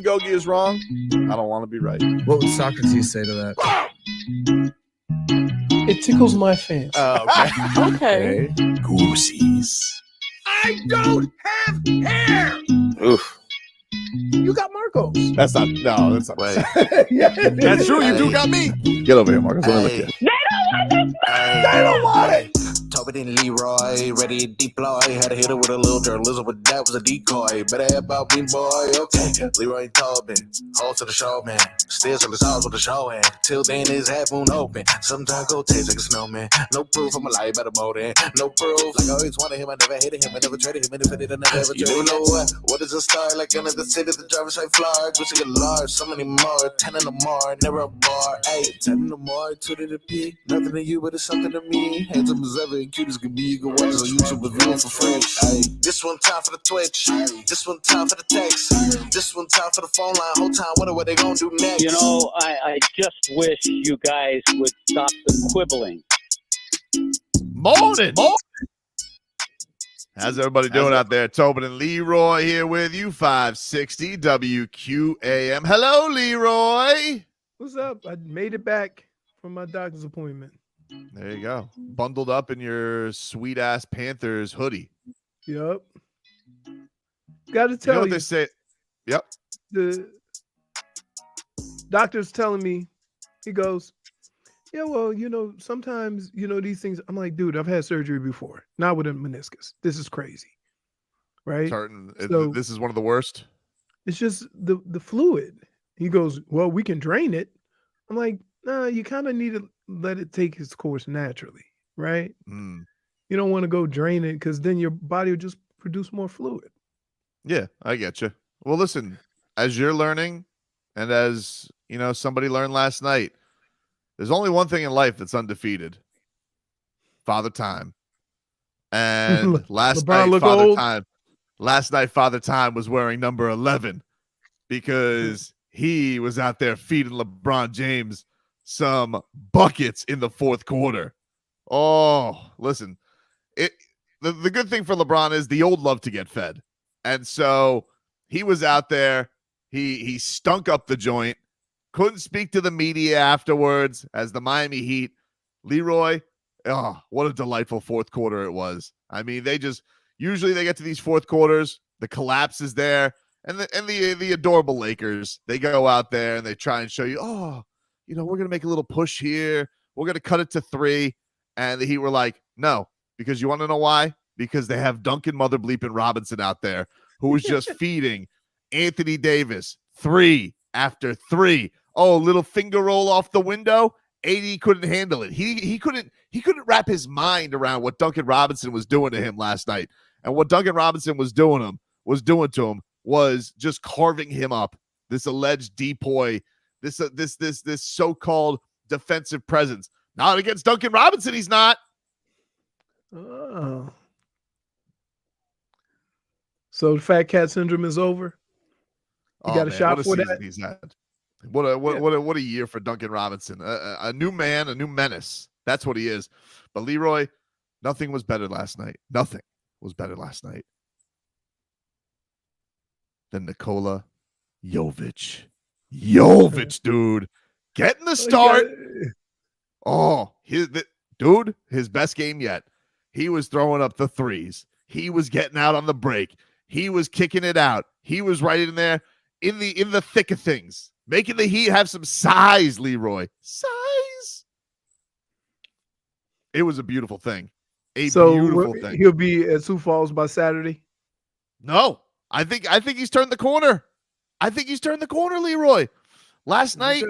Gogi is wrong. I don't want to be right. What would Socrates say to that? It tickles my fancy. Okay. Goosies. I don't have hair. Oof. You got Marcos. That's not. Wait. Yeah. That's true. You do got me. Get over here, Marcus. Let me look at you. They don't want it. Tobin and Leroy, ready to deploy. Had to hit it with a little journalism, but that was a decoy. Better have about me, boy. Okay, Leroy and Tobin, hold to the show, man. Still on the sauce with the show, and till then his half moon open. Sometimes go taste like a snowman. No proof, I'm a lie about a motor. No proof, like I always wanted him. I never hated him. I never traded him. And if I did, I never ever traded him. You know what is a star? Like another city, the driver's like Florida. Wish I could large, so many more. 10 in the more, never a bar. 10 in the more, 2 to the P. Nothing to you, but it's something to me. Handsome as ever and cute as can be. You can watch us on YouTube with viewing for free. This one time for the Twitch. This one time for the text. This one time for the phone line. Whole time, wonder what they gonna do next. You know, I just wish you guys would stop the quibbling. Morning. How's everybody doing out there? Tobin and Leroy here with you, 560 WQAM. Hello, Leroy. What's up? I made it back from my doctor's appointment. There you go. Bundled up in your sweet-ass Panthers hoodie. Yep. Got to tell You know you, what they say? Yep. the doctor's telling me, he goes, yeah, well, sometimes, these things. I'm like, dude, I've had surgery before. Not with a meniscus. This is crazy. Right? So, this is one of the worst. It's just the fluid. He goes, well, we can drain it. I'm like, nah, you kind of need to let it take its course naturally, right? Mm. You don't want to go drain it because then your body will just produce more fluid. Yeah, I get you. Well, listen, as you're learning and as, somebody learned last night, there's only one thing in life that's undefeated. Father Time. And last night, Father Time was wearing number 11 because he was out there feeding LeBron James some buckets in the fourth quarter. Oh, listen, the good thing for LeBron is the old love to get fed. And so he was out there. He stunk up the joint. Couldn't speak to the media afterwards as the Miami Heat. Leroy, what a delightful fourth quarter it was. I mean, usually they get to these fourth quarters, the collapse is there, and the adorable Lakers, they go out there and they try and show you, we're going to make a little push here. We're going to cut it to 3. And the Heat were like, no, because you want to know why? Because they have Duncan Mother Bleeping Robinson out there who was just feeding Anthony Davis 3 after 3. Oh, little finger roll off the window. AD couldn't handle it. He couldn't wrap his mind around what Duncan Robinson was doing to him last night. And what Duncan Robinson was doing to him was just carving him up. This alleged depoy, this so-called defensive presence. Not against Duncan Robinson, he's not. Oh. So the fat cat syndrome is over? You got a shot for that? He's had. What a year for Duncan Robinson. A new man, a new menace. That's what he is. But Leroy, nothing was better last night. Nothing was better last night than Nikola Jović. Dude. Getting the start. His best game yet. He was throwing up the threes. He was getting out on the break. He was kicking it out. He was right in there in the thick of things. Making the Heat have some size, Leroy. Size. It was a beautiful thing. Beautiful thing. He'll be at Sioux Falls by Saturday? No. I think he's turned the corner. Leroy. Last night,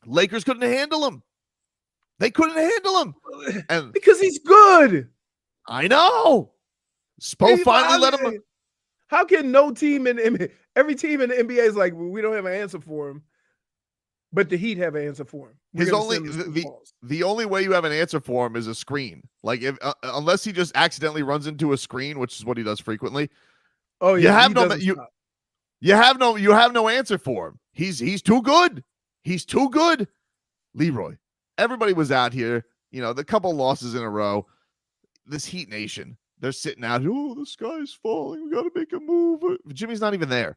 Lakers couldn't handle him. They couldn't handle him. And because he's good. I know. Spo finally let him. How can no team every team in the NBA is like, we don't have an answer for him, but the Heat have an answer for him. The only way you have an answer for him is a screen. Like unless he just accidentally runs into a screen, which is what he does frequently. Oh yeah, you have no answer for him. He's too good. He's too good. Leroy. Everybody was out here, the couple losses in a row. This Heat Nation, they're sitting out. Oh, the sky's falling. We got to make a move. Jimmy's not even there.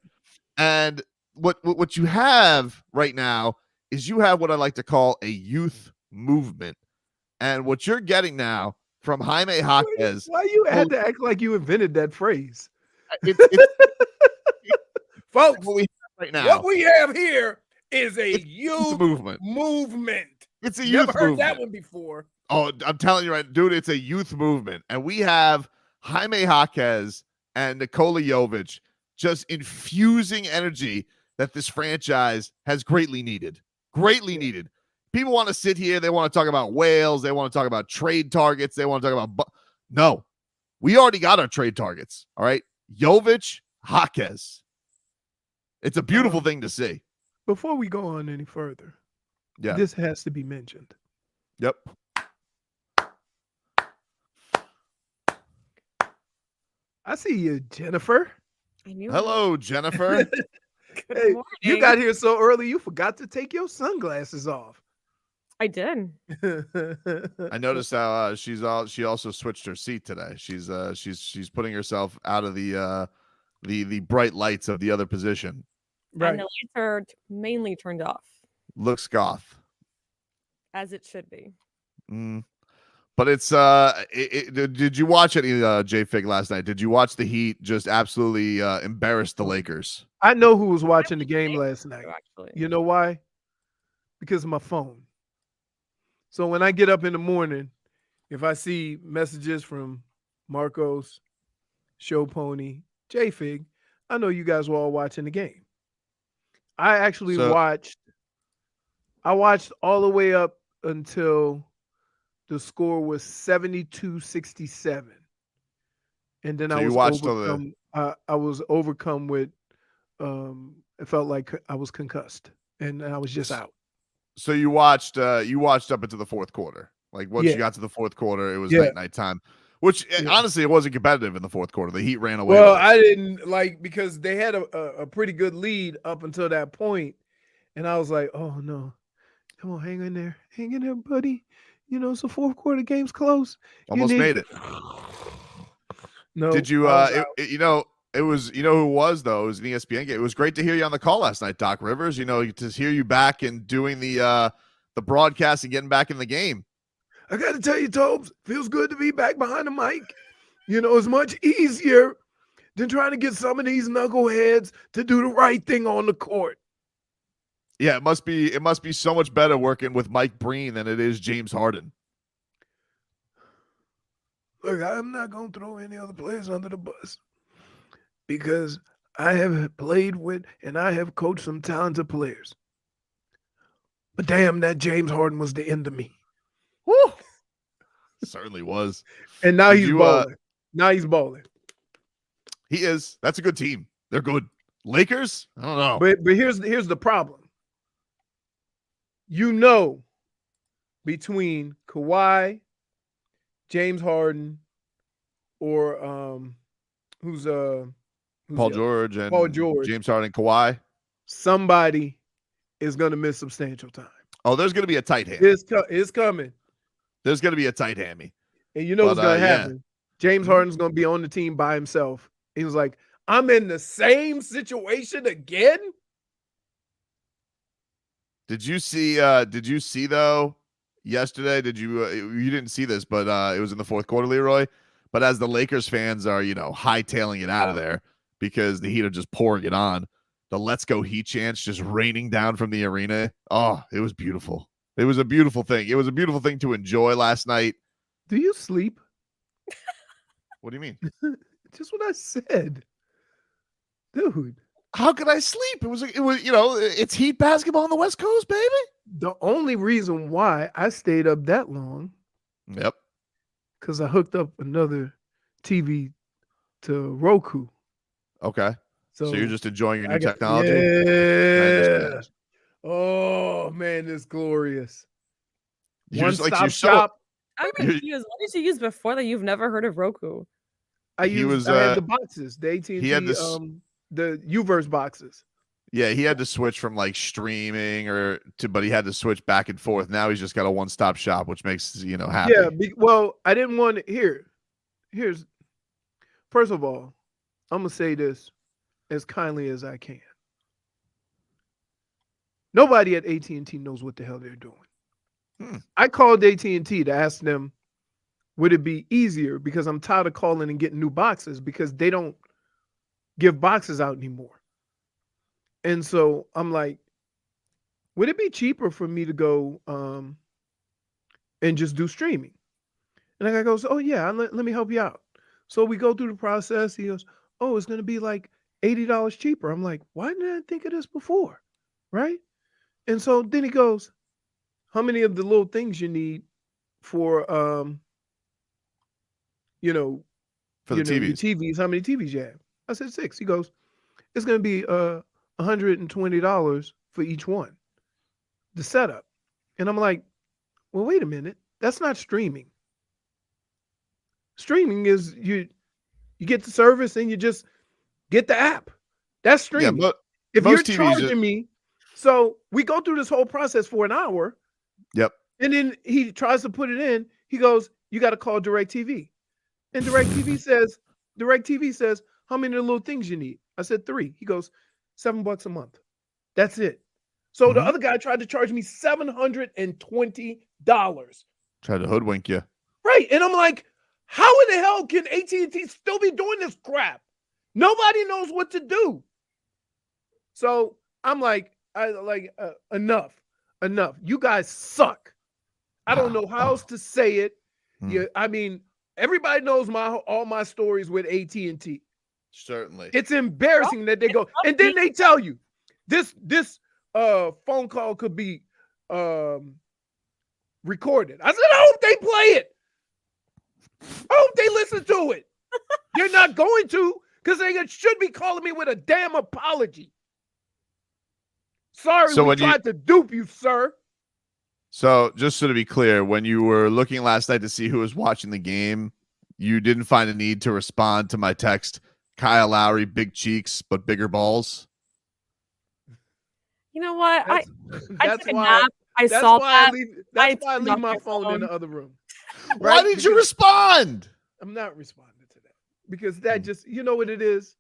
And what you have right now is you have what I like to call a youth movement. And what you're getting now from Jaime Jaquez. Why you had to act like you invented that phrase? Folks, what we have right now. what we have here is a youth movement. It's a youth Never heard movement. that one before. Oh, I'm telling you right, dude, it's a youth movement. And we have Jaime Jaquez and Nikola Jović just infusing energy that this franchise has greatly needed. Greatly needed. People want to sit here. They want to talk about whales. They want to talk about trade targets. They want to talk about... No, we already got our trade targets. All right. Jović, Jaquez. It's a beautiful thing to see. Before we go on any further, this has to be mentioned. Yep. I see you, Jennifer. Hello, Jennifer. Hey, you got here so early, you forgot to take your sunglasses off. I did. I noticed how she also switched her seat today. She's putting herself out of the bright lights of the other position. Right. And the lights are mainly turned off. Looks goth. As it should be. But it's did you watch any JFig last night? Did you watch the Heat just absolutely embarrass the Lakers? I know who was watching the game last night. Actually. You know why? Because of my phone. So when I get up in the morning, if I see messages from Marcos, Show Pony, JFig, I know you guys were all watching the game. I actually watched all the way up until the score was 72-67. And then I was overcome with it felt like I was concussed and I was just out. So you watched up into the fourth quarter. Like once you got to the fourth quarter, it was night time. Which honestly, it wasn't competitive in the fourth quarter. The Heat ran away. Well, I didn't because they had a pretty good lead up until that point, and I was like, "Oh no, come on, hang in there, buddy. You know, it's a fourth quarter. Game's close. Almost made it." No, did you? It was who it was though. It was an ESPN game. It was great to hear you on the call last night, Doc Rivers. To hear you back and doing the broadcast and getting back in the game. I got to tell you, Tobes, feels good to be back behind the mic. It's much easier than trying to get some of these knuckleheads to do the right thing on the court. Yeah, it must be so much better working with Mike Breen than it is James Harden. Look, I'm not going to throw any other players under the bus because I have played with and I have coached some talented players. But damn, that James Harden was the end of me. Woo! Certainly was. And now he's balling. Now he's balling. He is. That's a good team. They're good. Lakers? I don't know. But here's the problem. Between Kawhi, James Harden, or who's Paul George and James Harden, Kawhi. Somebody is going to miss substantial time. Oh, there's going to be a tight hand. It's coming. There's going to be a tight hammy. And you know what's going to happen? James Harden's going to be on the team by himself. He was like, I'm in the same situation again. Did you see though yesterday? You didn't see this, but it was in the fourth quarter, Leroy. But as the Lakers fans are, hightailing it out of there because the Heat are just pouring it on, the "Let's Go Heat" chants just raining down from the arena. Oh, it was beautiful. It was a beautiful thing. It was a beautiful thing to enjoy last night. Do you sleep? What do you mean? Just what I said, dude. How could I sleep? It was it's Heat basketball on the West Coast, baby. The only reason why I stayed up that long, because I hooked up another TV to Roku. Okay. So you're just enjoying your new technology? Yeah. Oh man, it's glorious. One-stop shop. I'm confused. What did you use before that you've never heard of Roku? I had the boxes, the AT&T, the Uverse boxes. Yeah, he had to switch from like streaming but he had to switch back and forth. Now he's just got a one-stop shop, which makes happy. Yeah, well, I didn't want to here's first of all, I'm gonna say this as kindly as I can. Nobody at AT&T knows what the hell they're doing. Hmm. I called AT&T to ask them, would it be easier? Because I'm tired of calling and getting new boxes because they don't give boxes out anymore. And so I'm like, would it be cheaper for me to go and just do streaming? And the guy goes, oh, yeah, let me help you out. So we go through the process. He goes, oh, it's going to be like $80 cheaper. I'm like, why didn't I think of this before? Right? And so then he goes, how many of the little things you need for, For the your TVs. TVs, how many TVs you have? I said 6. He goes, it's going to be $120 for each one, the setup. And I'm like, well, wait a minute. That's not streaming. Streaming is you get the service and you just get the app. That's streaming. Yeah, but if you're most TVs charging me, so we go through this whole process for an hour. Yep. And then he tries to put it in. He goes, you got to call DirecTV. And DirecTV says, how many little things you need? I said 3. He goes, $7 a month. That's it. So the other guy tried to charge me $720. Tried to hoodwink you. Right. And I'm like, how in the hell can AT&T still be doing this crap? Nobody knows what to do. So I'm like, enough. You guys suck. I don't know how else to say it. Yeah, I mean, everybody knows all my stories with AT&T. Certainly. It's embarrassing that they go, and then they tell you this phone call could be recorded. I said, I hope they play it. I hope they listen to it. They're not going to, because they should be calling me with a damn apology. Sorry, we tried to dupe you, sir. So just so to be clear, when you were looking last night to see who was watching the game, you didn't find a need to respond to my text, Kyle Lowry, big cheeks, but bigger balls? You know what? I That's took a why nap. I saw that. That's why I leave my phone in the other room. Why did you respond? I'm not responding to that because that just, you know what it is?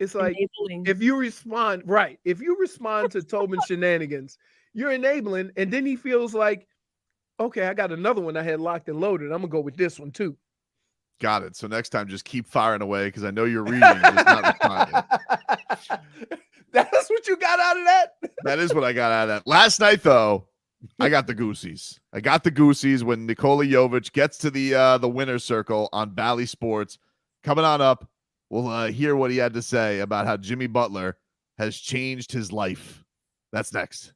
It's like Enabling. if you respond to Tobin shenanigans, you're enabling, and then he feels like, okay, I got another one I had locked and loaded. I'm gonna go with this one too. Got it. So next time, just keep firing away because I know you're reading, just not responding. That's what you got out of that? That is what I got out of that. Last night, though, I got the Goosies. I got the Goosies when Nikola Jović gets to the winner's circle on Bally Sports. Coming on up, we'll hear what he had to say about how Jimmy Butler has changed his life. That's next.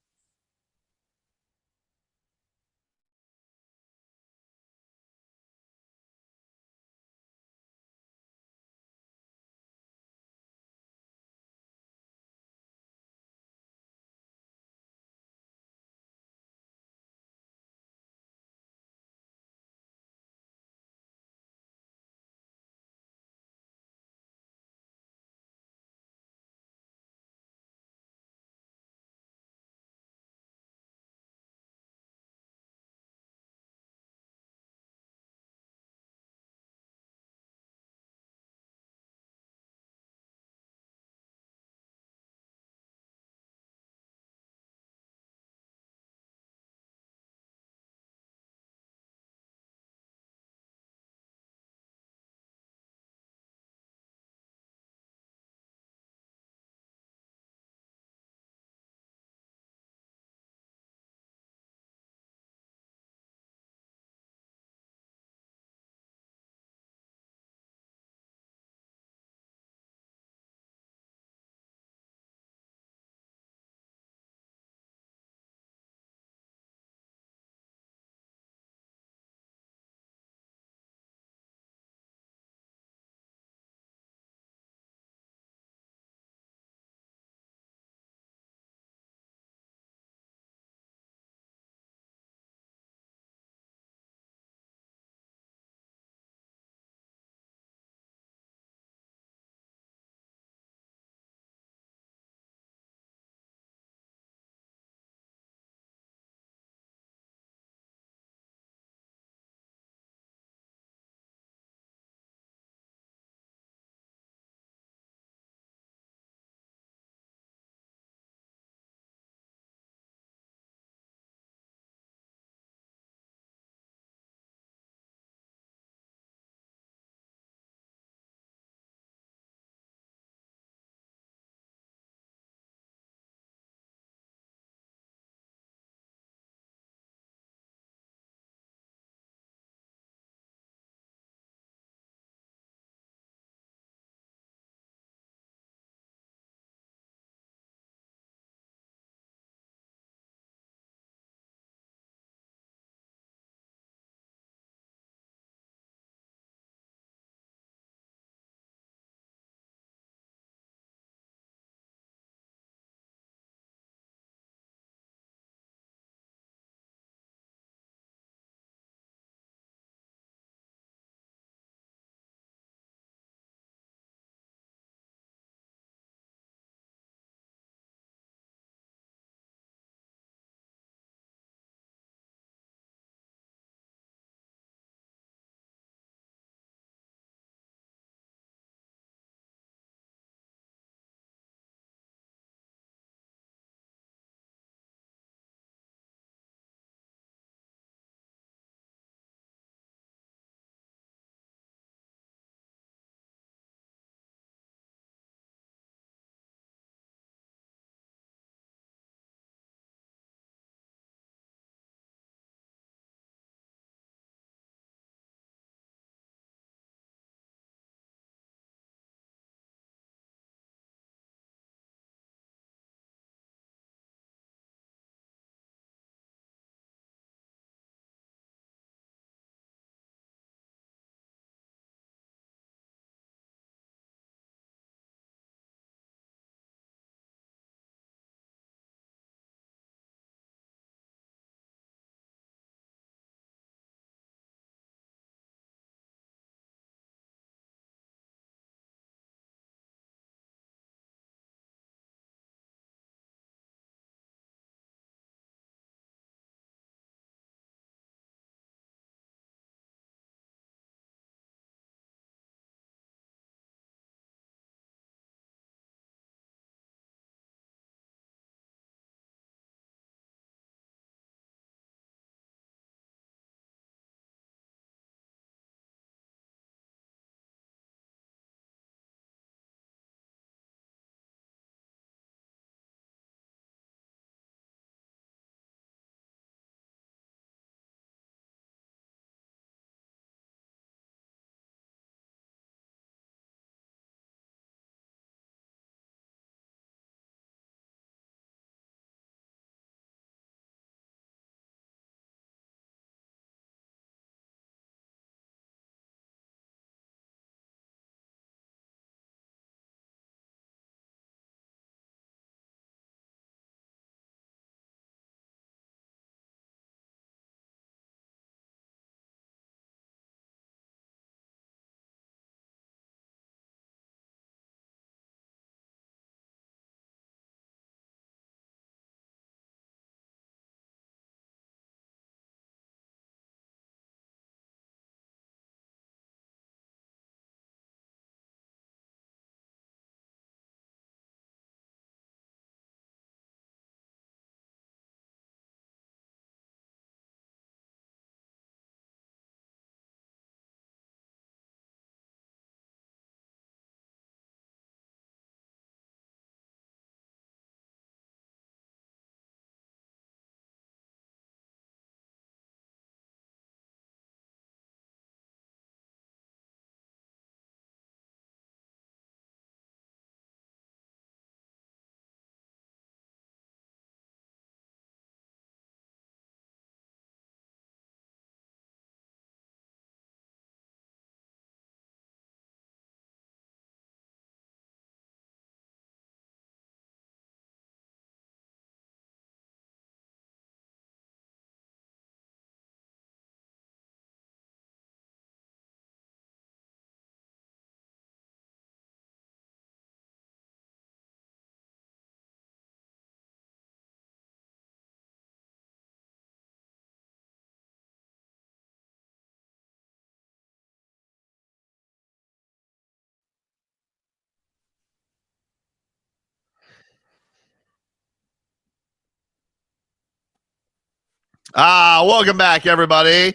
Welcome back, everybody.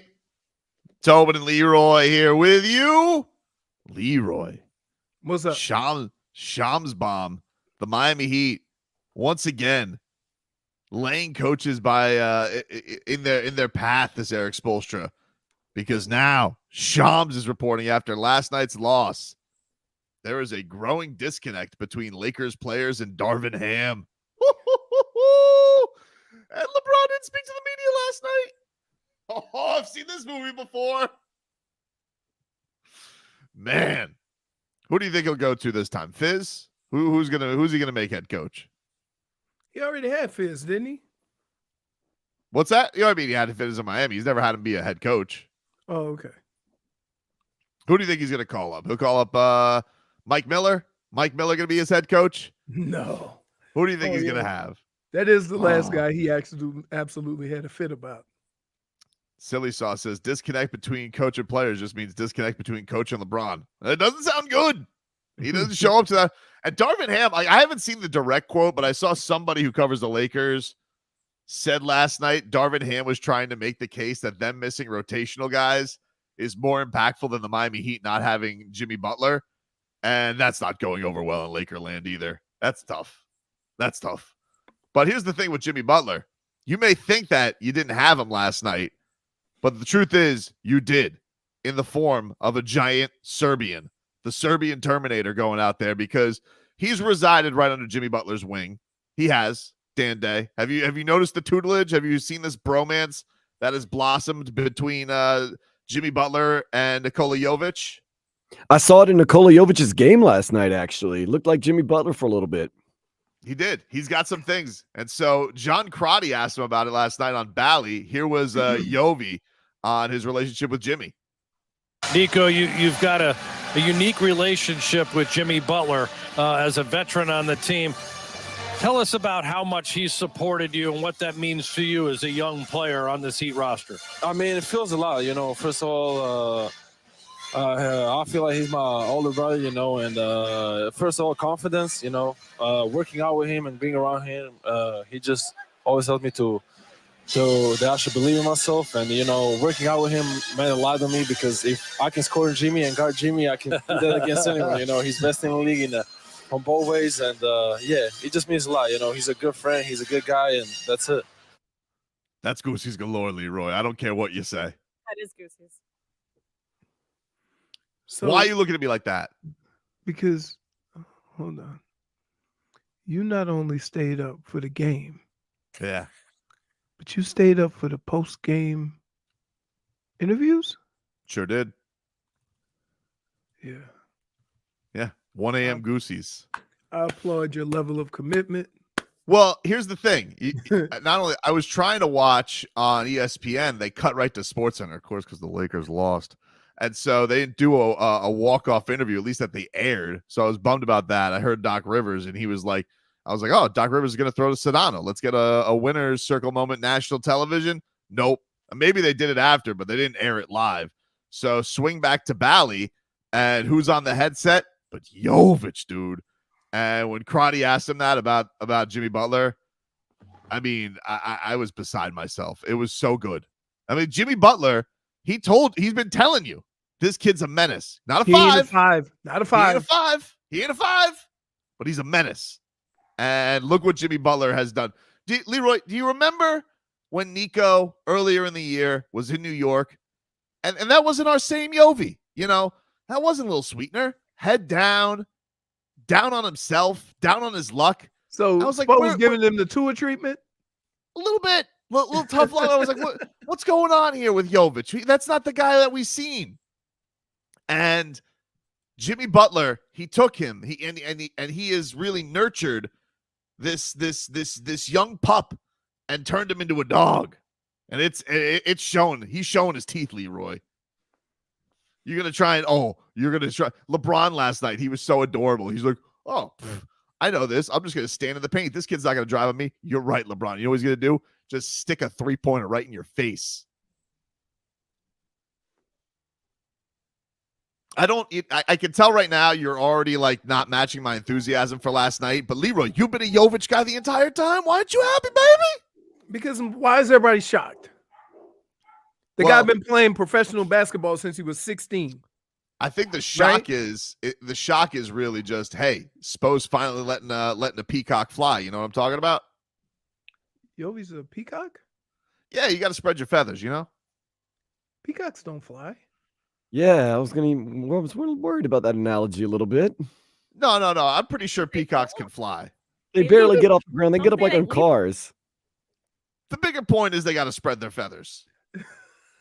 Tobin and Leroy here with you. Leroy. What's up? Shams bomb. The Miami Heat once again laying coaches by in their path, this Erik Spoelstra, because now Shams is reporting after last night's loss there is a growing disconnect between Lakers players and Darvin Ham. And LeBron didn't speak to the media last night. Oh, I've seen this movie before. Man, who do you think he'll go to this time? Fizz? Who's he gonna make head coach? He already had Fizz, didn't he? What's that? You know, I mean, he had Fizz in Miami. He's never had him be a head coach. Oh, okay. Who do you think he's gonna call up? He'll call up Mike Miller. Mike Miller gonna be his head coach? No. Who do you think he's gonna have? That is the last guy he absolutely had a fit about. Silly Sauce says disconnect between coach and players just means disconnect between coach and LeBron. It doesn't sound good. He doesn't show up to that. And Darvin Ham, I haven't seen the direct quote, but I saw somebody who covers the Lakers said last night Darvin Ham was trying to make the case that them missing rotational guys is more impactful than the Miami Heat not having Jimmy Butler. And that's not going over well in Lakerland either. That's tough. That's tough. But here's the thing with Jimmy Butler. You may think that you didn't have him last night, but the truth is you did, in the form of a giant Serbian, the Serbian Terminator going out there, because he's resided right under Jimmy Butler's wing. He has, Dan Day. Have you noticed the tutelage? Have you seen this bromance that has blossomed between Jimmy Butler and Nikola Jović? I saw it in Nikola Jovic's game last night, actually. It looked like Jimmy Butler for a little bit. He did. He's got some things. And so John Crotty asked him about it last night on Bally. Here was Jovi on his relationship with Jimmy. Nico, you've got a unique relationship with Jimmy Butler as a veteran on the team. Tell us about how much he's supported you and what that means to you as a young player on this Heat roster. I mean, it feels a lot, you know. First of all, I feel like he's my older brother, you know, and first of all, confidence, you know, working out with him and being around him. He just always helped me to that I should believe in myself. And, you know, working out with him meant a lot to me, because if I can score Jimmy and guard Jimmy, I can do that against anyone. You know, he's best in the league on both ways. And, yeah, it just means a lot. You know, he's a good friend. He's a good guy. And that's it. That's Goosies galore, Leroy. I don't care what you say. That is Goosies. So, why are you looking at me like that? Because, hold on. You not only stayed up for the game. Yeah. But you stayed up for the post-game interviews? Sure did. Yeah. Yeah. 1 a.m. Goosies. I applaud your level of commitment. Well, here's the thing. Not only I was trying to watch on ESPN, they cut right to SportsCenter, of course, because the Lakers lost. And so they didn't do a walk-off interview, at least that they aired. So I was bummed about that. I heard Doc Rivers, and he was like, I was like, oh, Doc Rivers is going to throw to Sedano. Let's get a winner's circle moment national television. Nope. Maybe they did it after, but they didn't air it live. So swing back to Bally, and who's on the headset? But Jović, dude. And when Crotty asked him that about Jimmy Butler, I mean, I was beside myself. It was so good. I mean, Jimmy Butler, he's been telling you, this kid's a menace. Not a He ain't five. Not a five. He ain't a five, but he's a menace. And look what Jimmy Butler has done. Leroy, do you remember when Nico earlier in the year was in New York? And that wasn't our same Jovi. You know, that wasn't a little sweetener. Head down on himself, down on his luck. So I was like, what was giving them the Tua treatment? A little bit. Little tough love. I was like, what's going on here with Jović? That's not the guy that we've seen. And Jimmy Butler, he took him. He has really nurtured this young pup and turned him into a dog. And it's shown. He's showing his teeth, Leroy. You're gonna try. LeBron last night, he was so adorable. He's like, I know this. I'm just gonna stand in the paint. This kid's not gonna drive on me. You're right, LeBron. You know what he's gonna do? Just stick a 3-pointer right in your face. I can tell right now you're already like not matching my enthusiasm for last night. But Leroy, you've been a Jović guy the entire time. Why aren't you happy, baby? Because why is everybody shocked? The guy been playing professional basketball since he was 16. I think the shock is really just, hey, Spo's finally letting a peacock fly. You know what I'm talking about? Jovi's a peacock? Yeah, you got to spread your feathers, you know? Peacocks don't fly. Yeah, I was worried about that analogy a little bit. No. I'm pretty sure peacocks can fly. They barely get off the ground. They get up like on cars. The bigger point is they got to spread their feathers.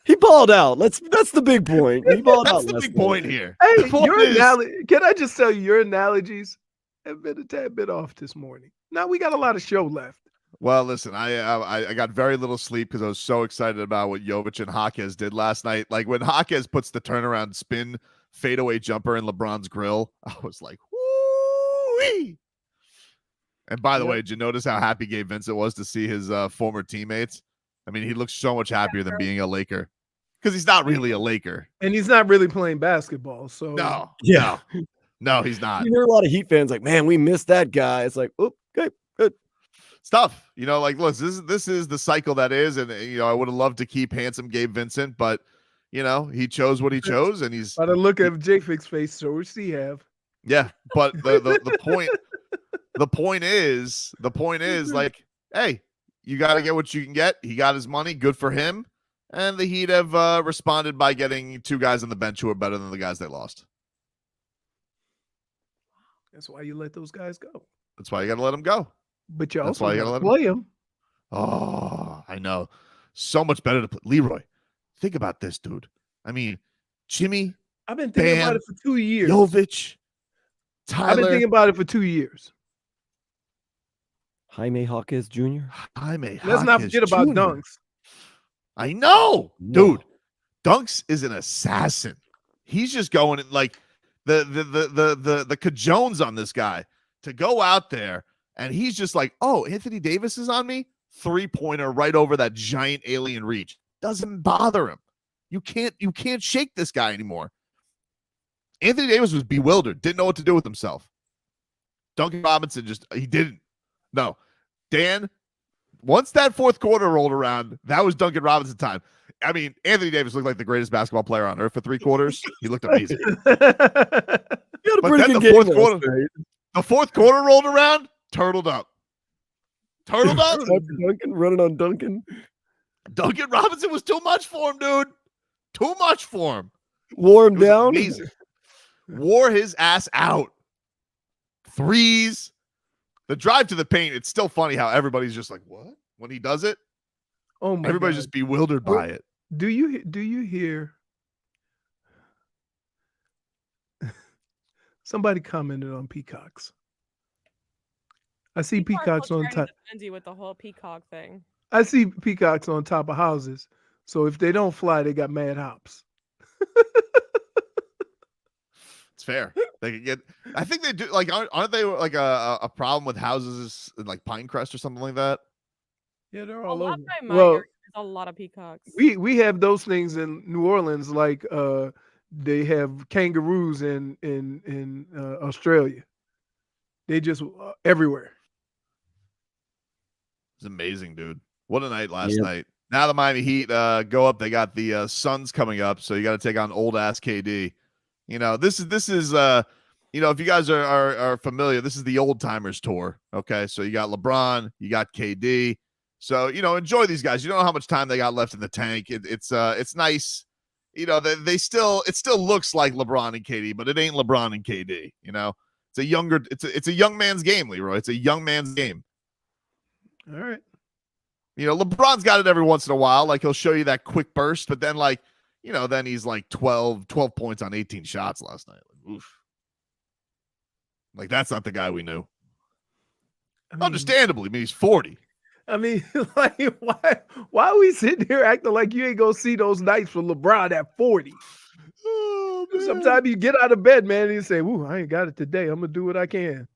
He balled out. That's the big point. He balled out. That's the big point here. Hey, can I just tell you, your analogies have been a tad bit off this morning. Now we got a lot of show left. Well, listen, I got very little sleep because I was so excited about what Jović and Jaquez did last night. Like when Jaquez puts the turnaround spin fadeaway jumper in LeBron's grill, I was like, woo-wee. And by the way, did you notice how happy Gabe Vincent was to see his former teammates? I mean, he looks so much happier than being a Laker because he's not really a Laker. And he's not really playing basketball. So No, he's not. You hear a lot of Heat fans like, man, we missed that guy. It's like, oh, okay, good. Stuff, you know, like, look, this is the cycle that is. And, you know, I would have loved to keep handsome Gabe Vincent, but, you know, he chose what he chose. And he's. By the look of JFig's face, so does he have. Yeah. But the point is like, hey, you got to get what you can get. He got his money. Good for him. And the Heat have responded by getting two guys on the bench who are better than the guys they lost. That's why you let those guys go. That's why you got to let them go. But you That's also why you got to let play them. Oh, I know. So much better to play. Leroy, think about this, dude. I mean, Jimmy. I've been thinking about it for 2 years. Jović. Tyler. I've been thinking about it for 2 years. Jaime Jaquez Jr. Let's not forget about Dunks. I know, dude. Dunks is an assassin. He's just going like the cajones on this guy to go out there, and he's just like, oh, Anthony Davis is on me. 3-pointer right over that giant alien reach. Doesn't bother him. You can't shake this guy anymore. Anthony Davis was bewildered, didn't know what to do with himself. Duncan Robinson he didn't. No. Dan, once that fourth quarter rolled around, that was Duncan Robinson time. I mean, Anthony Davis looked like the greatest basketball player on earth for 3 quarters. He looked amazing. But then the fourth quarter rolled around, turtled up. Duncan running on Duncan. Duncan Robinson was too much for him, dude. Too much for him. Wore him down. Amazing. Wore his ass out. Threes. The drive to the paint, it's still funny how everybody's just like, what? When he does it? Oh my Everybody's God. just bewildered by it. Do you hear somebody commented on peacocks? I see peacocks on top. With the whole peacock thing. I see peacocks on top of houses. So if they don't fly, they got mad hops. It's fair. They could get. I think they do. Like, aren't they like a problem with houses in like Pinecrest or something like that? Yeah, they're all over. Well, there's a lot of peacocks. We have those things in New Orleans, like they have kangaroos in Australia. They just everywhere. It's amazing, dude. What a night last night. Now the Miami Heat go up. They got the Suns coming up, so you got to take on old ass KD. You know, this is you know, if you guys are familiar, this is the old timers tour. Okay, so you got LeBron, you got KD. So, you know, enjoy these guys. You don't know how much time they got left in the tank. It's nice. You know, it still looks like LeBron and KD, but it ain't LeBron and KD. You know, it's a young man's game, Leroy. It's a young man's game. All right. You know, LeBron's got it every once in a while. Like, he'll show you that quick burst, but then, like, you know, then he's like 12 points on 18 shots last night. Like, oof. Like, that's not the guy we knew. I mean, understandably, I mean, he's 40. I mean, like, why are we sitting here acting like you ain't gonna see those nights for LeBron at 40? Oh, sometimes you get out of bed, man, and you say, "Ooh, I ain't got it today. I'm gonna do what I can."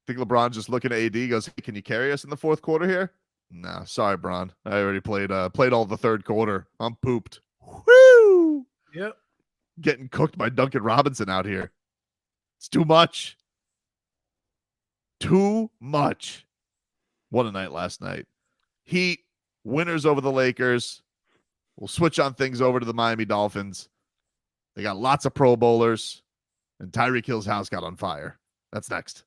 Think LeBron just looking at AD goes, "Hey, can you carry us in the fourth quarter here?" Nah, sorry, Bron. I already played all the third quarter. I'm pooped. Woo! Yep. Getting cooked by Duncan Robinson out here. It's too much. Too much. What a night last night. Heat winners over the Lakers. we'll switch on things over to the Miami Dolphins. They got lots of Pro Bowlers, and Tyreek Hill's house got on fire. That's next.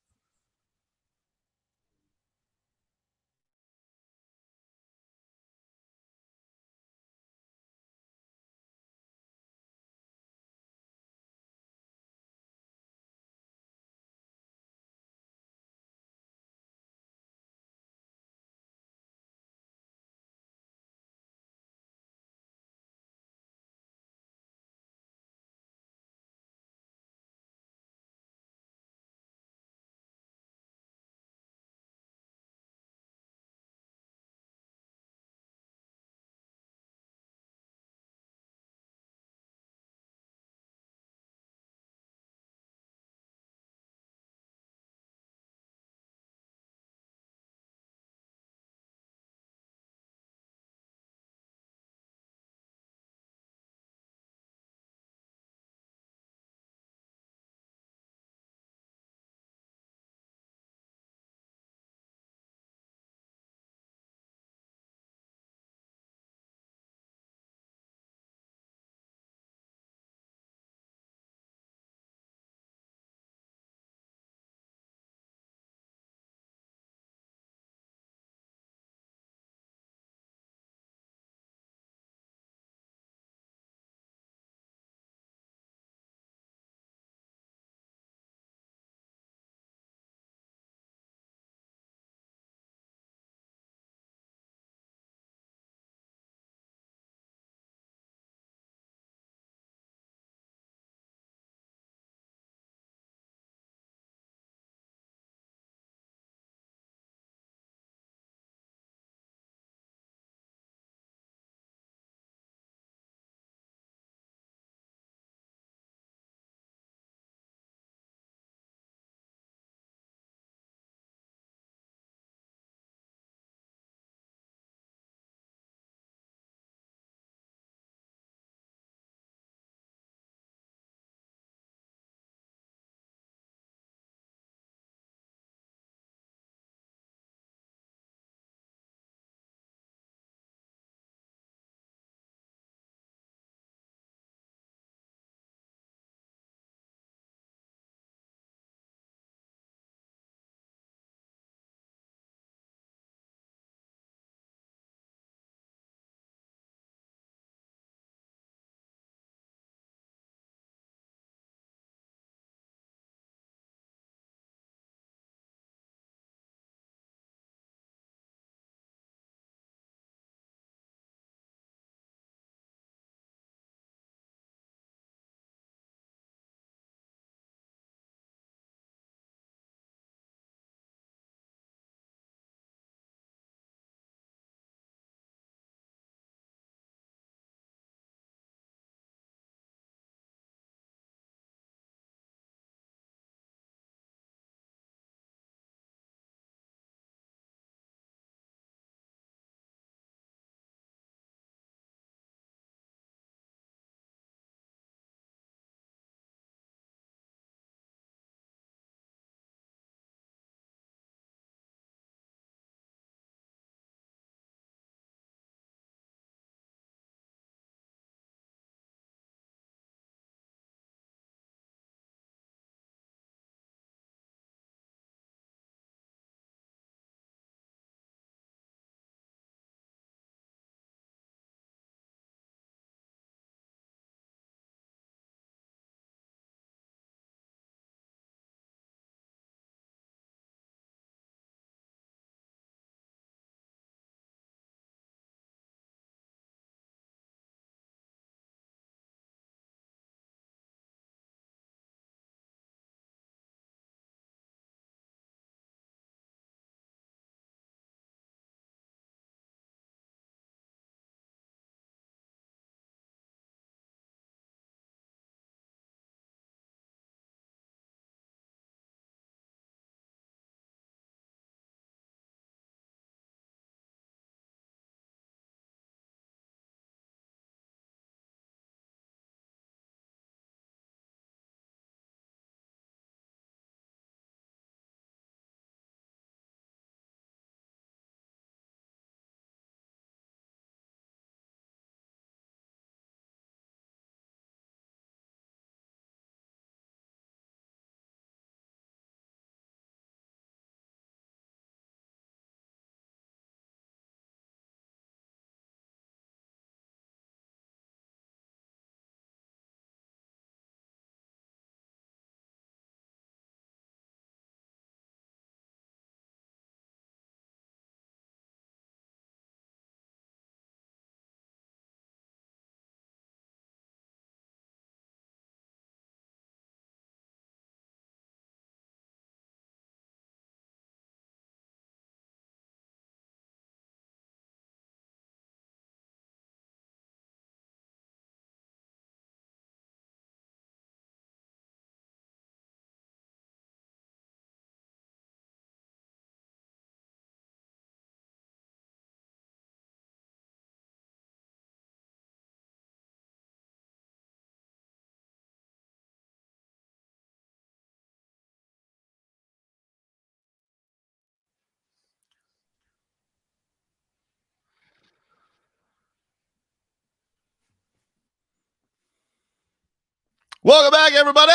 Welcome back, everybody.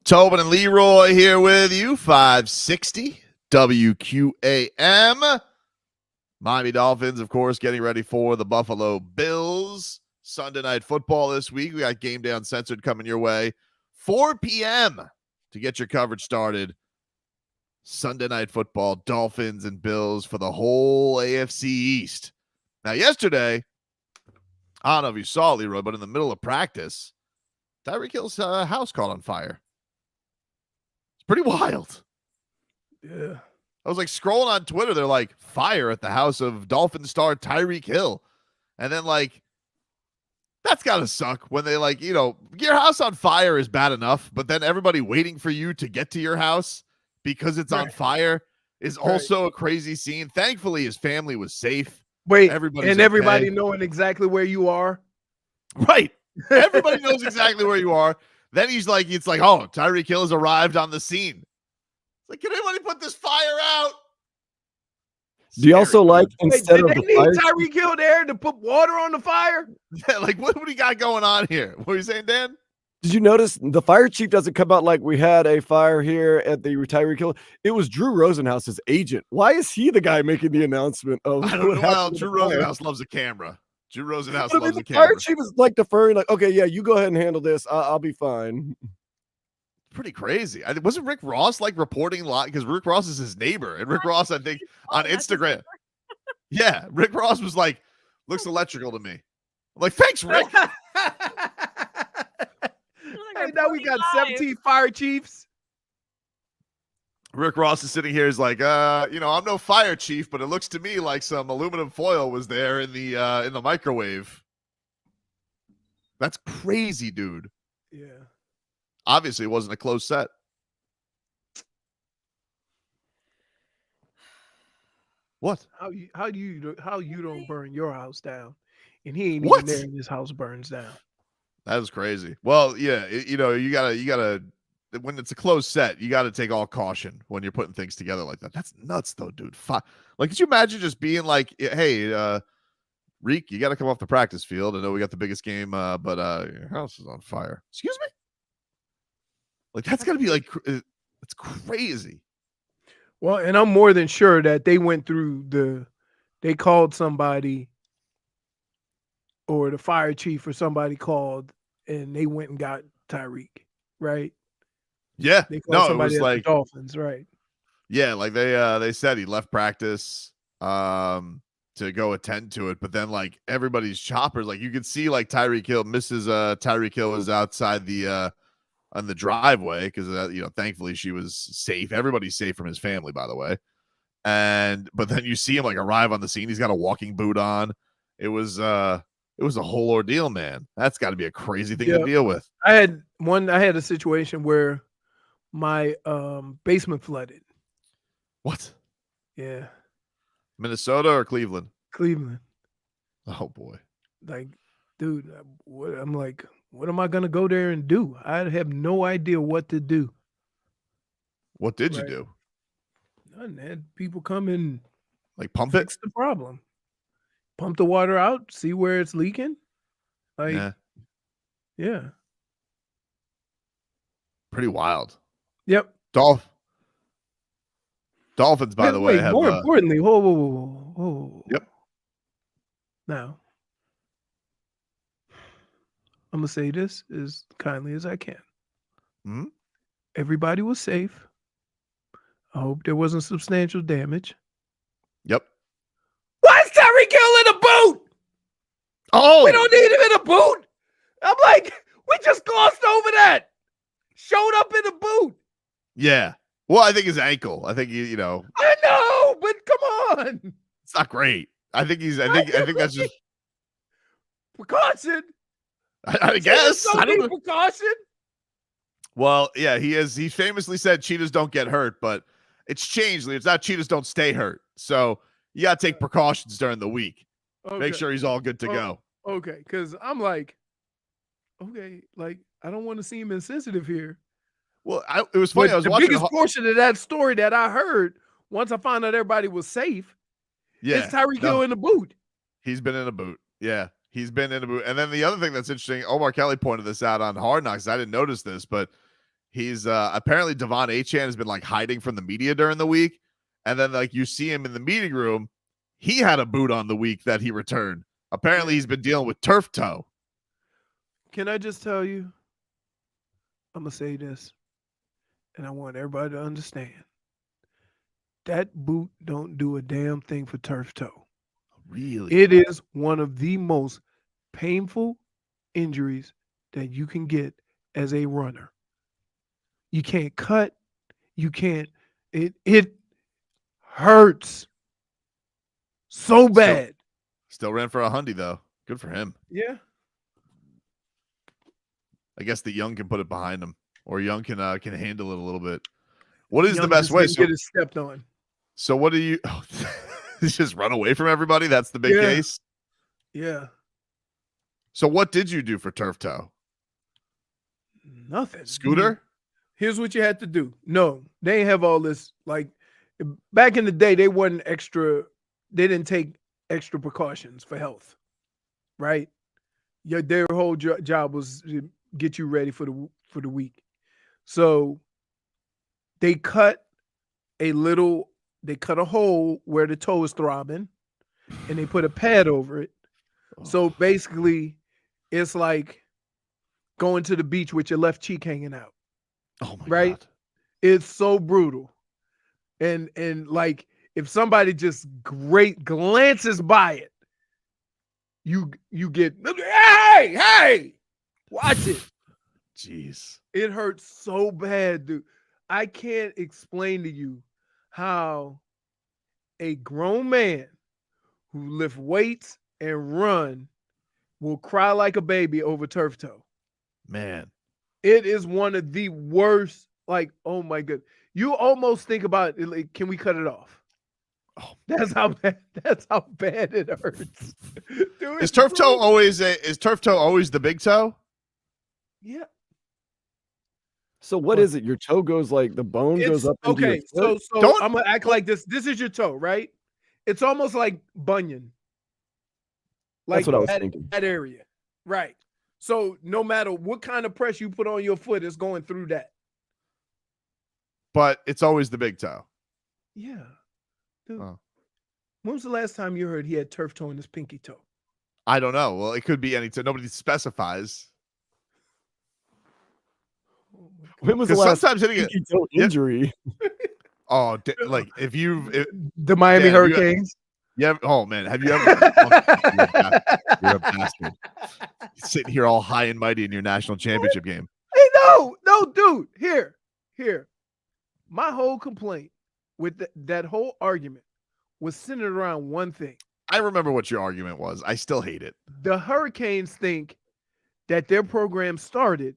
Tobin and Leroy here with you. 560 WQAM. Miami Dolphins, of course, getting ready for the Buffalo Bills. Sunday Night Football this week. We got Game Day Uncensored coming your way. 4 p.m. to get your coverage started. Sunday Night Football, Dolphins and Bills for the whole AFC East. Now, yesterday, I don't know if you saw, Leroy, but in the middle of practice, Tyreek Hill's house caught on fire. It's pretty wild. Yeah. I was like scrolling on Twitter. They're like, fire at the house of Dolphin star Tyreek Hill. And then like, that's got to suck when they like, your house on fire is bad enough, but then everybody waiting for you to get to your house because it's on fire is also a crazy scene. Thankfully, his family was safe. Wait, everybody knowing exactly where you are. Right. Everybody knows exactly where you are. Then he's like, it's like, oh, Tyreek Hill has arrived on the scene. It's like, can anybody put this fire out? Do you also like instead did of they the need fire? Tyreek Hill there to put water on the fire? Yeah, like what do we got going on here? What are you saying, Dan? Did you notice the fire chief doesn't come out like we had a fire here at the Tyreek Hill? It was Drew Rosenhaus's agent. Why is he the guy making the announcement of? I don't know. Well, Drew Rosenhaus loves a camera. Drew Rosenhaus loves a the camera. fire chief is like deferring, like, okay, yeah, you go ahead and handle this. I'll be fine. Pretty crazy. Wasn't Rick Ross like reporting live? Because Rick Ross is his neighbor, and Rick Ross, I think, on Instagram. Yeah, Rick Ross was like, looks electrical to me. I'm like, thanks, Rick. Hey, now we got 17 fire chiefs. Rick Ross is sitting here. He's like, I'm no fire chief, but it looks to me like some aluminum foil was there in the microwave. That's crazy, dude. Yeah. Obviously, it wasn't a close set. What? How you don't burn your house down, and he ain't even there, and his house burns down. That is crazy. Well, yeah, you gotta when it's a closed set, you gotta take all caution when you're putting things together like that. That's nuts, though, dude. Like, could you imagine just being like, hey, Reek, you gotta come off the practice field. I know we got the biggest game, but your house is on fire. Excuse me. Like, that's gotta be like, it's crazy. Well, and I'm more than sure that they went through they called somebody, or the fire chief or somebody called, and they went and got Tyreek, right? Yeah. They called somebody it was at like the Dolphins, right? Yeah, like they said he left practice to go attend to it, but then like everybody's choppers, like you could see like Tyreek Hill, Tyreek Hill was outside on the driveway because thankfully she was safe. Everybody's safe from his family, by the way. But then you see him like arrive on the scene. He's got a walking boot on. It was a whole ordeal, man. That's got to be a crazy thing to deal with. I had a situation where my basement flooded. What? Yeah. Minnesota or Cleveland? Cleveland. Oh boy. Like, dude, I'm like, what am I gonna go there and do? I have no idea what to do. What did you do? Nothing. Had people come and like pump fix the problem. Pump the water out, see where it's leaking. Like, yeah. Pretty wild. Yep. Dolphins, by the way, have more importantly, whoa. Yep. Now, I'm gonna say this as kindly as I can. Mm-hmm. Everybody was safe. I hope there wasn't substantial damage. Yep. Why is Tyreek Hill in a boot? Oh, we don't need him in a boot. I'm like, we just glossed over that. Showed up in a boot. Yeah. Well, I think his ankle. I think I know, but come on. It's not great. I think that's just precaution. I guess. I don't know. Precaution. Well, yeah, he famously said cheetahs don't get hurt, but it's changed. It's not cheetahs don't stay hurt. So you got to take precautions during the week. Okay. Make sure he's all good to go. Okay, because I'm like, okay, like I don't want to seem insensitive here. Well, it was funny. I was watching the biggest portion of that story that I heard once I found out everybody was safe. Yeah, is Tyreek Hill in the boot. He's been in a boot. Yeah, He's been in a boot. And then the other thing that's interesting, Omar Kelly pointed this out on Hard Knocks. I didn't notice this, but he's apparently Devon Achane has been like hiding from the media during the week. And then like you see him in the meeting room. He had a boot on the week that he returned. Apparently he's been dealing with turf toe. Can I just tell you? I'm going to say this, and I want everybody to understand. That boot don't do a damn thing for turf toe. Really? It is one of the most painful injuries that you can get as a runner. You can't cut. You can't. It hurts so bad. Still ran for $100 though. Good for him. Yeah. I guess that Young can put it behind him, or Young can handle it a little bit. What is Young the best way? Get it stepped on. So what do you? Oh, just run away from everybody? That's the big case. Yeah. So what did you do for turf toe? Nothing. Scooter? Here's what you had to do. No, they ain't have all this. Like back in the day, they wasn't extra. They didn't take extra precautions for health, right? Yeah, their whole job was to get you ready for the week. So they cut a hole where the toe is throbbing, and they put a pad over it. So basically, it's like going to the beach with your left cheek hanging out. Oh my God. It's so brutal. And like if somebody just glances by it, you get, hey, watch it. Jeez. It hurts so bad, dude. I can't explain to you how a grown man who lift weights and run will cry like a baby over turf toe. Man. It is one of the worst. Like, oh my God. You almost think about it, like, can we cut it off? Oh, that's how bad it hurts. Dude, is turf toe always the big toe? Yeah. So what is it? Your toe goes like the bone goes up. Into Okay, your so foot? I'm gonna act like this. This is your toe, right? It's almost like bunion. Like that's what I was thinking. That area, right? So no matter what kind of press you put on your foot, it's going through that. But it's always the big toe. Yeah. Dude, when was the last time you heard he had turf toe in his pinky toe? I don't know. Well, it could be any toe. Nobody specifies. When was the last sometimes pinky toe injury? Oh, like if the Miami Hurricanes. Yeah. Oh man, have you ever? You're a bastard. Sitting here all high and mighty in your national championship game. Hey, no, dude. Here. My whole complaint with that whole argument was centered around one thing. I remember what your argument was. I still hate it. The Hurricanes think that their program started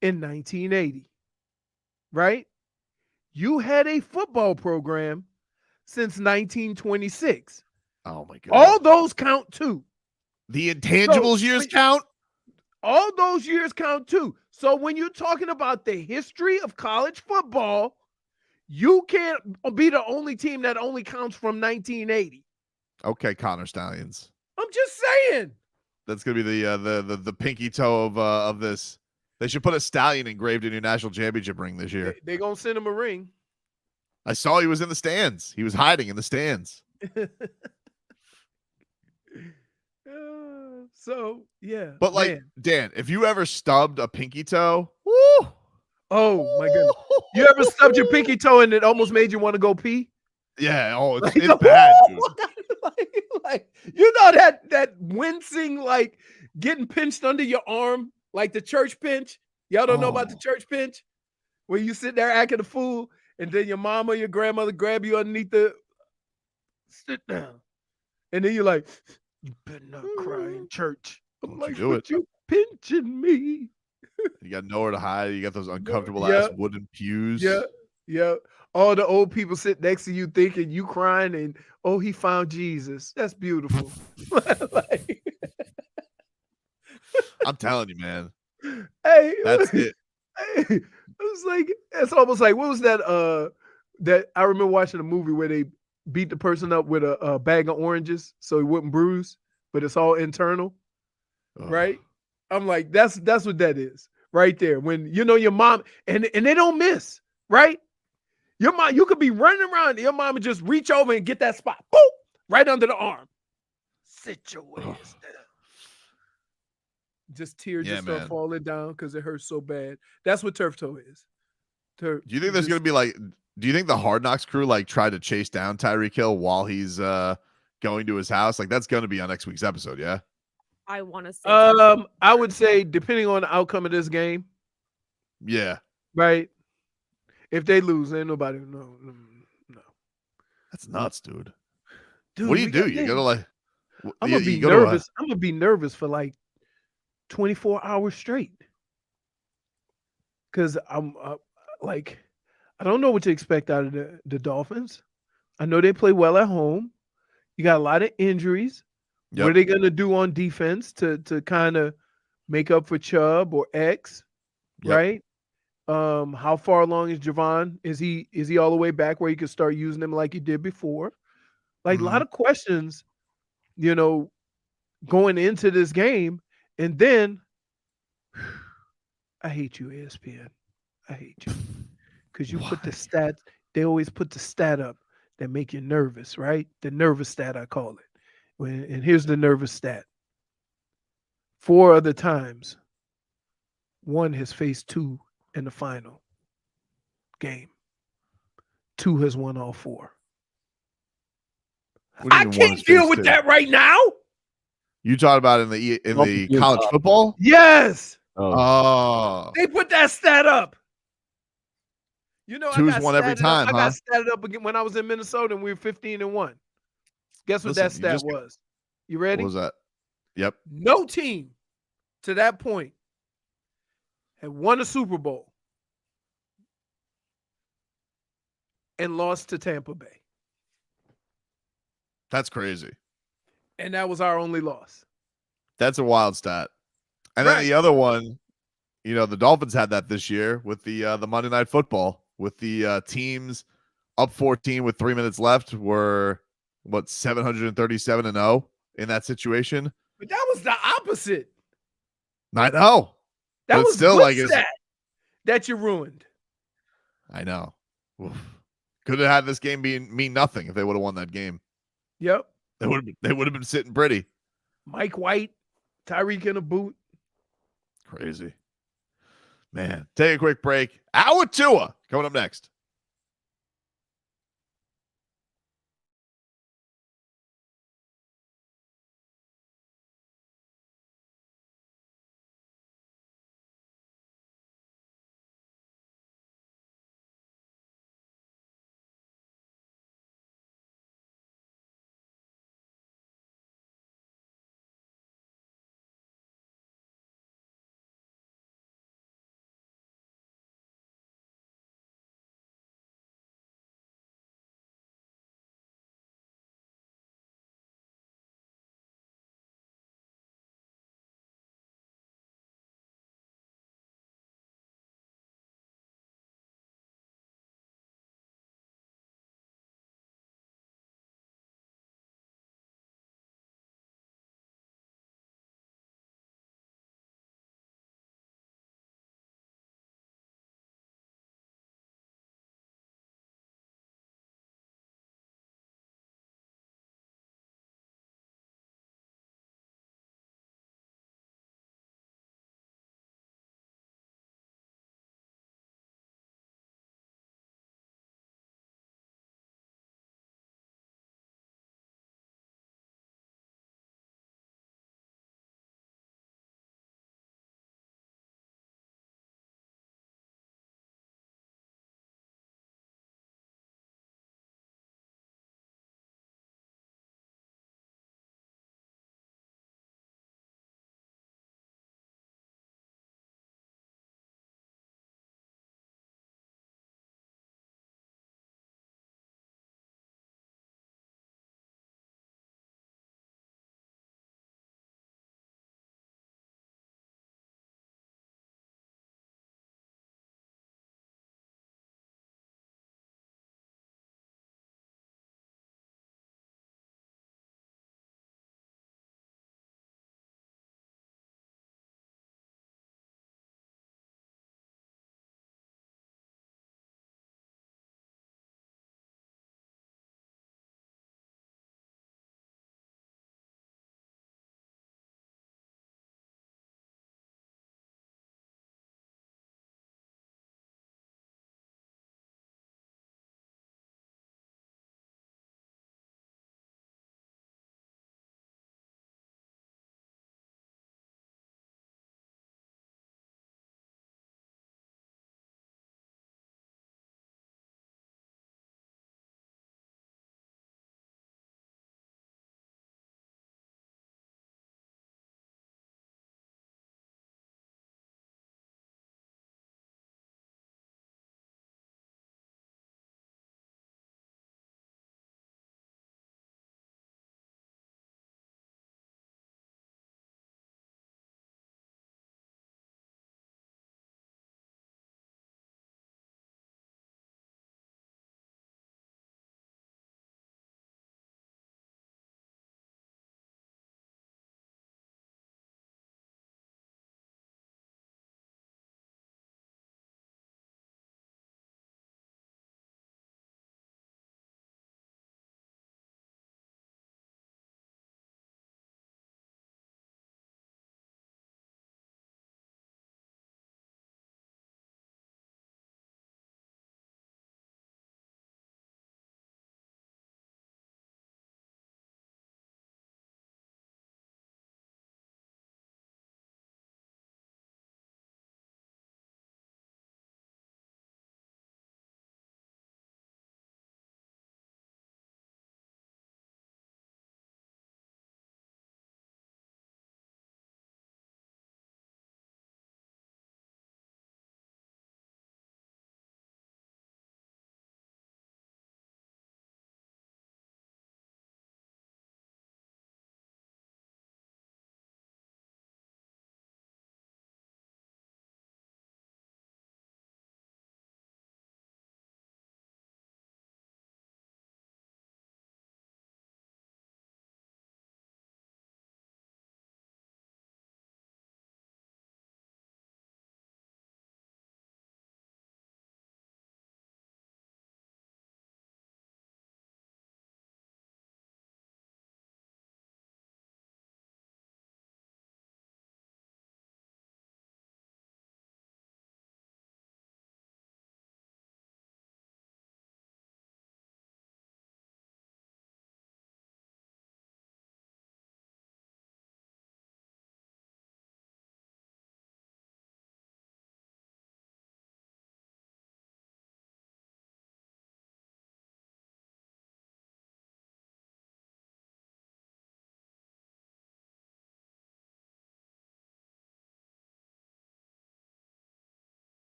in 1980, right? You had a football program since 1926. Oh my God. All those count too. The intangibles years count? All those years count too. So when you're talking about the history of college football, you can't be the only team that only counts from 1980. Okay, Connor Stallions. I'm just saying. That's gonna be the pinky toe of this. They should put a stallion engraved in your national championship ring this year. They're gonna send him a ring. I saw he was in the stands. He was hiding in the stands. So yeah. But like, man. Dan, if you ever stubbed a pinky toe, woo! Oh my goodness. You ever stubbed your pinky toe and it almost made you want to go pee? Yeah. Oh, it's bad, dude. like you know that wincing, like getting pinched under your arm, like the church pinch. Y'all don't know about the church pinch? Where you sit there acting a fool, and then your mom or your grandmother grab you underneath the sit down. And then you're like, you better not cry in church. I'm like, what you pinching me? You got nowhere to hide. You got those uncomfortable ass wooden pews. Yeah. All the old people sit next to you thinking you crying and, oh, he found Jesus. That's beautiful. I'm telling you, man. Hey, that's it. Hey, it was like, it's almost like, what was that? That I remember watching a movie where they beat the person up with a bag of oranges so he wouldn't bruise. but it's all internal, Ugh. right? I'm like, that's what that is right there. When you know your mom and they don't miss, right? Your mom, you could be running around, your mom would just reach over and get that spot, boom, right under the arm. Sit your ass down. Just tears just start falling down because it hurts so bad. That's what turf toe is. Do you think there's going to be like? Do you think the Hard Knocks crew like tried to chase down Tyreek Hill while he's going to his house? Like that's going to be on next week's episode, yeah. I want to say. I would say depending on the outcome of this game. Yeah. Right. If they lose, ain't nobody. No. That's nuts, dude. Dude, what do you do? You gotta like. I'm gonna be nervous. I'm gonna be nervous for like 24 hours straight. Because I'm like, I don't know what to expect out of the Dolphins. I know they play well at home. You got a lot of injuries. Yep. What are they going to do on defense to kind of make up for Chubb or X, right? How far along is Javon? Is he all the way back where you can start using him like he did before? Like a lot of questions, you know, going into this game. And then I hate you, ESPN. I hate you. Because you put the stats, they always put the stat up that make you nervous, right? The nervous stat, I call it. And here's the nervous stat. 4 other times, 1 has faced 2 in the final game. 2 has won all 4. I can't deal with that right now. You talked about in the college football? Yes. Oh. They put that stat up. You know, 2's won every time, I got statted up again when I was in Minnesota and we were 15-1. Guess what that stat was? You ready? What was that? Yep. No team to that point had won a Super Bowl and lost to Tampa Bay. That's crazy. And that was our only loss. That's a wild stat. And then the other one, you know, the Dolphins had that this year with the Monday Night Football with the teams up 14 with 3 minutes left were 737-0 in that situation. But that was the opposite. I know. That was still good like stat that you ruined. I know. Oof. Could have had this game mean nothing if they would have won that game. Yep. They would have been sitting pretty. Mike White, Tyreek in a boot. Crazy. Man, take a quick break. Hour Tua coming up next.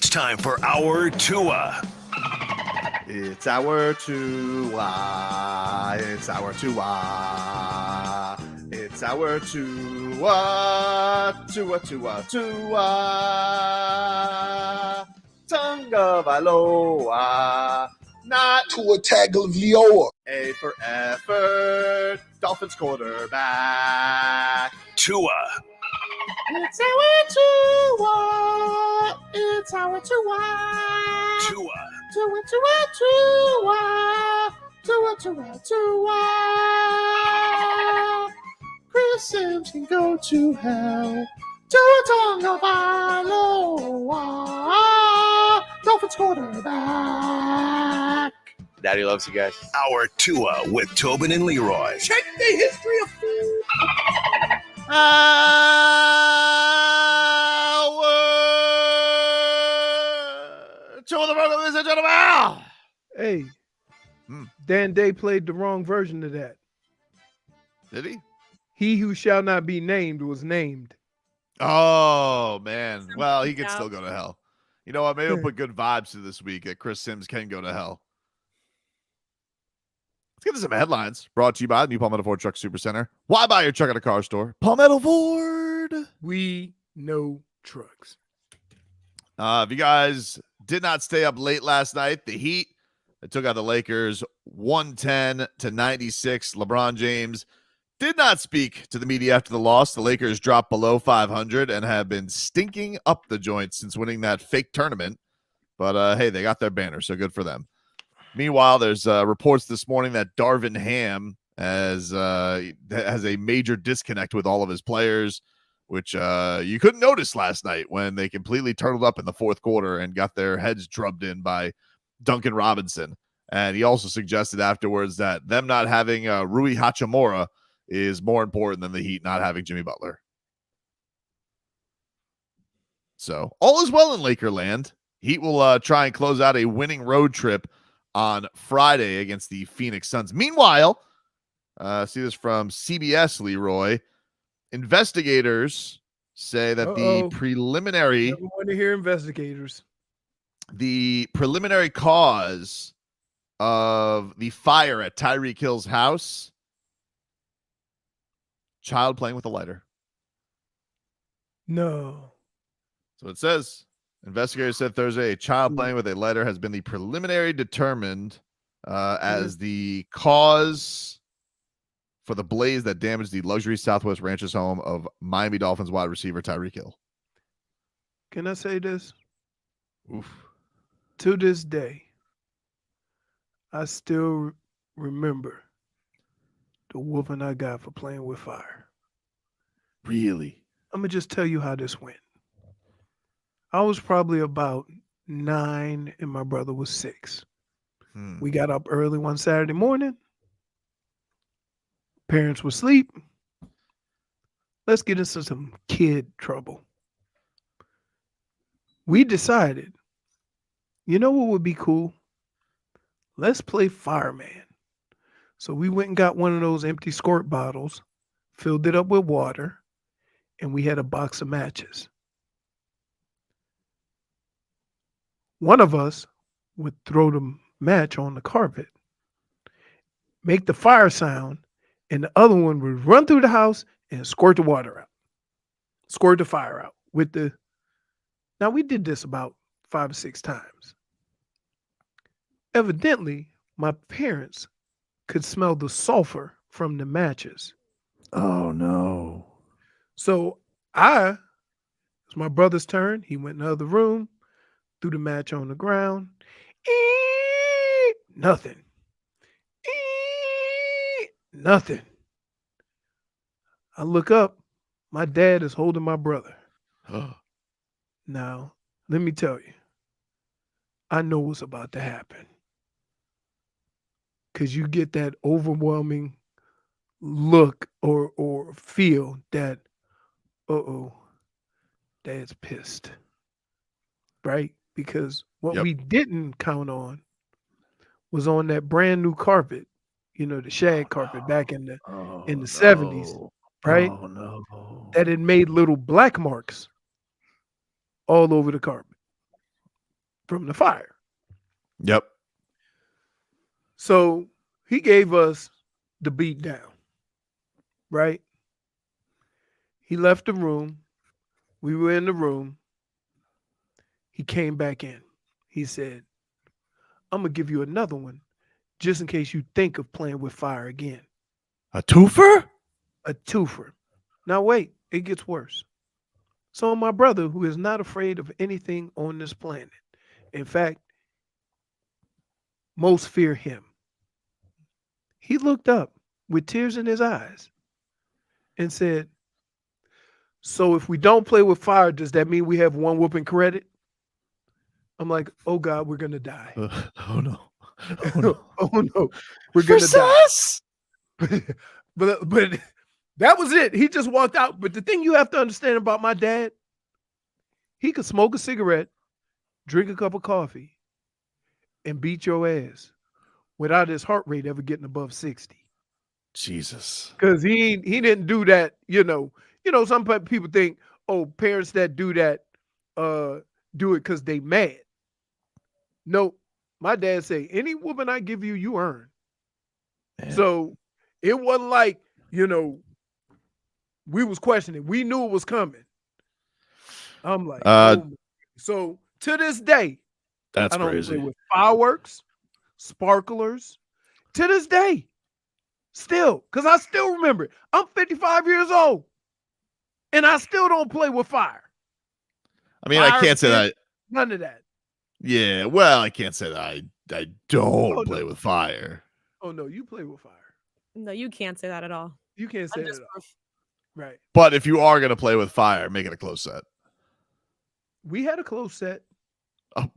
It's time for our Tua. It's our Tua. It's our Tua. It's our Tua. Tua, Tua, Tua. Tagovailoa. Not Tua Tagovailoa. A for effort. Dolphins quarterback. Tua. It's our Tua. It's our Tua. Tua. Tua, Tua, Tua. Tua, Tua, Tua. Chris Sims can go to hell. Tua Tagovailoa. Dolphins quarterback. Daddy loves you guys. Our Tua with Tobin and Leroy. Check the history of food. Tua the brother, ladies and gentlemen. Hey, Dan Day played the wrong version of that. Did he? He who shall not be named was named. Oh, man. Well, he can still go to hell. You know what? Maybe we'll put good vibes to this week that Chris Sims can go to hell. Let's get to some headlines. Brought to you by the new Palmetto Ford Truck Supercenter. Why buy your truck at a car store? Palmetto Ford. We know trucks. If you guys did not stay up late last night, the Heat that took out the Lakers 110-96. LeBron James did not speak to the media after the loss. The Lakers dropped below 500 and have been stinking up the joint since winning that fake tournament. But, hey, they got their banner, so good for them. Meanwhile, there's reports this morning that Darvin Ham has a major disconnect with all of his players, which you couldn't notice last night when they completely turtled up in the fourth quarter and got their heads drubbed in by Duncan Robinson. And he also suggested afterwards that them not having Rui Hachimura is more important than the Heat not having Jimmy Butler. So all is well in Lakerland. Heat will try and close out a winning road trip on Friday against the Phoenix Suns. Meanwhile, see this from CBS, Leroy. Investigators say that the preliminary... Never want to hear investigators. The preliminary cause of the fire at Tyreek Hill's house, child playing with a lighter. No. So it says, investigators said Thursday, a child playing with a lighter has been the preliminary determined as the cause for the blaze that damaged the luxury Southwest Ranches home of Miami Dolphins wide receiver Tyreek Hill. Can I say this? Oof. To this day, I still remember the whooping I got for playing with fire. Really? I'm going to just tell you how this went. I was probably about 9 and my brother was 6. We got up early one Saturday morning. Parents were asleep. Let's get into some kid trouble. We decided, you know what would be cool? Let's play fireman. So we went and got one of those empty squirt bottles, filled it up with water, and we had a box of matches. One of us would throw the match on the carpet, make the fire sound, and the other one would run through the house and squirt the water out, squirt the fire out with the... Now, we did this about 5 or 6 times. Evidently, my parents could smell the sulfur from the matches. Oh, no. So it's my brother's turn. He went in the other room, threw the match on the ground. Nothing. Nothing. I look up. My dad is holding my brother. Now, let me tell you. I know what's about to happen. Because you get that overwhelming look or feel that, dad's pissed. Right? Because what we didn't count on was on that brand new carpet, the shag carpet back in the 70s, right? Oh, no. That it made little black marks all over the carpet. from the fire. Yep. So he gave us the beat down, right? He left the room. We were in the room. He came back in. He said, I'm going to give you another one just in case you think of playing with fire again. A twofer? A twofer. Now, wait, it gets worse. So my brother, who is not afraid of anything on this planet, in fact, most fear him, he looked up with tears in his eyes and said, so if we don't play with fire, does that mean we have one whooping credit? I'm like, oh God, we're going to die. Oh no. Oh no. We're going to die. but that was it. He just walked out. But the thing you have to understand about my dad, he could smoke a cigarette, drink a cup of coffee, and beat your ass without his heart rate ever getting above 60. Jesus. Because he didn't do that, some people think, oh, parents that do that do it because they mad. No, my dad say, any woman I give you, you earn. Man. So it wasn't like, we was questioning. We knew it was coming. I'm like, so to this day, that's I don't crazy. play with fireworks, sparklers. To this day, still, because I still remember it. I'm 55 years old, and I still don't play with fire. I mean, I can't say that. None of that. Yeah, well, I can't say that I don't play with fire. Oh, no, you play with fire. No, you can't say that at all. You can't say that at all. Right. But if you are going to play with fire, make it a close set. We had a close set. Oh.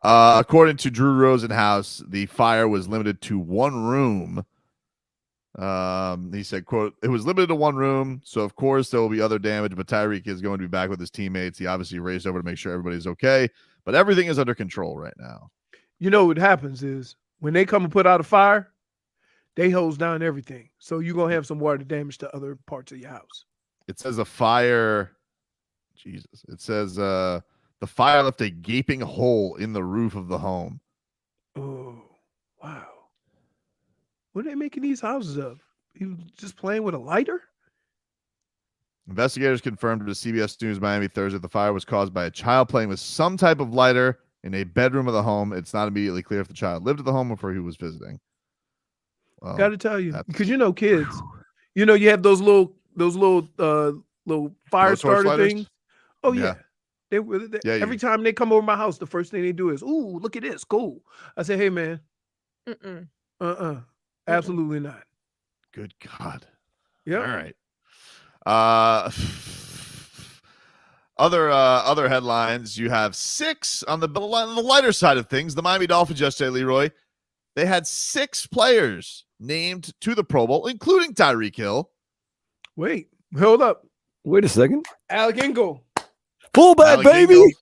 According to Drew Rosenhaus, the fire was limited to one room. He said, quote, it was limited to one room, so of course there will be other damage, but Tyreek is going to be back with his teammates. He obviously raced over to make sure everybody's okay, but everything is under control right now. You know what happens is when they come and put out a fire, they hose down everything. So you're going to have some water damage to other parts of your house. It says a fire, Jesus, it says the fire left a gaping hole in the roof of the home. Oh, wow. What are they making these houses of? He was just playing with a lighter? Investigators confirmed to CBS News Miami Thursday the fire was caused by a child playing with some type of lighter in a bedroom of the home. It's not immediately clear if the child lived at the home or if he was visiting. Well, got to tell you, because kids, you have those little fire starter things. Oh yeah. Every time they come over my house, the first thing they do is, ooh, look at this, cool. I say, hey man, absolutely not. Good God. Yeah. All right. Other headlines. You have 6 on the lighter side of things. The Miami Dolphins yesterday, Leroy, they had 6 players named to the Pro Bowl, including Tyreek Hill. Wait, hold up. Wait a second. Alec Ingold. Fullback, Alec baby. Ingold.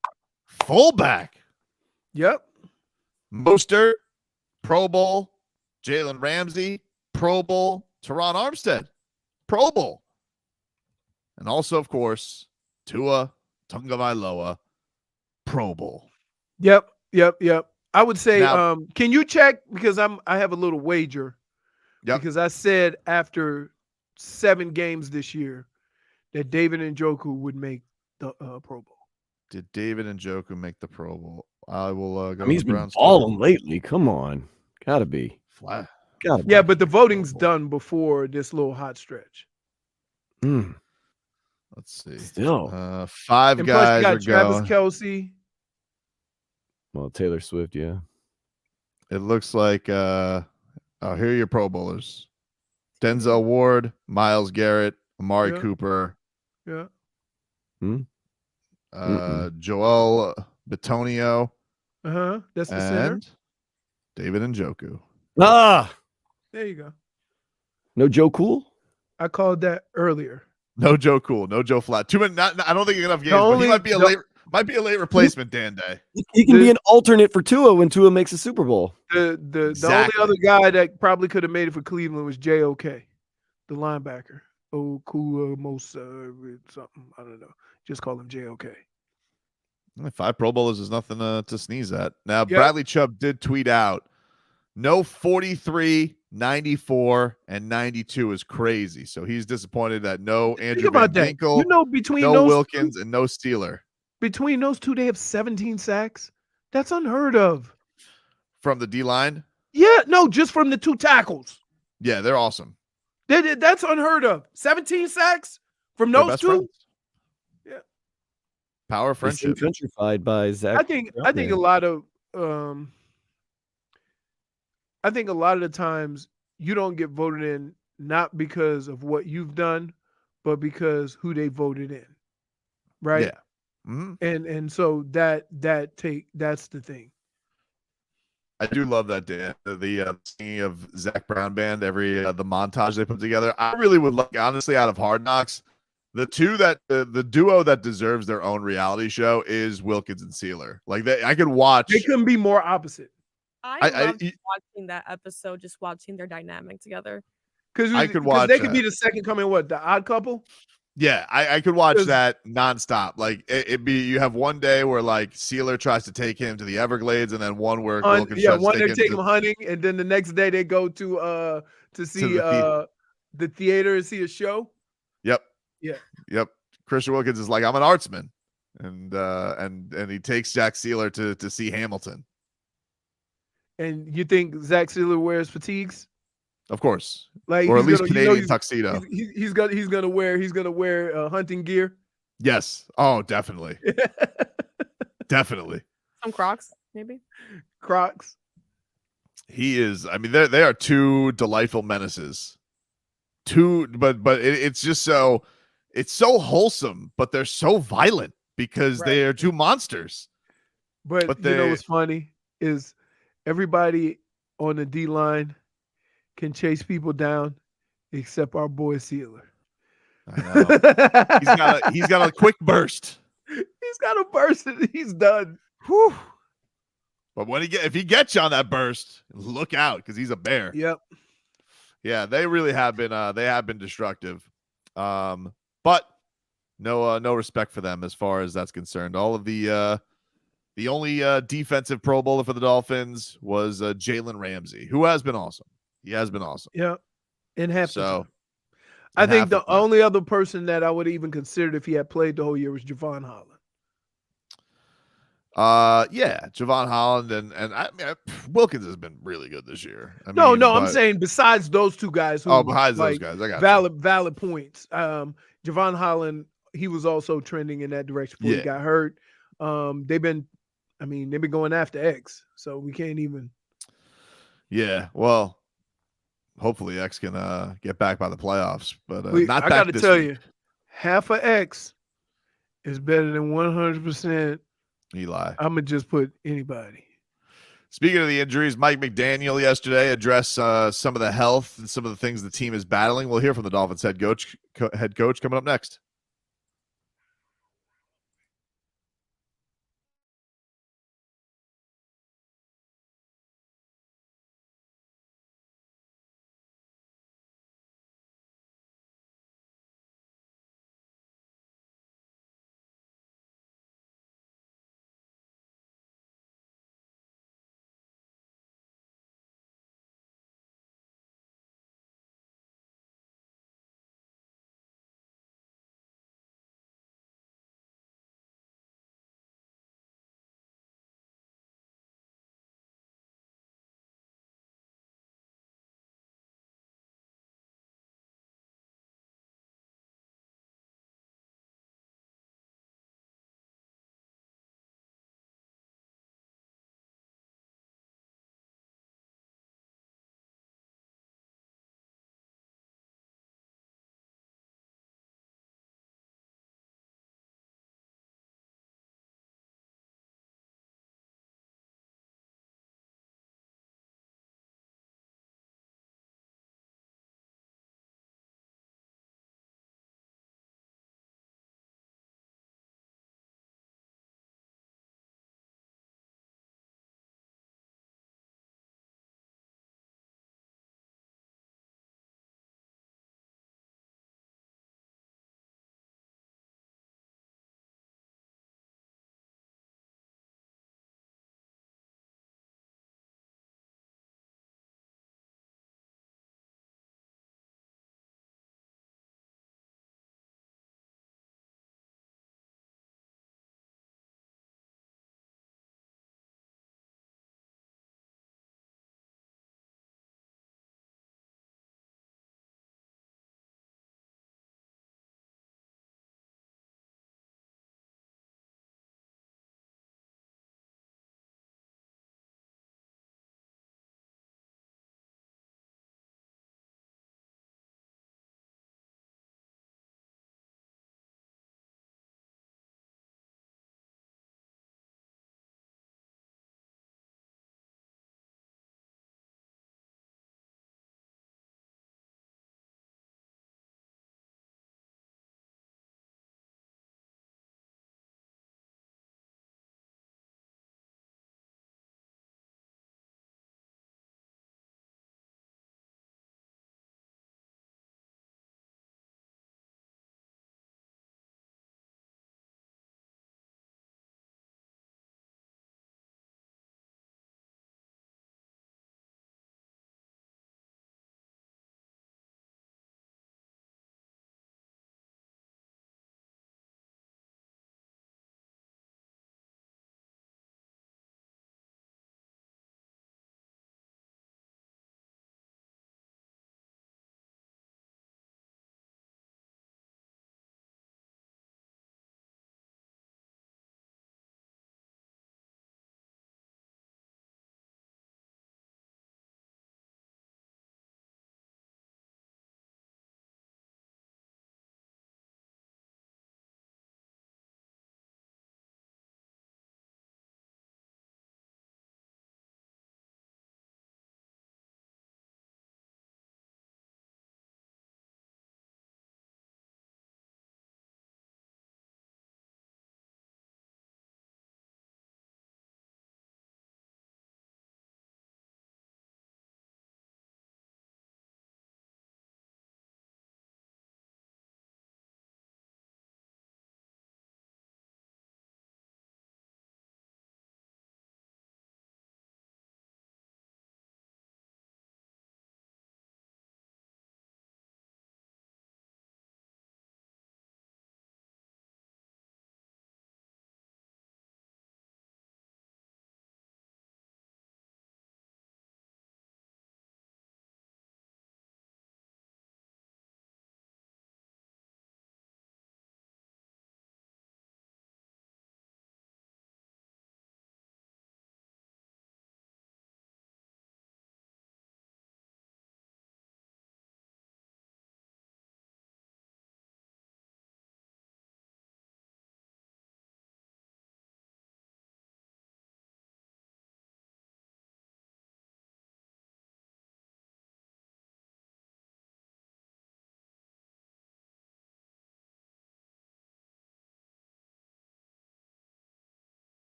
Fullback. Yep. Mostert, Pro Bowl. Jalen Ramsey, Pro Bowl. Terron Armstead, Pro Bowl. And also, of course, Tua Tagovailoa, Pro Bowl. Yep. I would say, now, can you check, because I have a little wager. Yep. Because I said after 7 games this year that David Njoku would make the Pro Bowl. Did David Njoku make the Pro Bowl? I will go. He's been balling lately. Come on, gotta be flat. Yeah, but the voting's done before this little hot stretch. Mm. Let's see. Still, 5 and guys plus you got are Travis going. Kelce. Well, Taylor Swift, yeah. It looks like here are your Pro Bowlers: Denzel Ward, Myles Garrett, Amari Cooper. Yeah. Joel Bitonio. That's the center. David Njoku. There you go. No Joe Cool? I called that earlier. No Joe Cool. No Joe Flat. Too many. I don't think enough games. But he might be a late replacement. Dan Day. He can be an alternate for Tua when Tua makes a Super Bowl. The only other guy that probably could have made it for Cleveland was JOK, the linebacker. Something. I don't know. Just call him JOK. 5 Pro Bowlers is nothing to sneeze at. Now, Yep. Bradley Chubb did tweet out, no 43, 94, and 92 is crazy. So he's disappointed that no Andrew Van about that. Ginkel, You know, between no those Wilkins, and no Steeler. Between those two, they have 17 sacks. That's unheard of. From the D-line? Yeah, no, just from the 2 tackles. Yeah, they're awesome. That's unheard of. 17 sacks from They're those best 2? friends. Yeah. Power of They seem friendship. countrified by Zach. I think a lot of the times you don't get voted in not because of what you've done, but because who they voted in. Right? Yeah. Mm-hmm. And so that's the thing. I do love that day. The singing of Zach Brown Band, every the montage they put together. I really would like, honestly, out of Hard Knocks, the duo that deserves their own reality show is Wilkins and Sealer. Like I could watch. They couldn't be more opposite. I loved watching that episode, just watching their dynamic together. Because I could watch. They could be the second coming. What, the Odd Couple? Yeah, I could watch that nonstop. Like it'd be, you have one day where like Sealer tries to take him to the Everglades, and then one where Wilkins tries to take him hunting, and then the next day they go to see the theater and see a show. Yep. Yeah. Yep. Christian Wilkins is like, I'm an artsman, and he takes Jack Sealer to see Hamilton. And you think Zach Sealer wears fatigues? Of course, like, or at least Canadian tuxedo. He's gonna wear hunting gear. Yes. Oh, definitely. Definitely. Some Crocs, maybe. Crocs. He is. I mean, they are 2 delightful menaces. It's just so. It's so wholesome, but they're so violent because they are 2 monsters. But you know what's funny is everybody on the D line can chase people down except our boy Sealer. I know. He's got a quick burst. He's got a burst and he's done. Whew. But if he gets you on that burst, look out, because he's a bear. Yep. Yeah, they really have been destructive. But no respect for them as far as that's concerned. All of the only defensive Pro Bowler for the Dolphins was Jalen Ramsey, who has been awesome. He has been awesome. Yeah. In half the time. I I think the only other person that I would even considered if he had played the whole year was Javon Holland. Yeah, Javon Holland and I mean, Wilkins has been really good this year. I'm saying besides those 2 guys. Besides those guys, I got valid points. Javon Holland, he was also trending in that direction before he got hurt. They've been going after X, so we can't even. Yeah, well, hopefully X can get back by the playoffs, but not. I got to tell you, half of X is better than 100% Eli. I'm gonna just put anybody. Speaking of the injuries, Mike McDaniel yesterday addressed some of the health and some of the things the team is battling. We'll hear from the Dolphins head coach coming up next.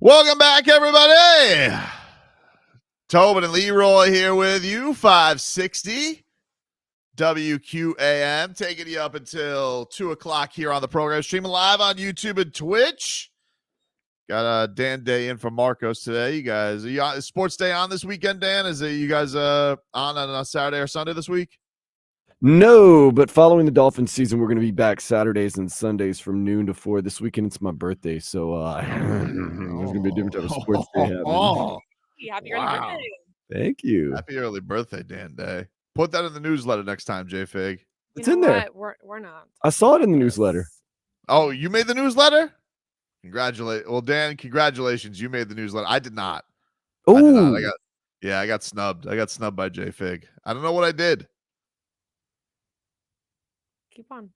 Welcome back, everybody. Tobin and Leroy here with you, 560 WQAM, taking you up until 2 o'clock here on the program. Streaming live on YouTube and Twitch. Got Dan Day in for Marcos today. You guys, is Sports Day on this weekend, Dan? Is it you guys on a Saturday or Sunday this week? No, but following the Dolphin season, we're going to be back Saturdays and Sundays from noon to 4. This weekend, it's my birthday, so there's going to be a different type of sports day happening. Happy early birthday. Thank you. Happy early birthday, Dan Day. Put that in the newsletter next time, JFig. It's in there. We're not. I saw it in the newsletter. Oh, you made the newsletter? Well, Dan, congratulations. You made the newsletter. I did not. Oh, I got snubbed. I got snubbed by JFig. I don't know what I did. Keep on.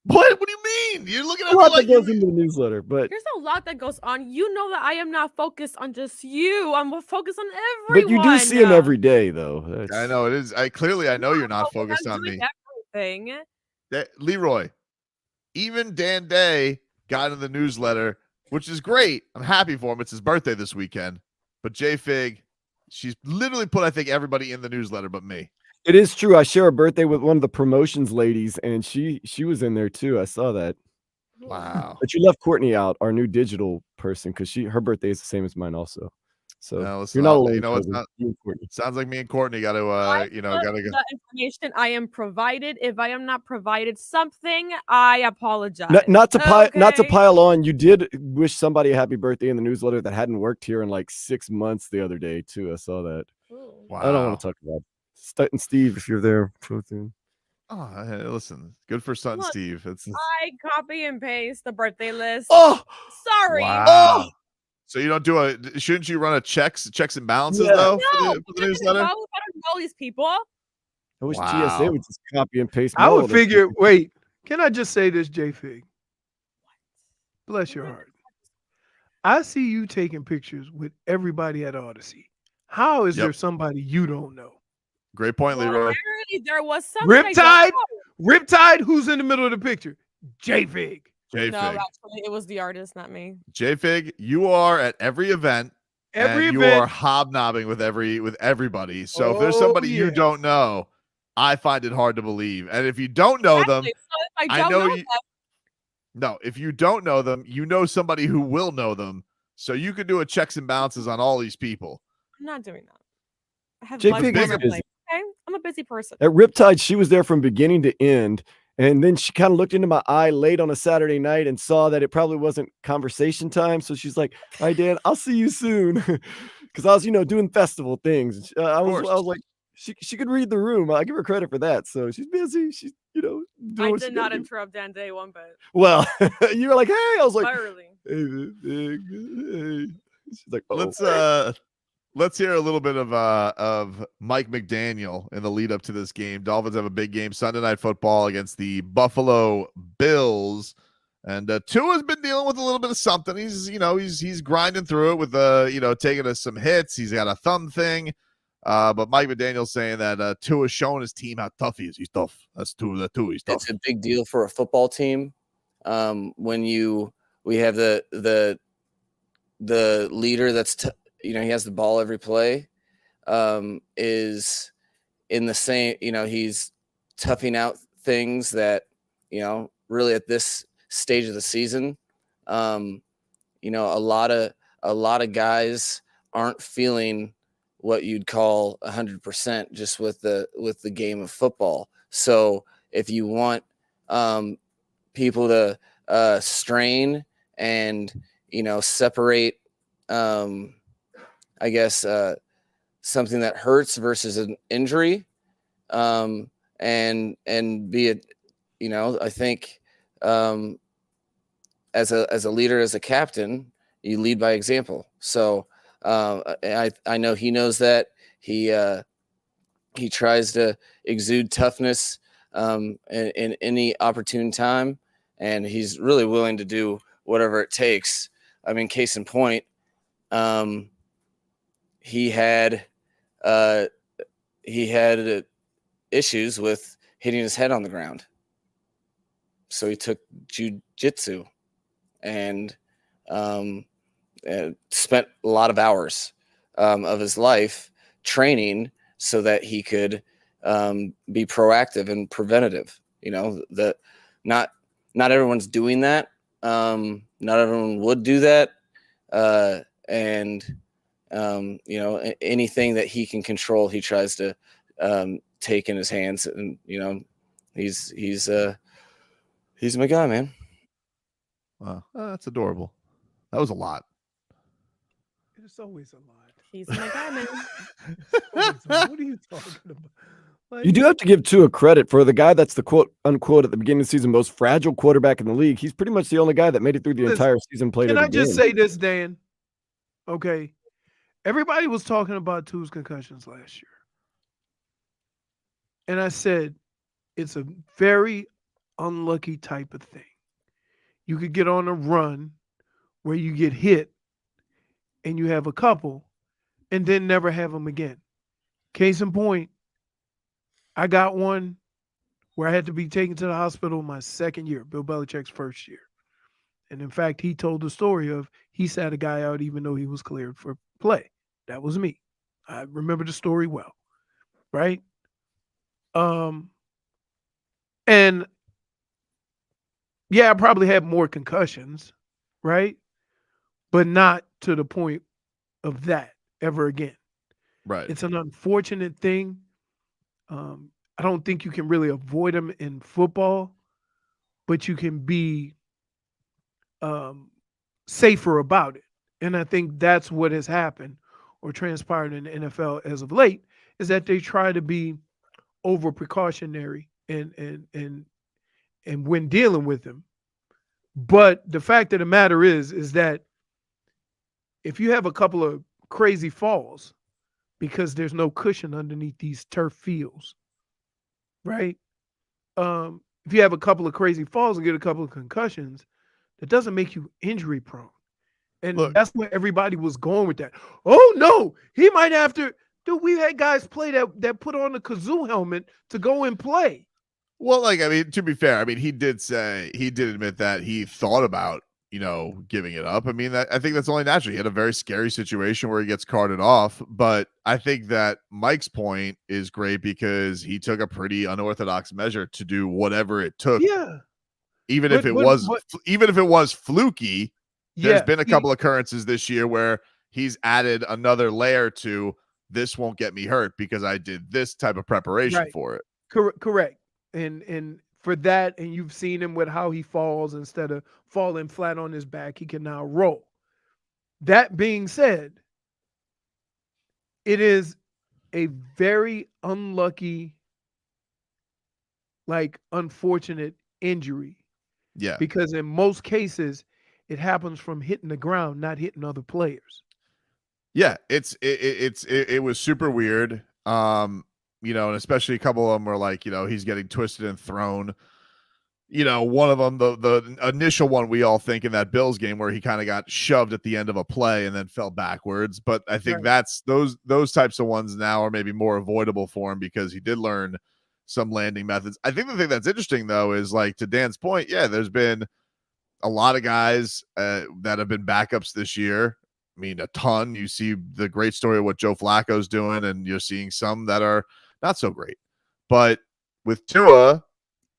What do you mean? You're looking at a me lot like that goes into the newsletter, but There's a lot that goes on. You know that I am not focused on just you. I'm focused on everyone. you do see him every day, though. I know it is. I know you're not focused on me. Everything. Leroy, even Dan Day got in the newsletter, which is great. I'm happy for him. It's his birthday this weekend. But JFig, she's literally put, I think, everybody in the newsletter but me. It is true. I share a birthday with one of the promotions ladies, and she was in there too. I saw that. Wow. But you left Courtney out, our new digital person, because her birthday is the same as mine also. So No, you're not alone. it's not. Sounds like me and Courtney got to, gotta go. The information I am provided. If I am not provided something, I apologize. Not to pile on. You did wish somebody a happy birthday in the newsletter that hadn't worked here in like 6 months the other day too. I saw that. Wow. I don't want to talk about it. Stutton Steve, if you're there. Oh, hey, listen, good for Sutton Steve. I copy and paste the birthday list. Oh, sorry. Wow. Oh. So you don't shouldn't you run a checks and balances though for the newsletter? I don't know these people. I wish GSA would just copy and paste. I would figure. Wait, can I just say this, JFig? Bless your heart. I see you taking pictures with everybody at Odyssey. How is there somebody you don't know? Great point, Leroy. Apparently there was somebody. Riptide. Who's in the middle of the picture? JFig. No, actually, it was the artist, not me. JFig, you are at every event. You are hobnobbing with everybody. So if there's somebody you don't know, I find it hard to believe. And if you don't know them, No, if you don't know them, you know somebody who will know them. So you can do a checks and balances on all these people. I'm not doing that. I have JFig is busy. Okay, I'm a busy person. At Riptide, she was there from beginning to end. And then she kind of looked into my eye late on a Saturday night and saw that it probably wasn't conversation time. So she's like, "All right, Dan, I'll see you soon." Because I was, doing festival things. I was like, she could read the room. I give her credit for that. So she's busy. She's, doing I did not interrupt Dan Day one bit. Well, you were like, "Hey," I was like, "Hey." She's like, "Oh." Let's hear a little bit of Mike McDaniel in the lead up to this game. Dolphins have a big game Sunday Night Football against the Buffalo Bills, and Tua's been dealing with a little bit of something. He's grinding through it with taking us some hits. He's got a thumb thing, but Mike McDaniel's saying that Tua's showing his team how tough he is. He's tough. That's Tua. He's tough. It's a big deal for a football team when we have the leader that's he has the ball every play, is in the same, he's toughing out things that, really at this stage of the season, a lot of guys aren't feeling what you'd call 100% just with the game of football. So if you want people to strain and, separate, I guess, something that hurts versus an injury, and be it, I think, as a leader, as a captain, you lead by example. So I know he knows that. He tries to exude toughness in any opportune time, and he's really willing to do whatever it takes. I mean, case in point, he had issues with hitting his head on the ground. So he took jiu-jitsu and, spent a lot of hours of his life training so that he could be proactive and preventative. That not everyone's doing that. Not everyone would do that. Anything that he can control, he tries to take in his hands. And, he's my guy, man. Wow. That's adorable. That was a lot. It's always a lot. He's my guy, man. What are you talking about? Like, You do have to give Tua credit for the guy that's the quote unquote at the beginning of the season most fragile quarterback in the league. He's pretty much the only guy that made it through the entire season. Played. Can every I just game. say this, Dan? Okay, everybody was talking about Tua's concussions last year, and I said it's a very unlucky type of thing. You could get on a run where you get hit, and you have a couple, and then never have them again. Case in point, I got one where I had to be taken to the hospital my second year, Bill Belichick's first year. And in fact, he told the story of he sat a guy out even though he was cleared for play. That was me. I remember the story well, right? And yeah, I probably had more concussions, right? But not to the point of that ever again. Right. It's an unfortunate thing. I don't think you can really avoid them in football, but you can be safer about it. And I think that's what has happened or transpired in the NFL as of late, is that they try to be over precautionary and when dealing with them. But the fact of the matter is that if you have a couple of crazy falls, because there's no cushion underneath these turf fields, right? If you have a couple of crazy falls and get a couple of concussions, that doesn't make you injury prone. And that's where everybody was going with that. Oh no, he might have to. Dude, we had guys play that put on a kazoo helmet to go and play. Well, to be fair, he did admit that he thought about, giving it up. I think that's only natural. He had a very scary situation where he gets carted off, but I think that Mike's point is great because he took a pretty unorthodox measure to do whatever it took. Yeah. Even if it was fluky, there's been a couple occurrences this year where he's added another layer to this won't get me hurt because I did this type of preparation for it. Correct. And for that, and you've seen him with how he falls, instead of falling flat on his back, he can now roll. That being said, it is a very unlucky, unfortunate injury. Yeah. Because in most cases, it happens from hitting the ground, not hitting other players. Yeah, it was super weird. And especially a couple of them were he's getting twisted and thrown. One of them, the initial one, we all think in that Bills game where he kind of got shoved at the end of a play and then fell backwards. But I think that's those types of ones now are maybe more avoidable for him because he did learn some landing methods. I think the thing that's interesting though is to Dan's point. Yeah, there's been a lot of guys that have been backups this year. A ton. You see the great story of what Joe Flacco's doing, and you're seeing some that are not so great. But with Tua,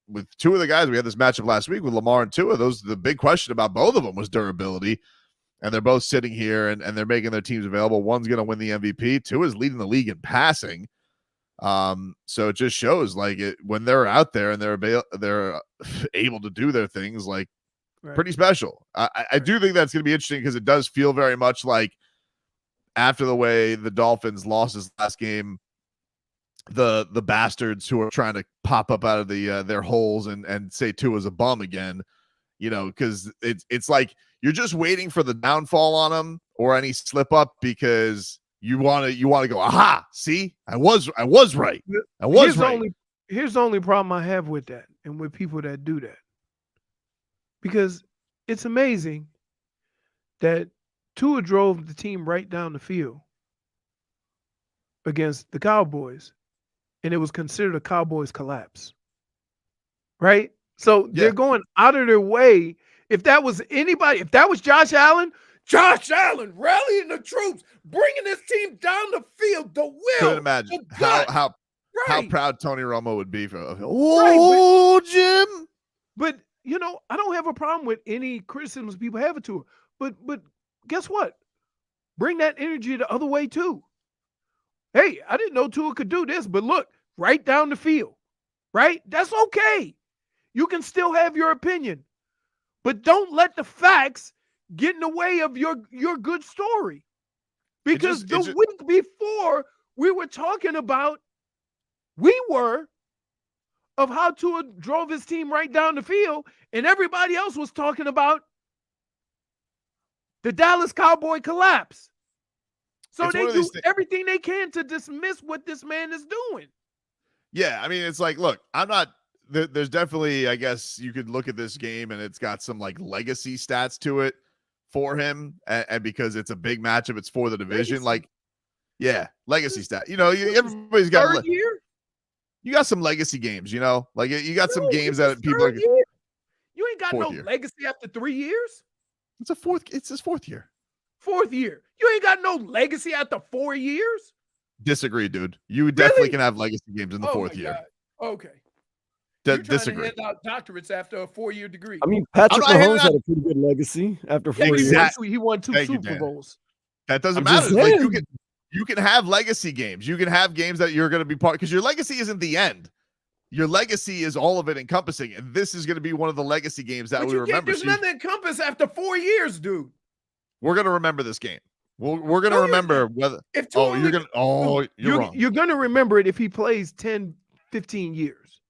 with two of the guys, we had this matchup last week with Lamar and Tua. The big question about both of them was durability. And they're both sitting here and they're making their teams available. One's going to win the MVP. Tua's leading the league in passing. So it just shows when they're out there and they're able to do their things, pretty special. I do think that's going to be interesting because it does feel very much like after the way the Dolphins lost his last game, the bastards who are trying to pop up out of their holes and say Tua's a bum again, because it's like you're just waiting for the downfall on him or any slip up because you want to go, aha, see, I was right. Here's the only problem I have with that and with people that do that. Because it's amazing that Tua drove the team right down the field against the Cowboys, and it was considered a Cowboys collapse. Right? So they're going out of their way. If that was anybody, if that was Josh Allen, Josh Allen rallying the troops, bringing his team down the field. The will. Couldn't imagine how Right. proud Tony Romo would be for. Jim. But I don't have a problem with any criticisms people have it to her. But guess what? Bring that energy the other way too. Hey, I didn't know Tua could do this, but look, right down the field, right? That's okay. You can still have your opinion, but don't let the facts get in the way of your good story. Because the week before we were talking about, of how Tua drove his team right down the field, and everybody else was talking about the Dallas Cowboy collapse. So they do everything they can to dismiss what this man is doing. Yeah, I mean, it's like, look, I'm not. There's definitely, I guess, you could look at this game and it's got some like legacy stats to it for him, and because it's a big matchup, it's for the division. Legacy. Like, yeah, legacy stat. Everybody's got third year. You got some legacy games, like you got some games that people are. You ain't got no legacy after 3 years. It's his fourth year. Fourth year. You ain't got no legacy after 4 years. Disagree, dude. You definitely can have legacy games in the fourth year. God. Okay. Disagree. To hand out doctorates after a 4-year degree. I mean, Patrick Mahomes had a pretty good legacy after 4 years. He won two Super Bowls. That doesn't matter. Like, you can have legacy games. You can have games that you're going to be part, because your legacy isn't the end. Your legacy is all of it encompassing, and this is going to be one of the legacy games that we remember. There's nothing encompass after 4 years, dude. We're going to remember this game. We're going to remember whether. You're wrong. You're going to remember it if he plays 10, 15 years,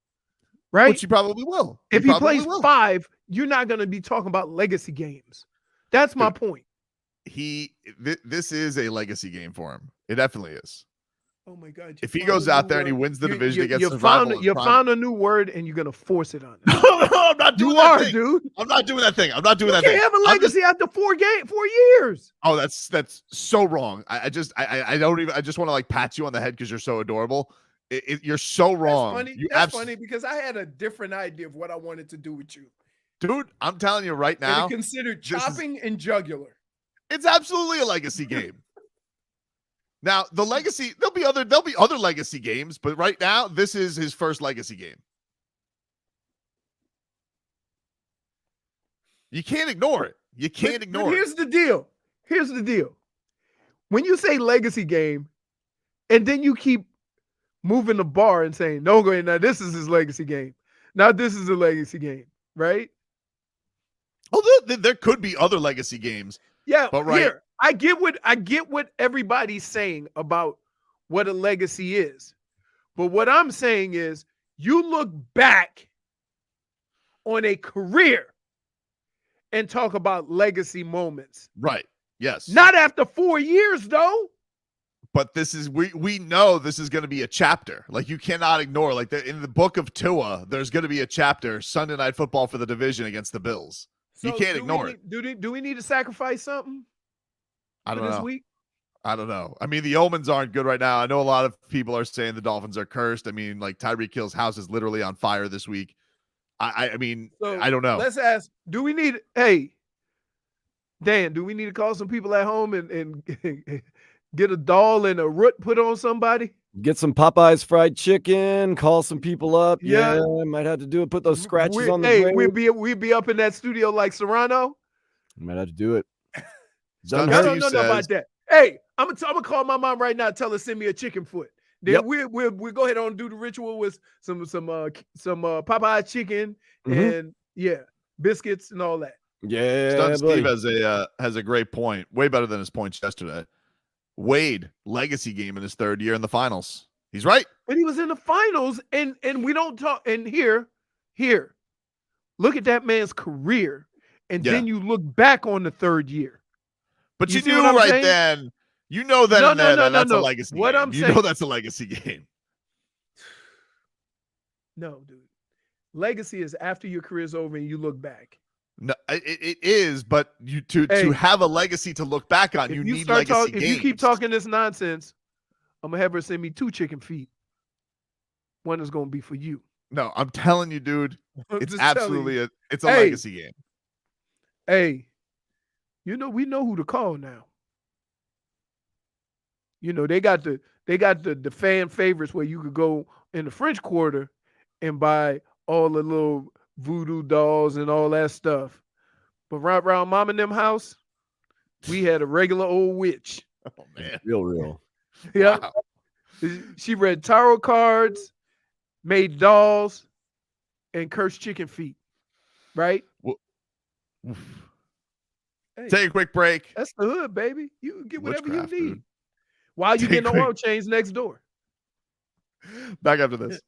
right? Which he probably will. If he plays 5, you're not going to be talking about legacy games. That's my point. This is a legacy game for him. It definitely is. Oh my God! If he goes out there and he wins the division against you found a new word and you're gonna force it on him. I'm not doing that thing. Dude. I'm not doing that thing. I'm not doing that thing. thing. You can't have a legacy after 4 years. Oh, that's so wrong. I just want to like pat you on the head because you're so adorable. You're so wrong. That's funny. That's funny because I had a different idea of what I wanted to do with you, dude. I'm telling you right now. Consider chopping and jugular. It's absolutely a legacy game. Now, the legacy, there'll be other legacy games, but right now, this is his first legacy game. You can't ignore it. You can't ignore it. Here's the deal. When you say legacy game, and then you keep moving the bar and saying, no, now this is his legacy game. Now this is a legacy game, right? Oh, there could be other legacy games. Yeah, but right here. I get what everybody's saying about what a legacy is. But what I'm saying is you look back on a career and talk about legacy moments. Right. Yes. Not after 4 years, though. But this is we know this is going to be a chapter. Like, you cannot ignore. Like, in the book of Tua, there's going to be a chapter, Sunday Night Football for the division against the Bills. So you can't ignore it. Do we need to sacrifice something? I don't know. This week? I don't know. I mean, the omens aren't good right now. I know a lot of people are saying the Dolphins are cursed. I mean, like, Tyreek Hill's house is literally on fire this week. I mean, I don't know. Let's ask, do we need to call some people at home and get a doll and a root put on somebody? Get some Popeyes fried chicken, call some people up. Yeah, might have to do it. Put those scratches on the grave. We'd be up in that studio like Serrano. Might have to do it. No about that. Hey, I'm gonna call my mom right now. Tell her send me a chicken foot. Then we'll go ahead and do the ritual with some Popeye chicken and biscuits and all that. Yeah, Stunt Steve has a great point. Way better than his points yesterday. Wade, legacy game in his third year in the finals. He's right. But he was in the finals, and we don't talk. And here, look at that man's career, and then you look back on the third year. But you knew right then. You know that that's a legacy game. You know that's a legacy game. No, dude. Legacy is after your career's over and you look back. No, it is, but to have a legacy to look back on, you need legacy games. If you keep talking this nonsense, I'm gonna have her send me 2 chicken feet. One is gonna be for you. No, I'm telling you, dude. It's absolutely it's a legacy game. Hey, You know, we know who to call now. You know, they got the fan favorites where you could go in the French Quarter and buy all the little voodoo dolls and all that stuff. But right around Mom and them house, we had a regular old witch. Oh man, real. Yeah. Wow. She read tarot cards, made dolls, and cursed chicken feet. Right? Hey, Take a quick break. that's the hood, baby. You can get whatever Witchcraft, you need. dude. While you Take getting the quick- oil change next door. Back after this.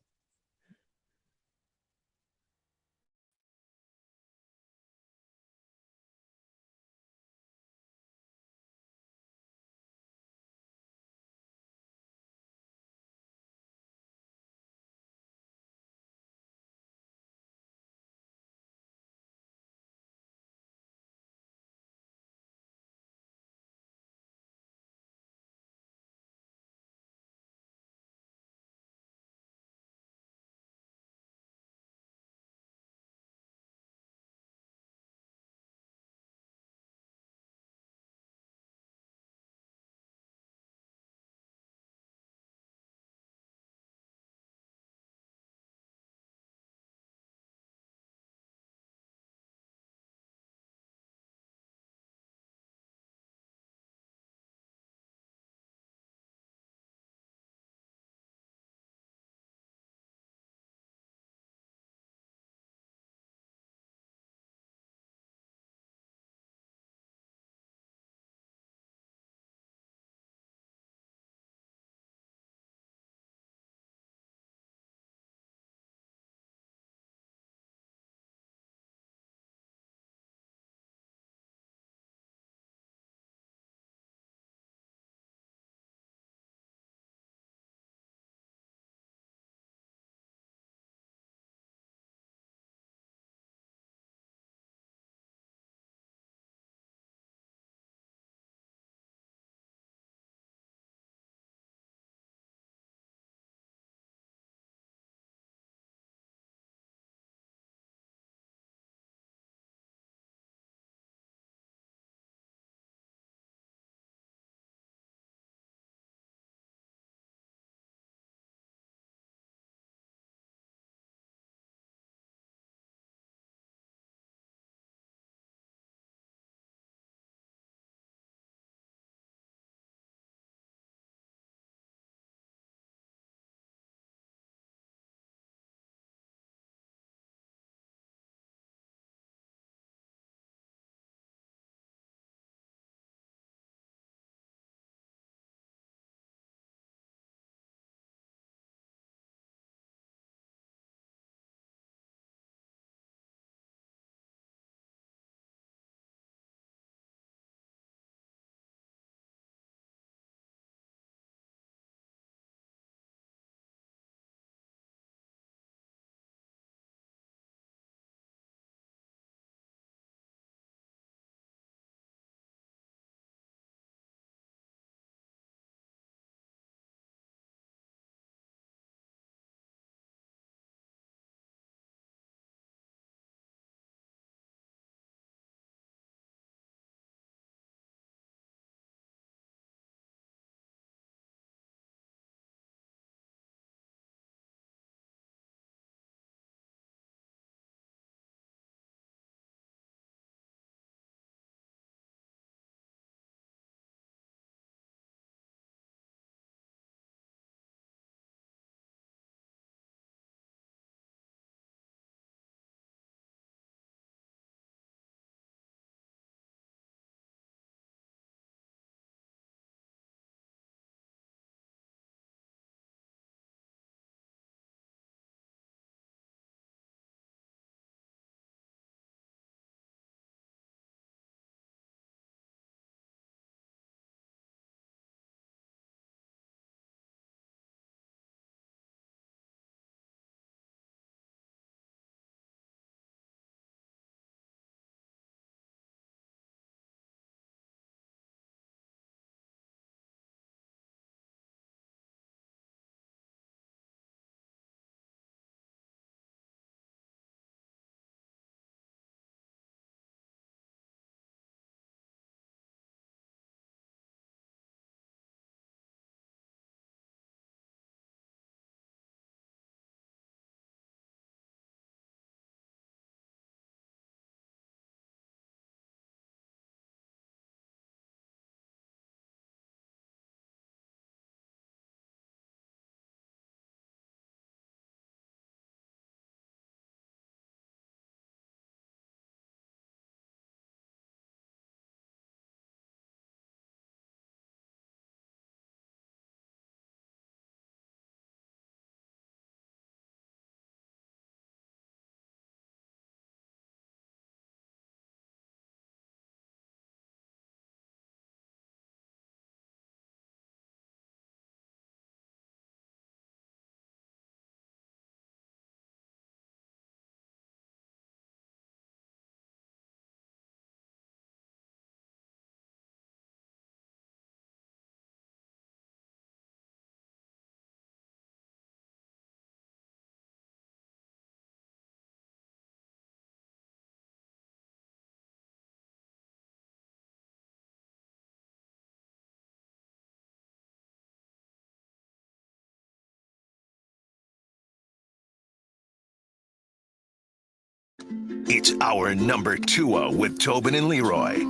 It's our number 2 with Tobin and Leroy.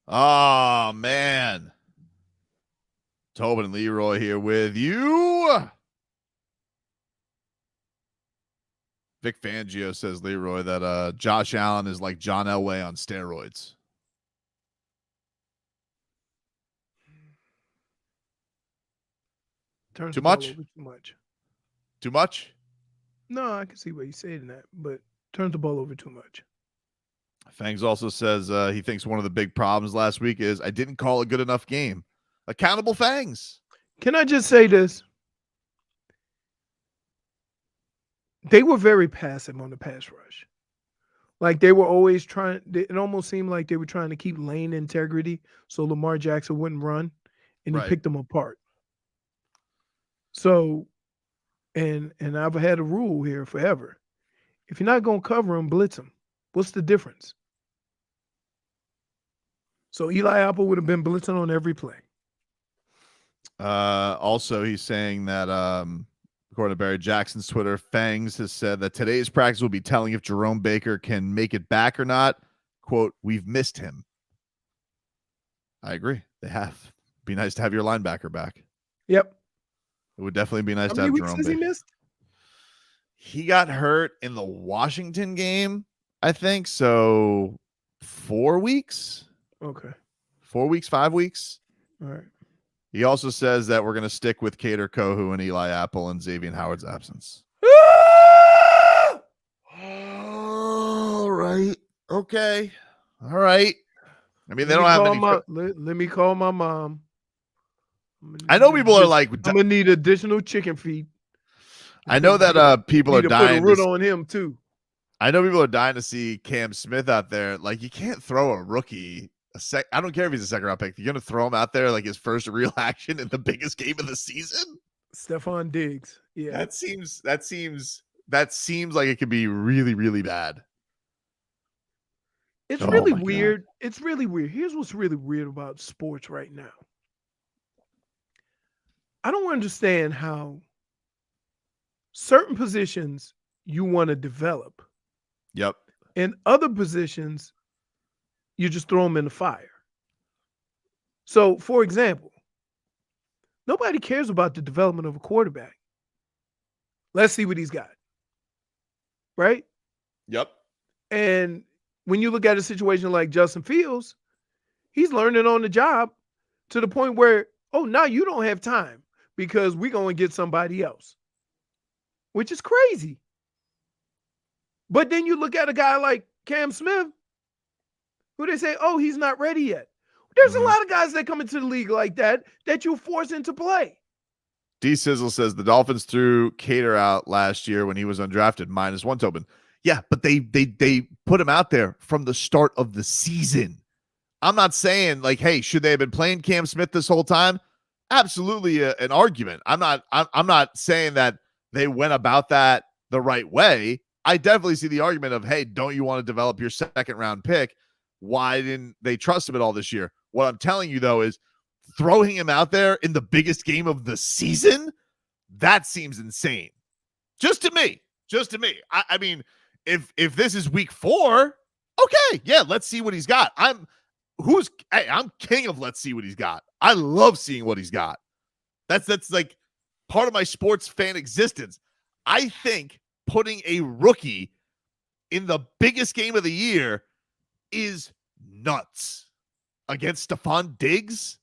Oh, man. Tobin and Leroy here with you. Vic Fangio says, Leroy, that Josh Allen is like John Elway on steroids. Turns Too the ball much? over too much. Too much? No, I can see what he's saying that, but turns the ball over too much. Fangs also says he thinks one of the big problems last week is I didn't call a good enough game. Accountable Fangs. Can I just say this? They were very passive on the pass rush. Like they were always trying, it almost seemed like they were trying to keep lane integrity so Lamar Jackson wouldn't run, and he picked them apart. So, and I've had a rule here forever. If you're not going to cover him, blitz him. What's the difference? So Eli Apple would have been blitzing on every play. Also, he's saying that according to Barry Jackson's Twitter, Fangs has said that today's practice will be telling if Jerome Baker can make it back or not. Quote, we've missed him. I agree. They have. Be nice to have your linebacker back. Yep. It would definitely be nice How to many have weeks Jerome has Baker. he missed? He got hurt in the Washington game, I think. So 4 weeks? Okay. 4 weeks, 5 weeks? All right. He also says that we're going to stick with Cater Kohu and Eli Apple and Xavier Howard's absence. All right. Okay. All right. I mean, they don't have any. Let me call my mom. I know people are like, I'm gonna need additional chicken feet. I know that people are dying. Put a root on him too. I know people are dying to see Cam Smith out there. Like, you can't throw a rookie I don't care if he's a second round pick. You're gonna throw him out there like his first real action in the biggest game of the season. Stephon Diggs. Yeah. That seems like it could be really, really bad. It's really weird. God. It's really weird. Here's what's really weird about sports right now. I don't understand how certain positions you want to develop. Yep. And other positions, you just throw them in the fire. So, for example, nobody cares about the development of a quarterback. Let's see what he's got. Right? Yep. And when you look at a situation like Justin Fields, he's learning on the job to the point where, oh, now you don't have time because we're going to get somebody else, which is crazy. But then you look at a guy like Cam Smith, who they say, oh, he's not ready yet. There's a lot of guys that come into the league like that you force into play. D Sizzle says the Dolphins threw Cater out last year when he was undrafted, -1 Tobin. Yeah, but they put him out there from the start of the season. I'm not saying like, hey, should they have been playing Cam Smith this whole time? Absolutely an argument. I'm not saying that they went about that the right way. I definitely see the argument of, hey, don't you want to develop your second round pick? Why didn't they trust him at all this year? What I'm telling you, though, is throwing him out there in the biggest game of the season, that seems insane. Just to me. I mean, if this is week 4, okay, yeah, let's see what he's got. I'm king of let's see what he's got. I love seeing what he's got. That's like part of my sports fan existence. I think putting a rookie in the biggest game of the year is nuts. Against Stephon Diggs,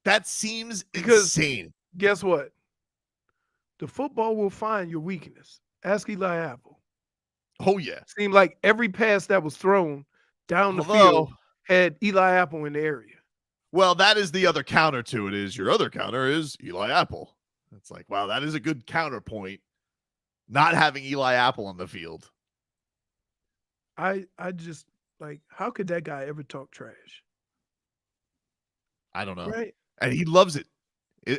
that seems insane. Guess what? The football will find your weakness. Ask Eli Apple. Oh, yeah. Seemed like every pass that was thrown down the field had Eli Apple in the area. Well, that is the other counter to it. Is your other counter is Eli Apple. It's like, wow, that is a good counterpoint. Not having Eli Apple on the field. I just like, how could that guy ever talk trash? I don't know. Right. And he loves it.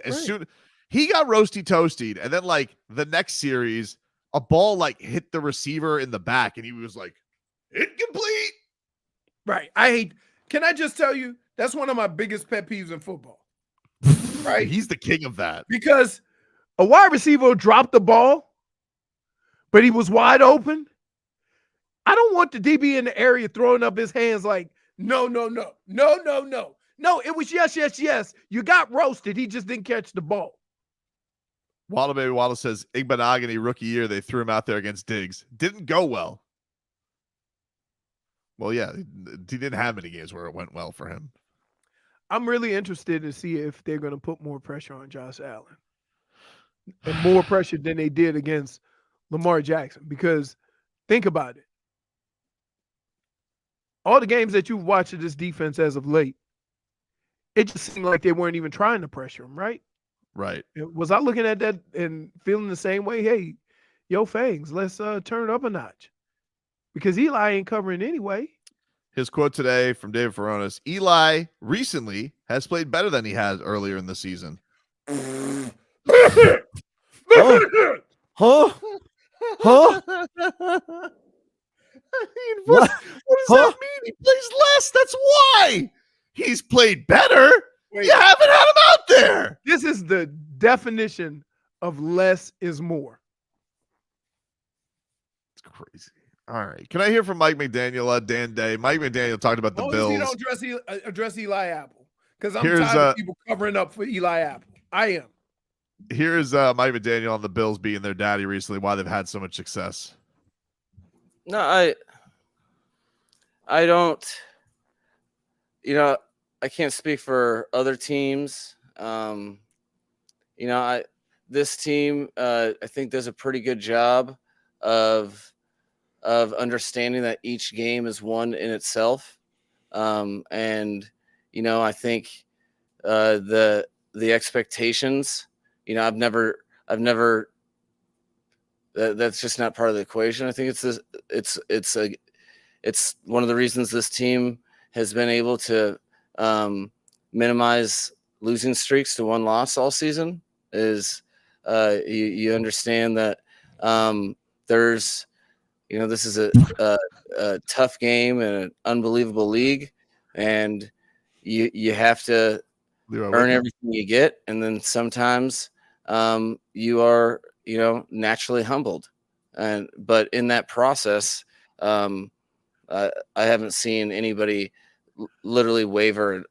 As soon he got roasty toasted, and then like the next series, a ball like hit the receiver in the back and he was like, incomplete. Right. Can I just tell you, that's one of my biggest pet peeves in football. Right? He's the king of that. Because a wide receiver dropped the ball, but he was wide open. I don't want the DB in the area throwing up his hands like, no. No, it was yes. You got roasted. He just didn't catch the ball. Waddle Baby Waddle says, Igbenogany rookie year, they threw him out there against Diggs. Didn't go well. Well, yeah, he didn't have many games where it went well for him. I'm really interested to see if they're going to put more pressure on Josh Allen. And more pressure than they did against Lamar Jackson. Because think about it. All the games that you've watched of this defense as of late, it just seemed like they weren't even trying to pressure him, right? Right. Was I looking at that and feeling the same way? Hey, yo, Fangs, let's turn it up a notch. Because Eli ain't covering anyway. His quote today from David Furones, Eli recently has played better than he has earlier in the season. Huh? I mean, what does that mean? He plays less. That's why. He's played better. Wait. You haven't had him out there. This is the definition of less is more. It's crazy. All right. Can I hear from Mike McDaniel, Dan Day? Mike McDaniel talked about the Bills. You don't address Eli Apple. Because I'm Here's, tired of people covering up for Eli Apple. I am. Here's Mike McDaniel on the Bills being their daddy recently, why they've had so much success. No, I don't, I can't speak for other teams. This team, I think does a pretty good job of understanding that each game is one in itself. I think the expectations, I've never that's just not part of the equation. I think it's one of the reasons this team has been able to minimize losing streaks to one loss all season. Is you understand that there's this is a tough game and an unbelievable league, and you have to earn everything you get, and then sometimes you are naturally humbled, but in that process, I haven't seen anybody literally waver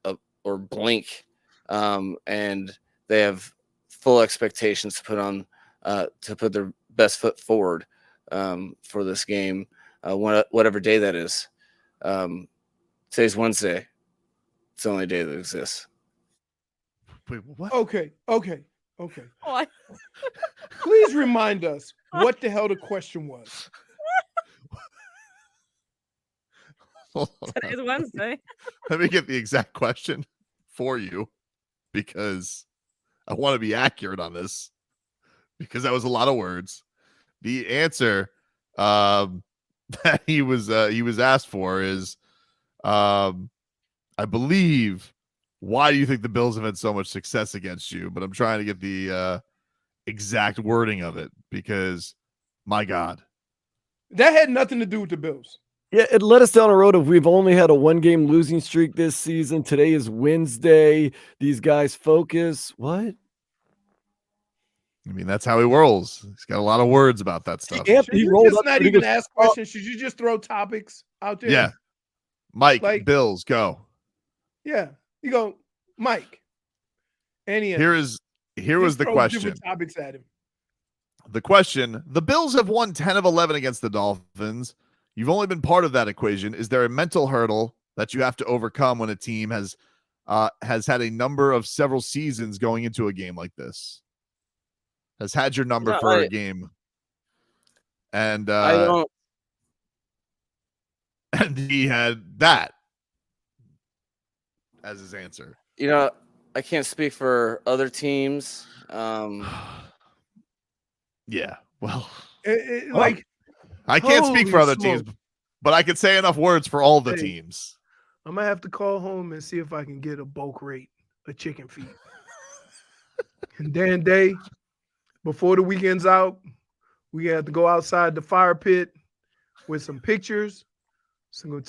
or blink, and they have full expectations to put their best foot forward for this game, whatever day that is. Today's Wednesday. It's the only day that exists. Wait, what? Okay. What? Please remind us what the hell the question was. Today's Wednesday. Let me get the exact question for you, because I want to be accurate on this, because that was a lot of words. The answer that he was asked for is, I believe, why do you think the Bills have had so much success against you? But I'm trying to get the exact wording of it, because, my God. That had nothing to do with the Bills. Yeah, it led us down a road of we've only had a one-game losing streak this season. Today is Wednesday. These guys focus. What? I mean, that's how he rolls. He's got a lot of words about that stuff. Should you just not even ask questions? Should you just throw topics out there? Yeah. Mike, Bills, go. Yeah. You go, Mike. Here was the question. Topics at him. The question: the Bills have won 10 of 11 against the Dolphins. You've only been part of that equation. Is there a mental hurdle that you have to overcome when a team has had a number of several seasons going into a game like this? Has had your number for a game, and I don't. And he had that as his answer. I can't speak for other teams. Yeah, well, I can't speak for other teams, but I can say enough words for all the teams. I'm gonna have to call home and see if I can get a bulk rate of chicken feet. And Dan Day, before the weekend's out, We have to go outside the fire pit with some pictures, some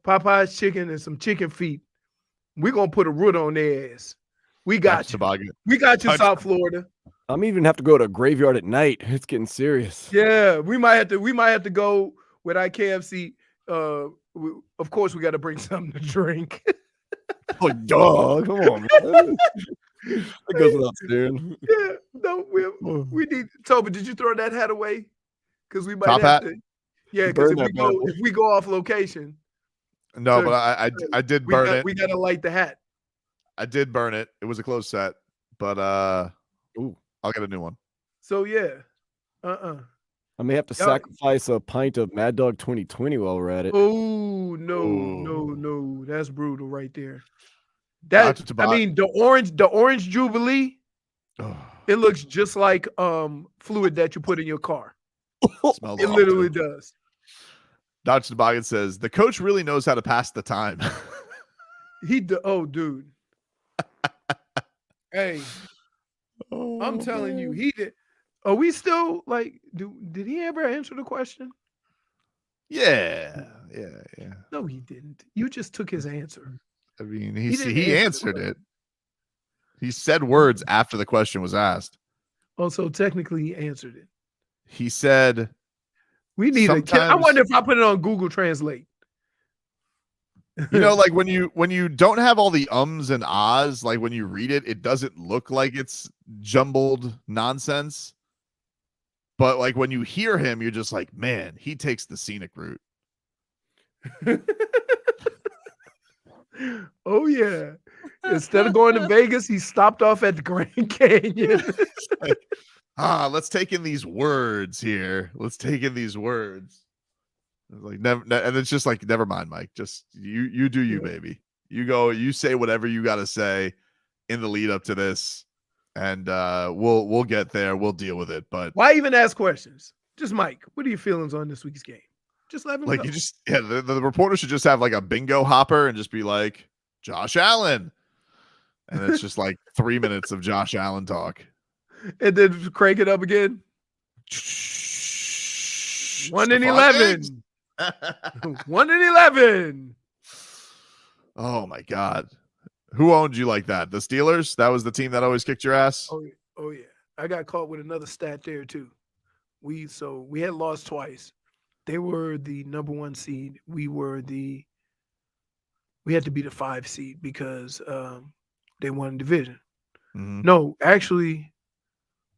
Popeye's chicken and some chicken feet. We're going to put a root on their ass. We got you. We got you, South Florida. I'm even have to go to a graveyard at night. It's getting serious. Yeah, we might have to go with our KFC. Of course, we got to bring something to drink. Oh, dog. Come on, man. That goes without saying. Yeah, no, we need. Tobin, did you throw that hat away? Because we might Top have hat? to. Yeah, because if we go off location. No, but I did burn it. We got to light the hat. I did burn it. It was a close set, but I'll get a new one. So yeah, I may have to sacrifice a pint of Mad Dog 2020 while we're at it. Oh no, that's brutal right there. I mean, the orange Jubilee, it looks just like fluid that you put in your car. It literally does. Dr. Toboggan says the coach really knows how to pass the time. Dude. Hey, I'm telling you, he did. Are we still like? Did he ever answer the question? Yeah. No, he didn't. You just took his answer. I mean, he answered it. He said words after the question was asked. Oh, so technically he answered it. He said, "We need a kid." I wonder if I put it on Google Translate. You know, like when you don't have all the ums and ahs, like when you read it, it doesn't look like it's jumbled nonsense. But like when you hear him, you're just like, man, he takes the scenic route. Oh yeah. Instead of going to Vegas, he stopped off at the Grand Canyon. Let's take in these words here. Let's take in these words. Like never, and it's just like, never mind, Mike. Just you do you, baby. You go, you say whatever you got to say in the lead up to this, and we'll get there. We'll deal with it. But why even ask questions? Just Mike, what are your feelings on this week's game? Just let him like go. you just the reporter should just have like a bingo hopper and just be like Josh Allen, and it's just like 3 minutes of Josh Allen talk, and then crank it up again. 1-11. 1-11. Oh my God. Who owned you like that? The Steelers? That was the team that always kicked your ass? Oh yeah. I got caught with another stat there too. We had lost twice. They were the number 1 seed. We had to be the 5 seed because they won division. Mm-hmm. No, actually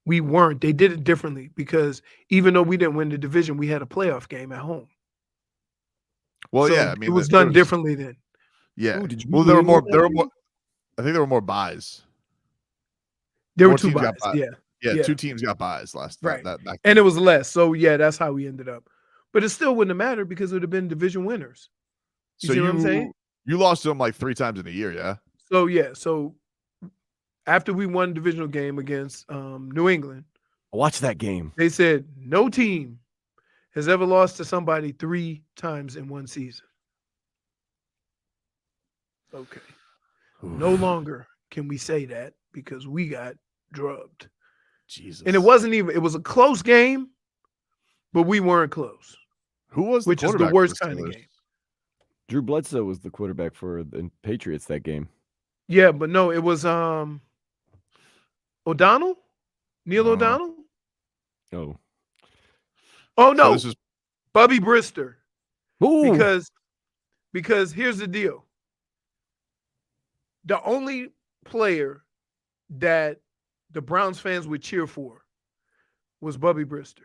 we weren't. They did it differently because even though we didn't win the division, we had a playoff game at home. Well, So yeah, I mean, it was done differently then. Yeah. Ooh, there were more. I think there were more buys. There were 2 buys. Yeah. 2 teams got buys last. Right. That and it was less. So yeah, that's how we ended up. But it still wouldn't have mattered because it would have been division winners. You see what I'm saying? You lost to them like 3 times in a year, yeah. So yeah. So after we won the divisional game against New England, watch that game. They said no team has ever lost to somebody 3 times in one season. Okay. Oof. No longer can we say that because we got drubbed. Jesus. And it was a close game, but we weren't close. Who was the which is the worst kind of game. Drew Bledsoe was the quarterback for the Patriots that game. Yeah, but no, it was O'Donnell? Neil O'Donnell? Oh. Oh no, So this is Bubby Brister. Ooh. Because here's the deal. The only player that the Browns fans would cheer for was Bubby Brister.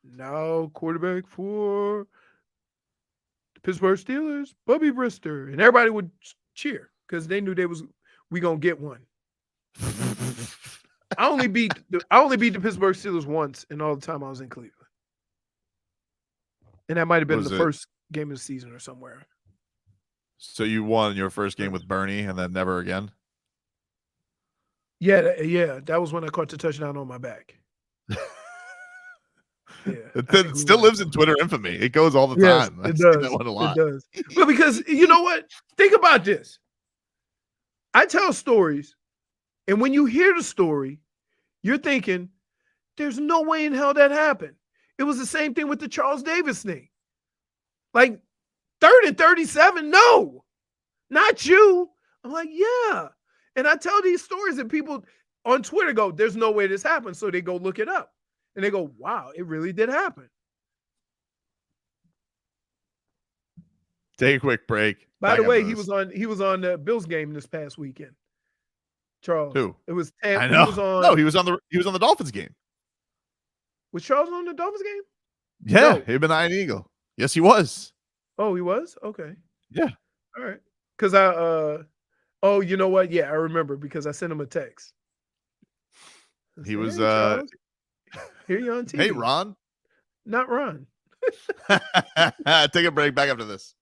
Now quarterback for the Pittsburgh Steelers, Bubby Brister. And everybody would cheer because they knew we gonna get one. I only beat the Pittsburgh Steelers once in all the time I was in Cleveland. And that might have been the first game of the season or somewhere. So you won your first game with Bernie and then never again? Yeah, that was when I caught the touchdown on my back. Yeah, it still lives in Twitter infamy. It goes all the time. It does. It does. But because you know what? Think about this. I tell stories, and when you hear the story, you're thinking, There's no way in hell that happened. It was the same thing with the Charles Davis thing. Like 3rd and 37, no, not you. I'm like, yeah. And I tell these stories and people on Twitter go, there's no way this happened. So they go look it up and they go, wow, it really did happen. Take a quick break. By the way, he was on the Bills game this past weekend. Charles. Who? It was I know. He was on the Dolphins game. Was Charles on the Dolphins game? Yeah, No. him and Iron Eagle. Yes, he was. Oh, he was? Okay. Yeah. All right. Because oh, you know what? Yeah, I remember because I sent him a text. He was Hey, Charles, here you on TV. Hey, Ron. Not Ron. Take a break. Back after this.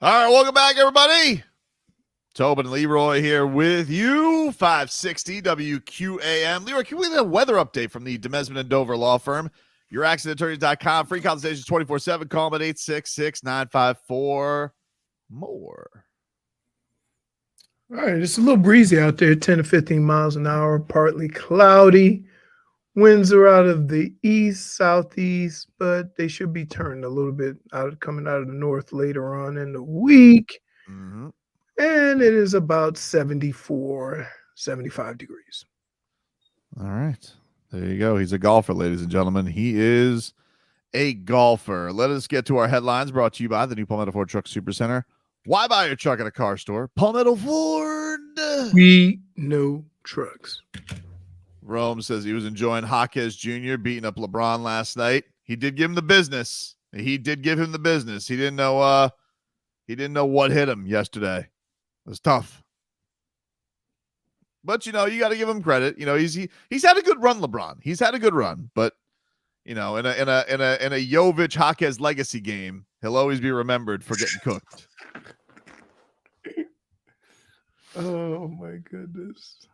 All right, welcome back, everybody. Tobin and Leroy here with you, 560 WQAM. Leroy, can we get a weather update from the Demesman and Dover Law Firm? YourAccidentAttorneys.com. Free consultations 24/7. Call them at 866-954-MORE. All right, it's a little breezy out there, 10 to 15 miles an hour, partly cloudy. Winds are out of the east, southeast, but they should be turned a little bit coming out of the north later on in the week. Mm-hmm. And it is about 74, 75 degrees. All right. There you go. He's a golfer, ladies and gentlemen. He is a golfer. Let us get to our headlines brought to you by the new Palmetto Ford Truck Supercenter. Why buy your truck at a car store? Palmetto Ford. We know trucks. Rome says he was enjoying Jaquez Jr. beating up LeBron last night. He did give him the business. He didn't know what hit him yesterday. It was tough. But you got to give him credit. He's had a good run, LeBron. He's had a good run, but in a Jović Jaquez legacy game, he'll always be remembered for getting cooked. Oh my goodness.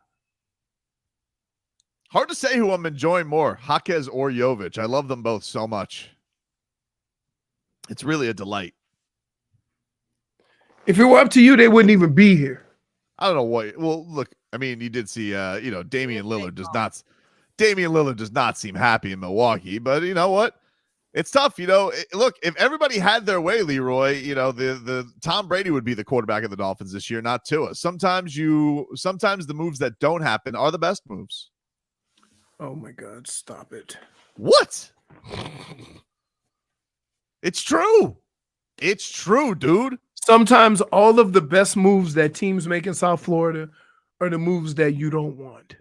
Hard to say who I'm enjoying more, Jaquez or Jović. I love them both so much. It's really a delight. If it were up to you, they wouldn't even be here. I don't know what. Well, look, I mean, you did see, Damian Lillard does not seem happy in Milwaukee, but you know what? It's tough. Look, if everybody had their way, Leroy, the Tom Brady would be the quarterback of the Dolphins this year, not Tua. Sometimes the moves that don't happen are the best moves. Oh my God, stop it. What? It's true. It's true, dude. Sometimes all of the best moves that teams make in South Florida are the moves that you don't want.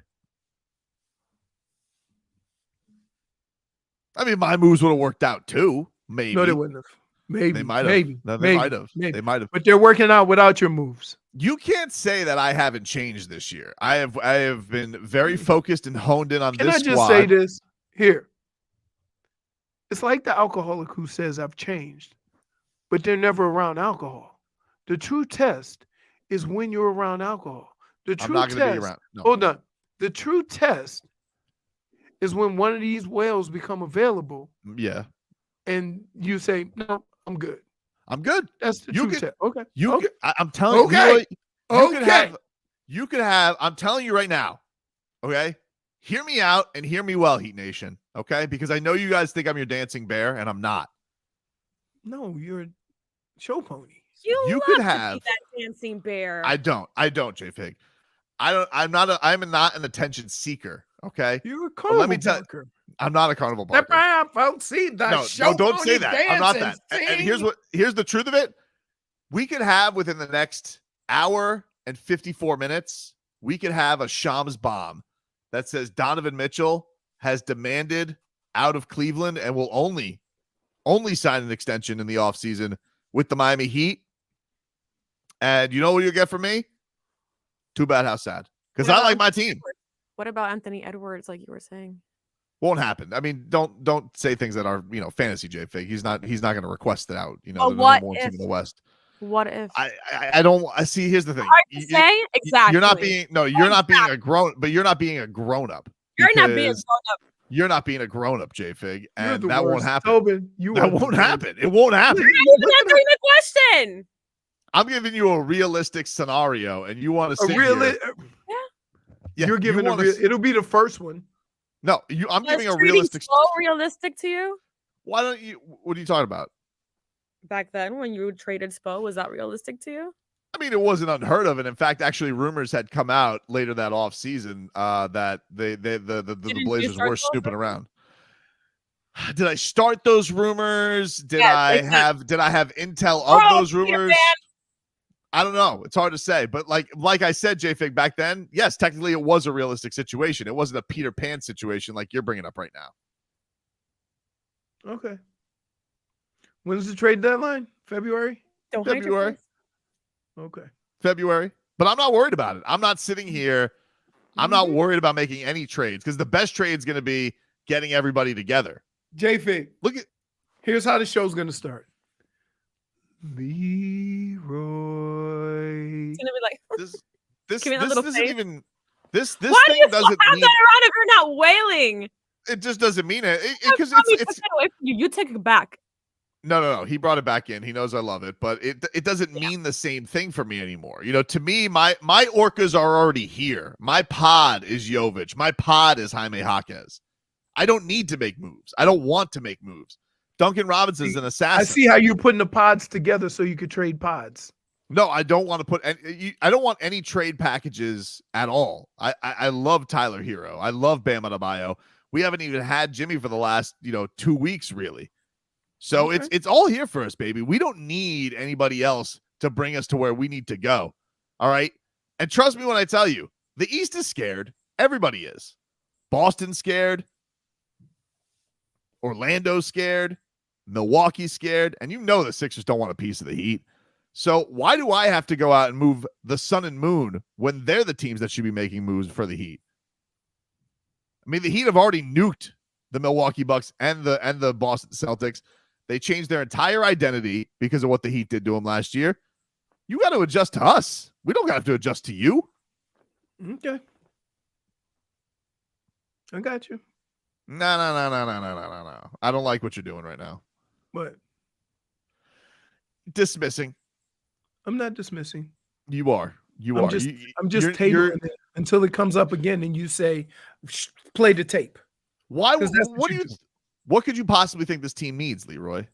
I mean, my moves would have worked out too. Maybe. No, they wouldn't have. Maybe. They might have. Maybe. No, they might have. They might have. But they're working out without your moves. You can't say that I haven't changed this year. I have been very focused and honed in on Can this I just squad. say this? Here. It's like the alcoholic who says I've changed, but they're never around alcohol. The true test is when you're around alcohol. The true I'm not going to test. be around. No. Hold on. The true test is when one of these whales become available. Yeah. And you say, no, I'm good. I'm good. That's the true test. Okay. I'm telling you, Okay. you could have, I'm telling you right now, okay? Hear me out and hear me well, Heat Nation, okay? Because I know you guys think I'm your dancing bear, and I'm not. No, you're a show pony. You could love to have be that dancing bear. I don't, JFig. I'm not an attention seeker, okay? You're a But carnival let me tell barker. I'm not a carnival barker. No, don't say that. I'm not that. And here's the truth of it. We could have within the next hour and 54 minutes, we could have a Shams bomb that says Donovan Mitchell has demanded out of Cleveland and will only sign an extension in the offseason with the Miami Heat. And you know what you'll get from me? Too bad, how sad. Because I like my team. What about Anthony Edwards, like you were saying? Won't happen. I mean, don't say things that are, fantasy, JFig. He's not going to request it out. The number one team in the West. What if? I don't. I see. Here's the thing. Hard to say. Exactly. You're not being. No, you're not being a grown. But you're not being a grown up. You're not being a grown up. You're not being a grown up, JFig, and that won't happen. Tobin, that won't happen. It won't happen. You're not answering the question. I'm giving you a realistic scenario, and you want to a sit realistic. Yeah, you're giving it'll be the first one. No, I'm giving a realistic. So realistic to you? Why don't you? What are you talking about? Back then, when you traded Spo, was that realistic to you? I mean, it wasn't unheard of, and in fact, actually, rumors had come out later that offseason that the Blazers were snooping around. Did I start those rumors? Did I have intel of those rumors? I don't know. It's hard to say, but like I said, JFig, back then, yes, technically it was a realistic situation. It wasn't a Peter Pan situation like you're bringing up right now. Okay. When's the trade deadline? February? February. Okay. February. But I'm not worried about it. I'm not sitting here. I'm not worried about making any trades because the best trade is going to be getting everybody together. JFig, here's how the show's going to start. Leroy. It's gonna be like This give me that little isn't face. even this Why do thing you doesn't have mean that around if you're not wailing? it just doesn't mean it I because promise I it's took it away from you. You take it back. no. He brought it back in. He knows I love it, but it doesn't mean the same thing for me anymore. You know, to me, my orcas are already here. My pod is Jović. My pod is Jaime Jaquez. I don't need to make moves. I don't want to make moves. Duncan Robinson is an assassin. I see how you're putting the pods together so you could trade pods. No, I don't want to put any, I don't want any trade packages at all. I love Tyler Hero. I love Bam Adebayo. We haven't even had Jimmy for the last 2 weeks, really. So it's all here for us, baby. We don't need anybody else to bring us to where we need to go. All right. And trust me when I tell you, the East is scared. Everybody is. Boston's scared. Orlando's scared. Milwaukee's scared. And the Sixers don't want a piece of the Heat. So why do I have to go out and move the sun and moon when they're the teams that should be making moves for the Heat? I mean, the Heat have already nuked the Milwaukee Bucks and the Boston Celtics. They changed their entire identity because of what the Heat did to them last year. You got to adjust to us. We don't have to adjust to you. Okay. I got you. No. I don't like what you're doing right now. What? Dismissing. I'm not dismissing. You are. I'm just tabling it until it comes up again and you say, play the tape. Why? What could you possibly think this team needs, Leroy?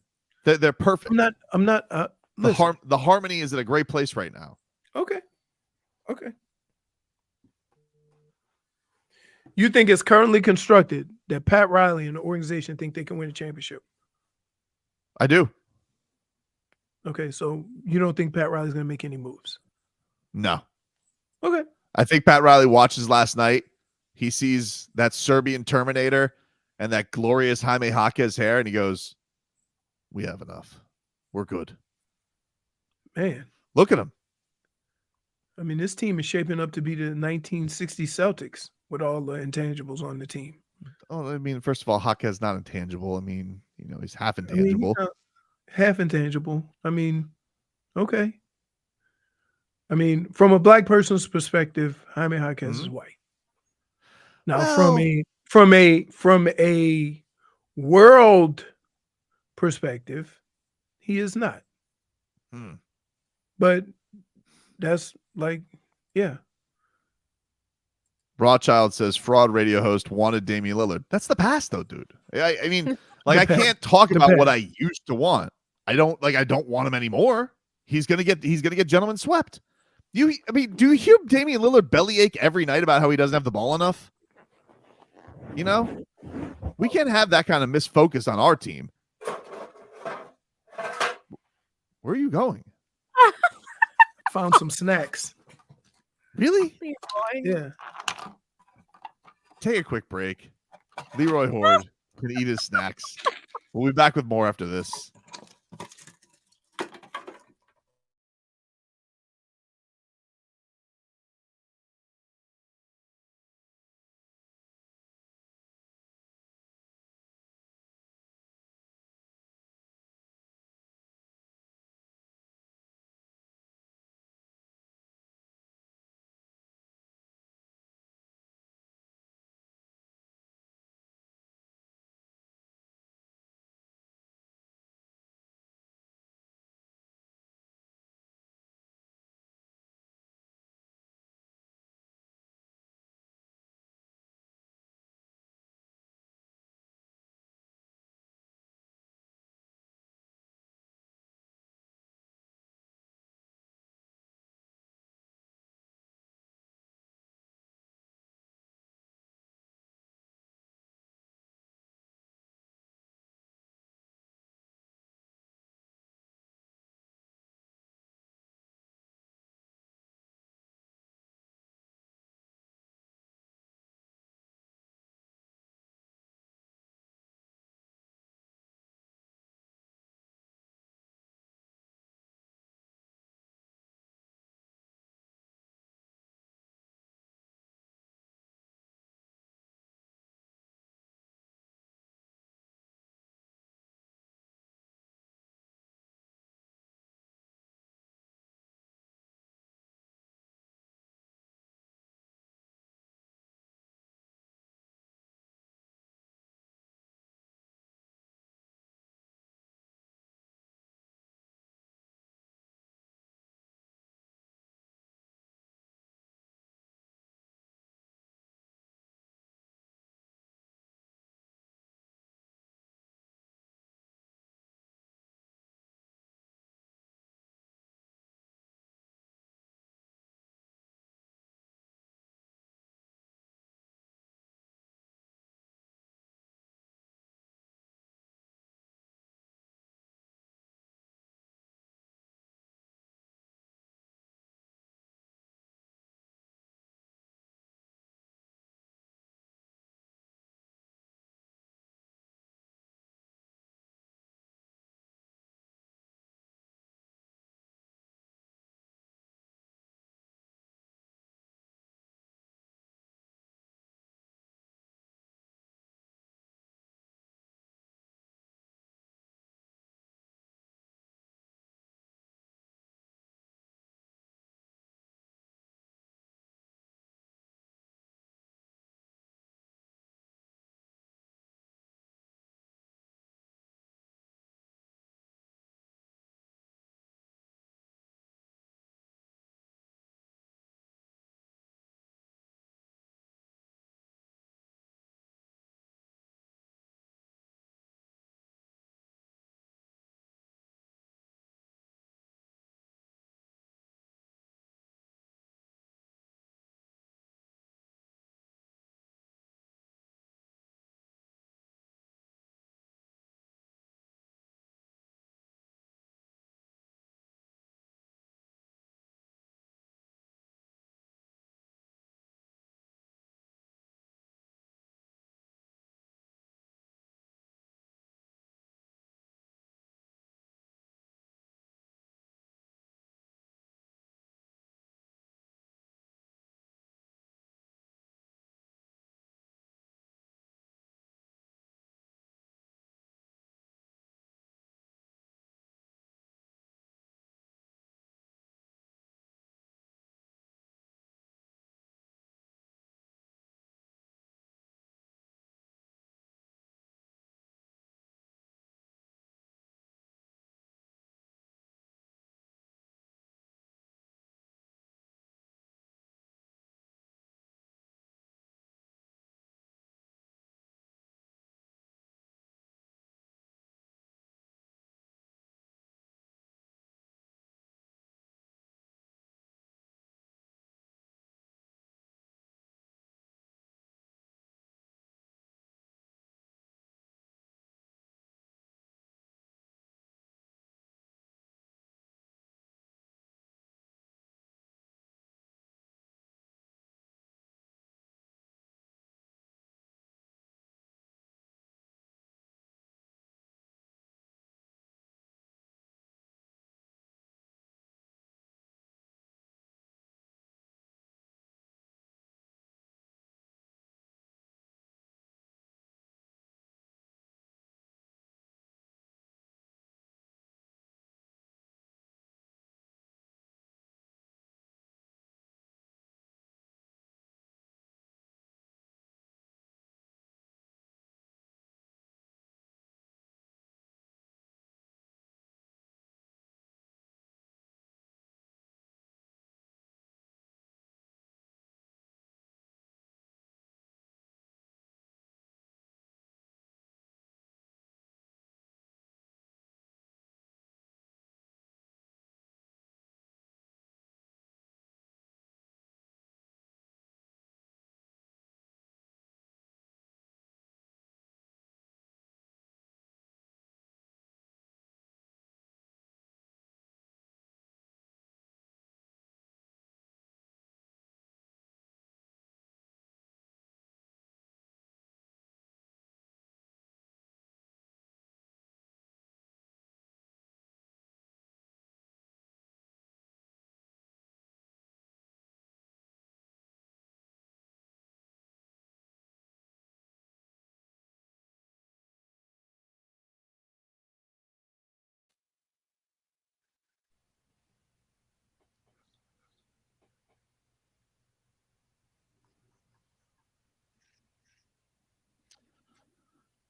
They're perfect. I'm not. The harmony is in a great place right now. Okay. You think it's currently constructed that Pat Riley and the organization think they can win a championship? I do. Okay, so you don't think Pat Riley's going to make any moves? No. Okay. I think Pat Riley watches last night. He sees that Serbian Terminator and that glorious Jaime Jaquez hair, and he goes, we have enough. We're good. Man. Look at him. I mean, this team is shaping up to be the 1960 Celtics with all the intangibles on the team. Oh, I mean, first of all, Jaquez is not intangible. I mean, he's half intangible. Half intangible. I mean, okay. I mean, from a black person's perspective, Jaime Jaquez is white. Now, from a world perspective, he is not. But that's yeah. Rothschild says fraud radio host wanted Damian Lillard. That's the past, though, dude. I mean, I can't talk about what I used to want. I don't want him anymore. He's gonna get gentlemen swept. Do you hear Damian Lillard bellyache every night about how he doesn't have the ball enough? We can't have that kind of misfocus on our team. Where are you going? Found some snacks. Really? Yeah. Take a quick break. Leroy Horde can eat his snacks. We'll be back with more after this.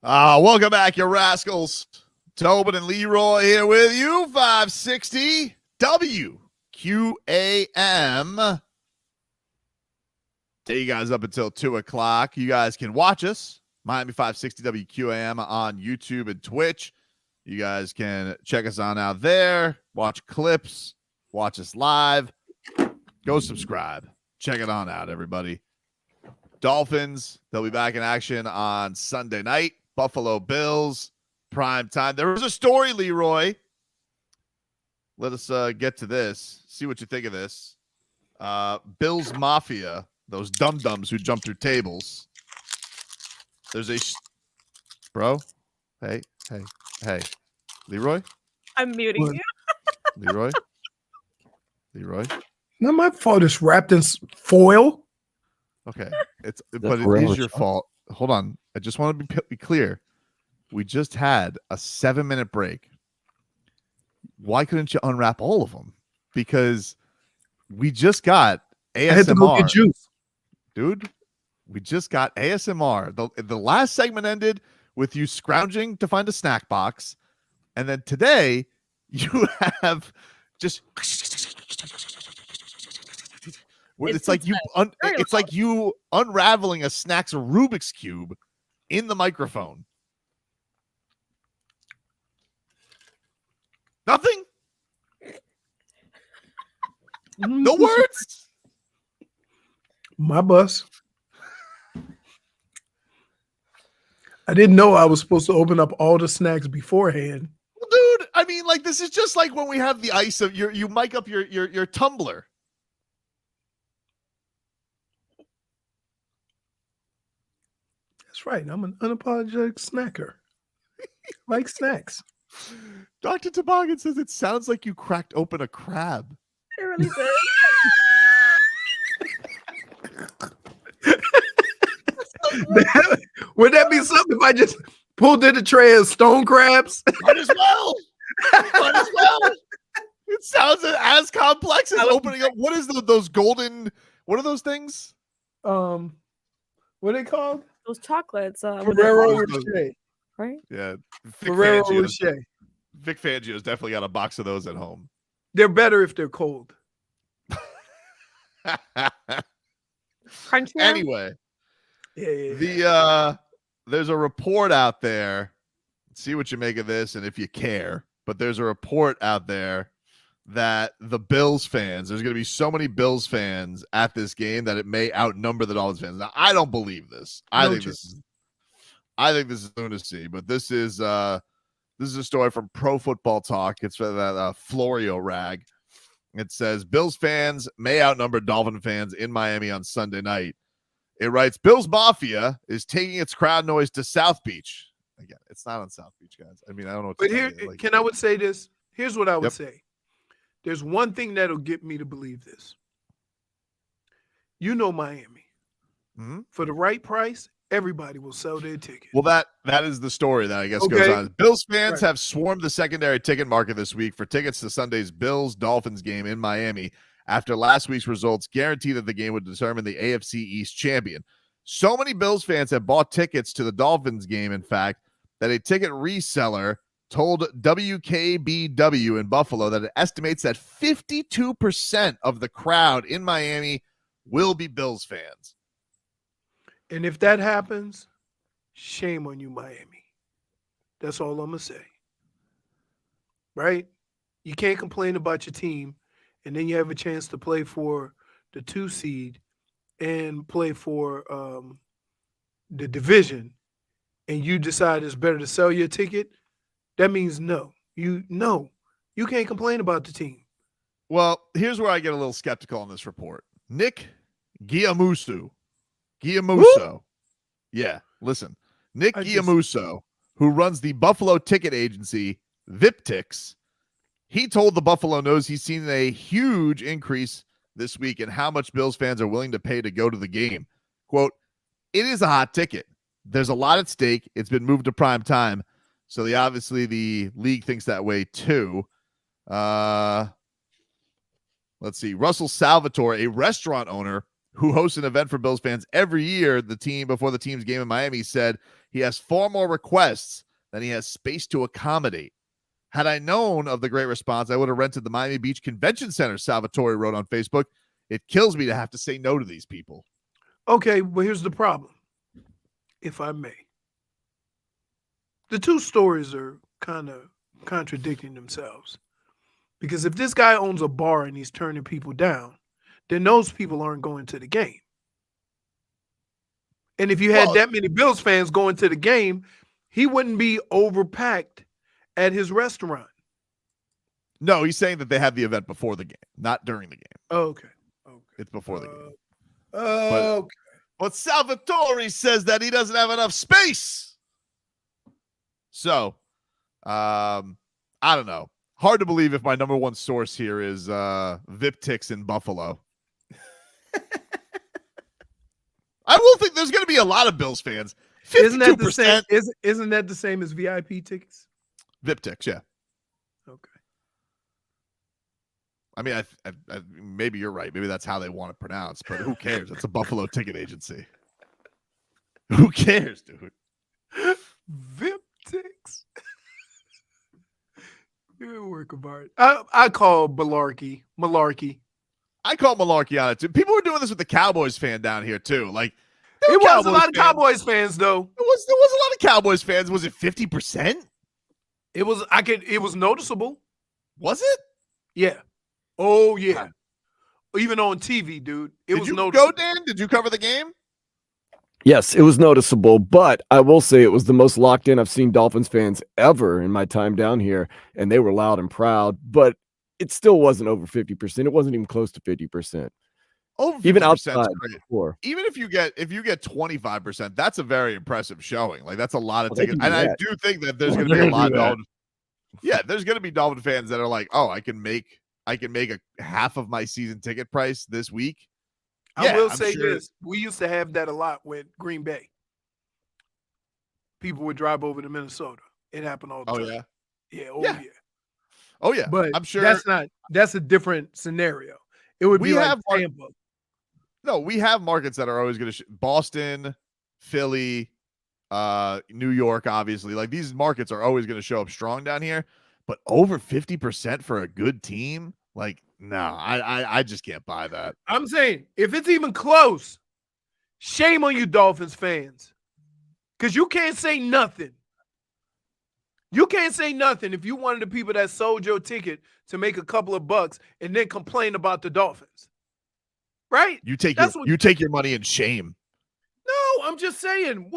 Welcome back, you rascals. Tobin and Leroy here with you. 560 WQAM. Take you guys up until 2 o'clock. You guys can watch us, Miami 560 WQAM, on YouTube and Twitch. You guys can check us on out there, watch clips, watch us live. Go subscribe. Check it on out, everybody. Dolphins, they'll be back in action on Sunday night. Buffalo Bills, prime time. There was a story, Leroy. Let us get to this. See what you think of this. Bills Mafia, those dum-dums who jump through tables. There's a... Bro? Hey. Leroy? I'm muting you. Leroy? Not my fault. It's wrapped in foil. Okay. But it is your fault. Hold on. I just want to be clear. We just had a 7-minute break. Why couldn't you unwrap all of them? Because we just got ASMR. I had to go get juice. Dude, we just got ASMR. The last segment ended with you scrounging to find a snack box. And then today, you have just... It's like you unraveling a Snacks Rubik's Cube in the microphone. Nothing? No words? My bus. I didn't know I was supposed to open up all the snacks beforehand. Well, dude, I mean, like, this is just like when we have the ice of you mic up your tumbler. That's right. I'm an unapologetic snacker. Like snacks. Dr. Toboggan says it sounds like you cracked open a crab. It really did. Would that be something if I just pulled in a tray of stone crabs? Might as well. It sounds as complex as opening up. What is those golden? What are those things? What are they called? Those chocolates. Ferrero Rocher. Right? Yeah. Ferrero Rocher. Vic Fangio's definitely got a box of those at home. They're better if they're cold. Crunch. Anyway. Yeah. There's a report out there. See what you make of this and if you care. But there's a report out there that the Bills fans, there's going to be so many Bills fans at this game that it may outnumber the Dolphins fans. Now, I don't believe this. I think this is lunacy. But this is a story from Pro Football Talk. It's for that Florio rag. It says Bills fans may outnumber Dolphin fans in Miami on Sunday night. It writes, Bills Mafia is taking its crowd noise to South Beach. Again, it's not on South Beach, guys. I mean, I don't know what to But here, like, I would say this. Here's what I would say. There's one thing that'll get me to believe this. You know Miami. Mm-hmm. For the right price, everybody will sell their ticket. Well, that is the story that I guess goes on. Bills fans have swarmed the secondary ticket market this week for tickets to Sunday's Bills-Dolphins game in Miami after last week's results guaranteed that the game would determine the AFC East champion. So many Bills fans have bought tickets to the Dolphins game, in fact, that a ticket reseller told WKBW in Buffalo that it estimates that 52% of the crowd in Miami will be Bills fans. And if that happens, shame on you, Miami. That's all I'm going to say. Right? You can't complain about your team, and then you have a chance to play for the 2 seed and play for the division, and you decide it's better to sell your ticket. That means no. You can't complain about the team. Well, here's where I get a little skeptical on this report. Nick Giamuso. Yeah, listen. Nick Giamuso, who runs the Buffalo ticket agency VipTix, he told the Buffalo News he's seen a huge increase this week in how much Bills fans are willing to pay to go to the game. Quote, it is a hot ticket. There's a lot at stake. It's been moved to prime time. So obviously the league thinks that way too. Let's see. Russell Salvatore, a restaurant owner who hosts an event for Bills fans every year, before the team's game in Miami, said He has 4 more requests than he has space to accommodate. Had I known of the great response, I would have rented the Miami Beach Convention Center, Salvatore wrote on Facebook. It kills me to have to say no to these people. Okay, well, here's the problem, if I may. The two stories are kind of contradicting themselves. Because if this guy owns a bar and he's turning people down, then those people aren't going to the game. And if you had that many Bills fans going to the game, he wouldn't be overpacked at his restaurant. No, he's saying that they have the event before the game, not during the game. Okay. It's before the game. Okay. But Salvatore says that he doesn't have enough space. So, I don't know. Hard to believe if my number one source here is Viptix in Buffalo. I will think there's going to be a lot of Bills fans. 52%. Isn't that the same? Isn't that the same as VIP tickets? Viptix, yeah. Okay. I mean, I maybe you're right. Maybe that's how they want it pronounced, but who cares? It's a Buffalo ticket agency. Who cares, dude? Viptix. You're a work of art. I call malarkey. I call malarkey on it too. People were doing this with the Cowboys fan down here too. Like it was a lot of Cowboys fans though. There was a lot of Cowboys fans. Was it 50%? It was. It was noticeable. Was it? Yeah. Oh yeah. Even on TV, dude. It was noticeable. Go, Dan? Did you cover the game? Yes, it was noticeable, but I will say it was the most locked in I've seen Dolphins fans ever in my time down here, and they were loud and proud, but it still wasn't over 50%. It wasn't even close to 50%. Over 50%, even outside before. Even if you get 25%, that's a very impressive showing. Like that's a lot of Well, tickets. And I do think that there's going to be a lot of Dolphin. Yeah, there's going to be Dolphin fans that are like, "Oh, I can make a half of my season ticket price this week." I will say this. We used to have that a lot with Green Bay. People would drive over to Minnesota. It happened all the time. Yeah? Yeah. Oh, yeah. But I'm sure that's a different scenario. It would be like Tampa. No, we have markets that are always going to Boston, Philly, New York, obviously. Like these markets are always going to show up strong down here. But over 50% for a good team? Like, no, I just can't buy that. I'm saying, if it's even close, shame on you Dolphins fans. Because you can't say nothing. You can't say nothing if you one of the people that sold your ticket to make a couple of bucks and then complain about the Dolphins. Right? You take your money in shame. No, I'm just saying,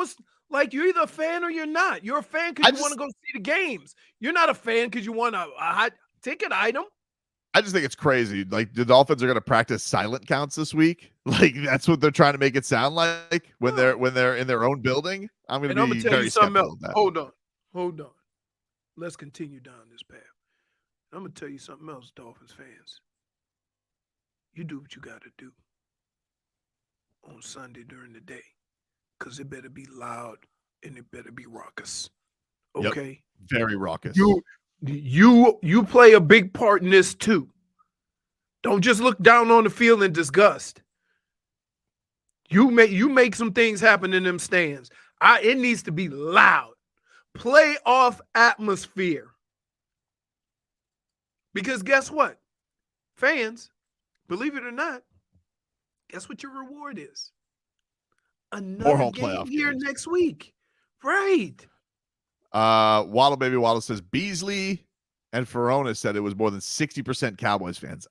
you're either a fan or you're not. You're a fan because you want to go see the games. You're not a fan because you want a hot ticket item. I just think it's crazy. Like the Dolphins are going to practice silent counts this week. Like that's what they're trying to make it sound like when they're in their own building. I'm going to be tell very you something else. skeptical of that. Hold on. Let's continue down this path. I'm going to tell you something else, Dolphins fans. You do what you got to do on Sunday during the day, because it better be loud and it better be raucous. Okay? Yep. Very raucous. You play a big part in this too. Don't just look down on the field in disgust. You make some things happen in them stands. It needs to be loud. Playoff atmosphere. Because guess what? Fans, believe it or not, guess what your reward is? Another game here next week. Right. Waddle Baby Waddle says Beasley and Ferona said it was more than 60% Cowboys fans.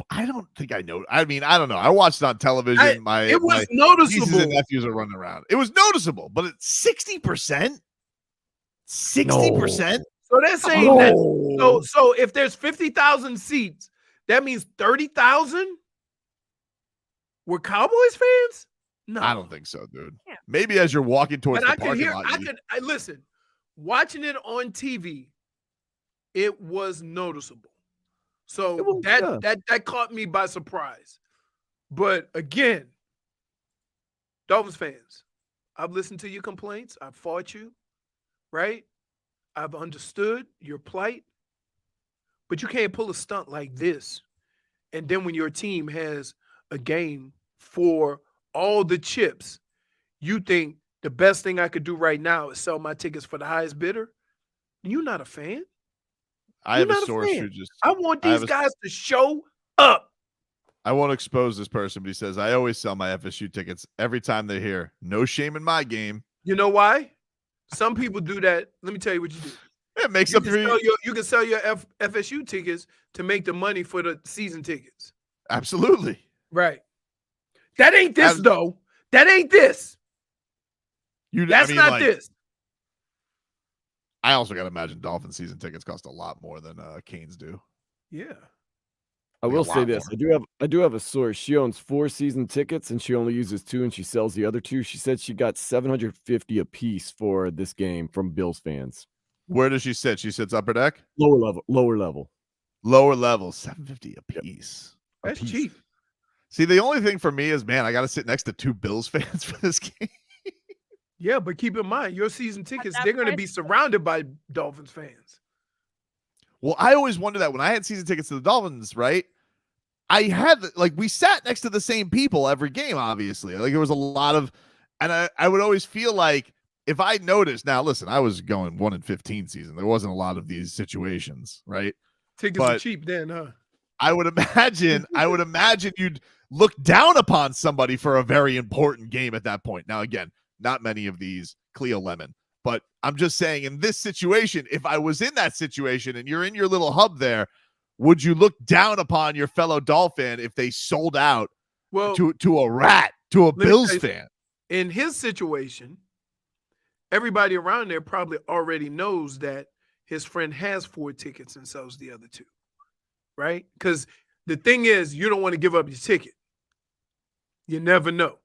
I don't think I know. I mean, I don't know. I watched it on television. It was noticeable. Nieces and nephews are running around. It was noticeable, but it's 60%. 60%. So they're saying that. So if there's 50,000 seats, that means 30,000 were Cowboys fans? No, I don't think so, dude. Yeah. Maybe as you're walking towards the parking lot. Listen. Watching it on TV, it was noticeable. So that caught me by surprise. But again, Dolphins fans, I've listened to your complaints. I've fought you, right? I've understood your plight. But you can't pull a stunt like this. And then when your team has a game for all the chips, you think the best thing I could do right now is sell my tickets for the highest bidder, you're not a fan. I have a source who just. I want these guys to show up. I won't expose this person, but he says, I always sell my FSU tickets every time they're here. No shame in my game. You know why? Some people do that. Let me tell you what you do. It makes you up can sell you can sell your FSU tickets to make the money for the season tickets. Absolutely. Right. That ain't this, though. That ain't this. That's not this. I also got to imagine Dolphin season tickets cost a lot more than Canes do. Yeah. I will say this. I do have a source. She owns 4 season tickets and she only uses 2 and she sells the other 2. She said she got $750 a piece for this game from Bills fans. Where does she sit? She sits upper deck? Lower level. Lower level, $750 a piece. That's cheap. See, the only thing for me is, man, I got to sit next to 2 Bills fans for this game. Yeah, but keep in mind, your season tickets, they're going to be surrounded by Dolphins fans. Well, I always wonder that when I had season tickets to the Dolphins, right? I had, we sat next to the same people every game, obviously. Like, there was a lot of, and I would always feel like if I noticed, now listen, I was going 1-15 season. There wasn't a lot of these situations, right? Tickets are cheap then, huh? I would imagine you'd look down upon somebody for a very important game at that point. Now, again, not many of these Cleo Lemon, but I'm just saying in this situation, if I was in that situation and you're in your little hub there, would you look down upon your fellow Dolphin if they sold out to a rat, to a Bills fan? In his situation, everybody around there probably already knows that his friend has 4 tickets and sells the other 2, right? Because the thing is, you don't want to give up your ticket. You never know,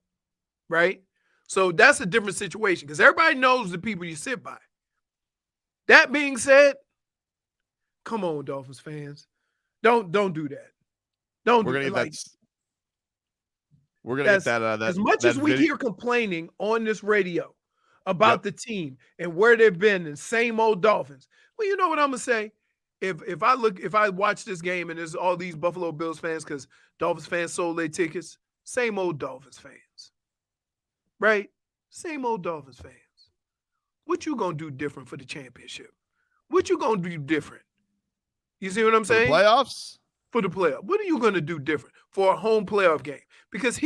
right? So that's a different situation because everybody knows the people you sit by. That being said, come on, Dolphins fans. Don't do that. We're gonna get that. As much as we hear complaining on this radio about the team and where they've been and same old Dolphins. Well, you know what I'm gonna say? If I watch this game and there's all these Buffalo Bills fans because Dolphins fans sold their tickets, same old Dolphins fans. Right? Same old Dolphins fans. What you gonna do different for the championship? What you gonna do different? You see what I'm saying? For the playoffs? For the playoff. What are you gonna do different for a home playoff game? Because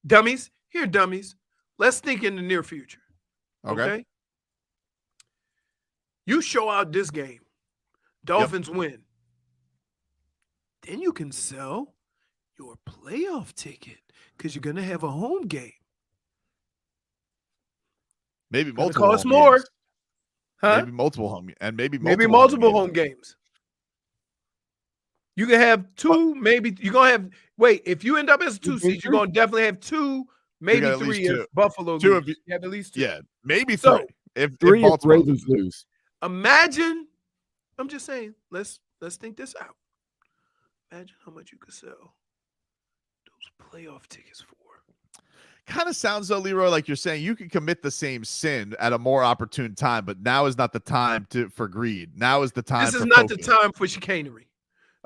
dummies, let's think in the near future. Okay? You show out this game. Dolphins win. Then you can sell your playoff ticket because you're gonna have a home game. Maybe multiple. Cost more, games. huh? Maybe multiple home and maybe multiple home games. You can have 2, maybe you're gonna have. Wait, if you end up as a 2 seed, you're gonna definitely have 2, maybe 3 if Buffalo. 2 of you have at least 2. Yeah, maybe 3. If 3 if if Ravens lose. Imagine. I'm just saying. Let's think this out. Imagine how much you could sell those playoff tickets for. Kind of sounds though, Leroy, like you're saying you can commit the same sin at a more opportune time, but now is not the time for greed. Now is the time. This is not the time for chicanery.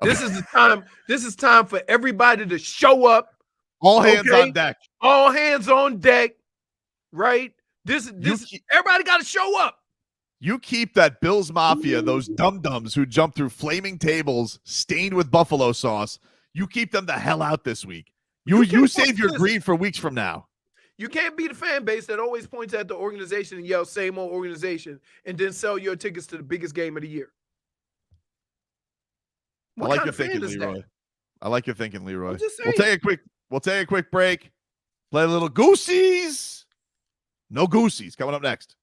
Okay. This is the time. This is time for everybody to show up. All hands on deck. All hands on deck. Right? This everybody got to show up. You keep that Bills Mafia, those dum-dums who jump through flaming tables stained with buffalo sauce. You keep them the hell out this week. You save your greed for weeks from now. You can't be the fan base that always points at the organization and yells same old organization and then sell your tickets to the biggest game of the year. I like your thinking, Leroy. I like your thinking, Leroy. We'll take a quick break. Play a little Goosies. No Goosies coming up next.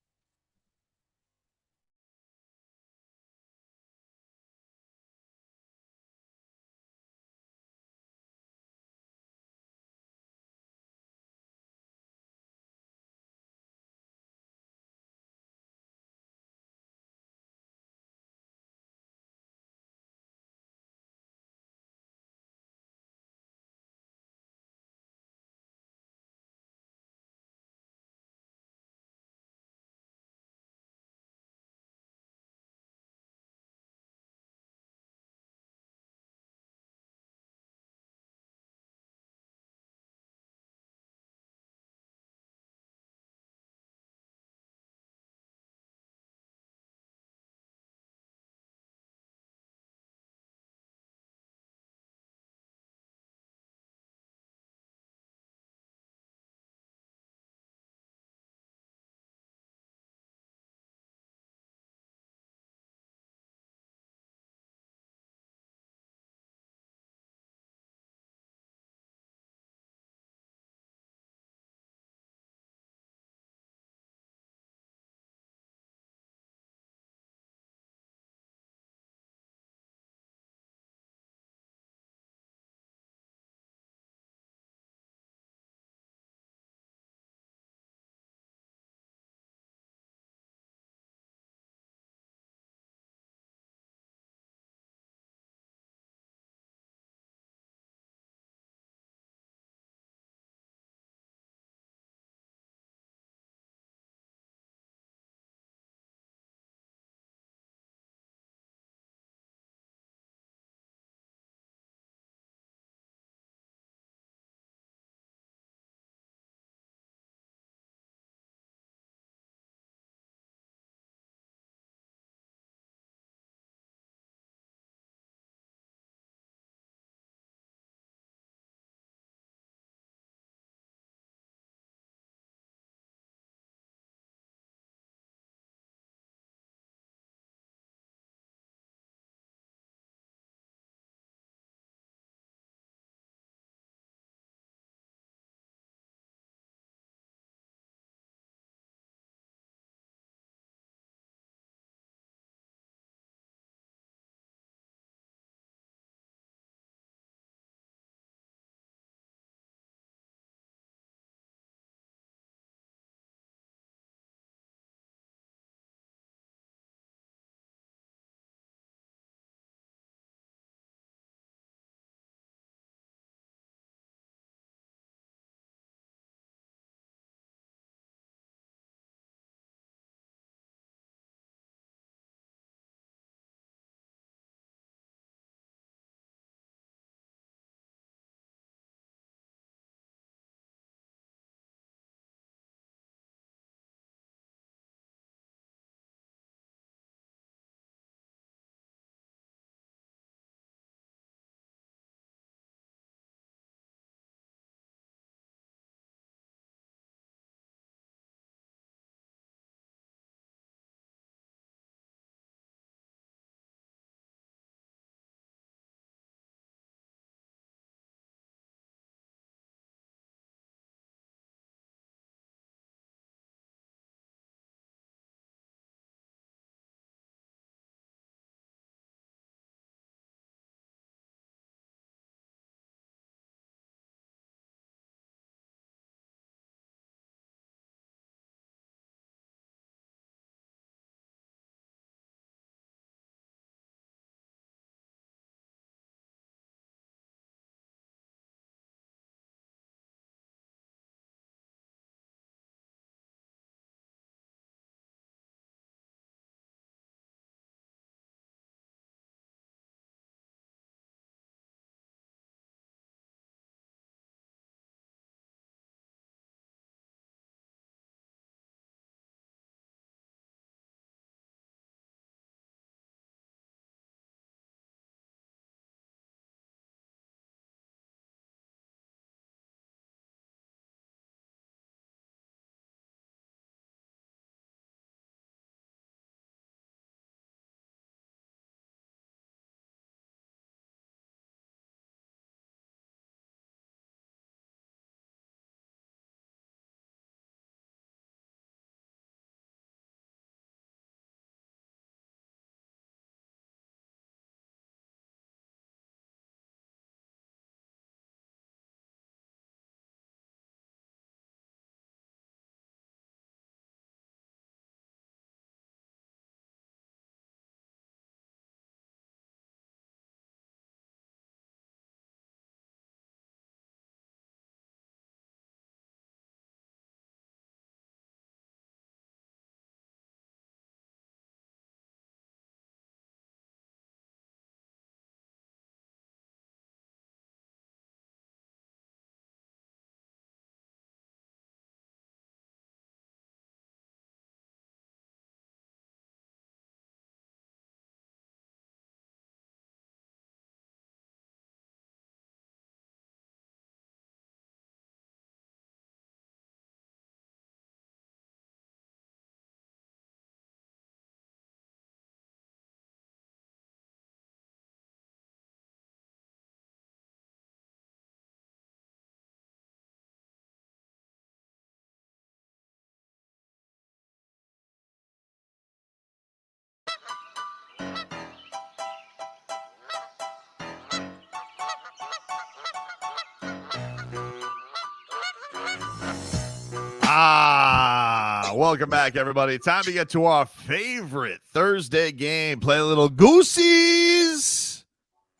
Welcome back, everybody. Time to get to our favorite Thursday game. Play a little Goosies.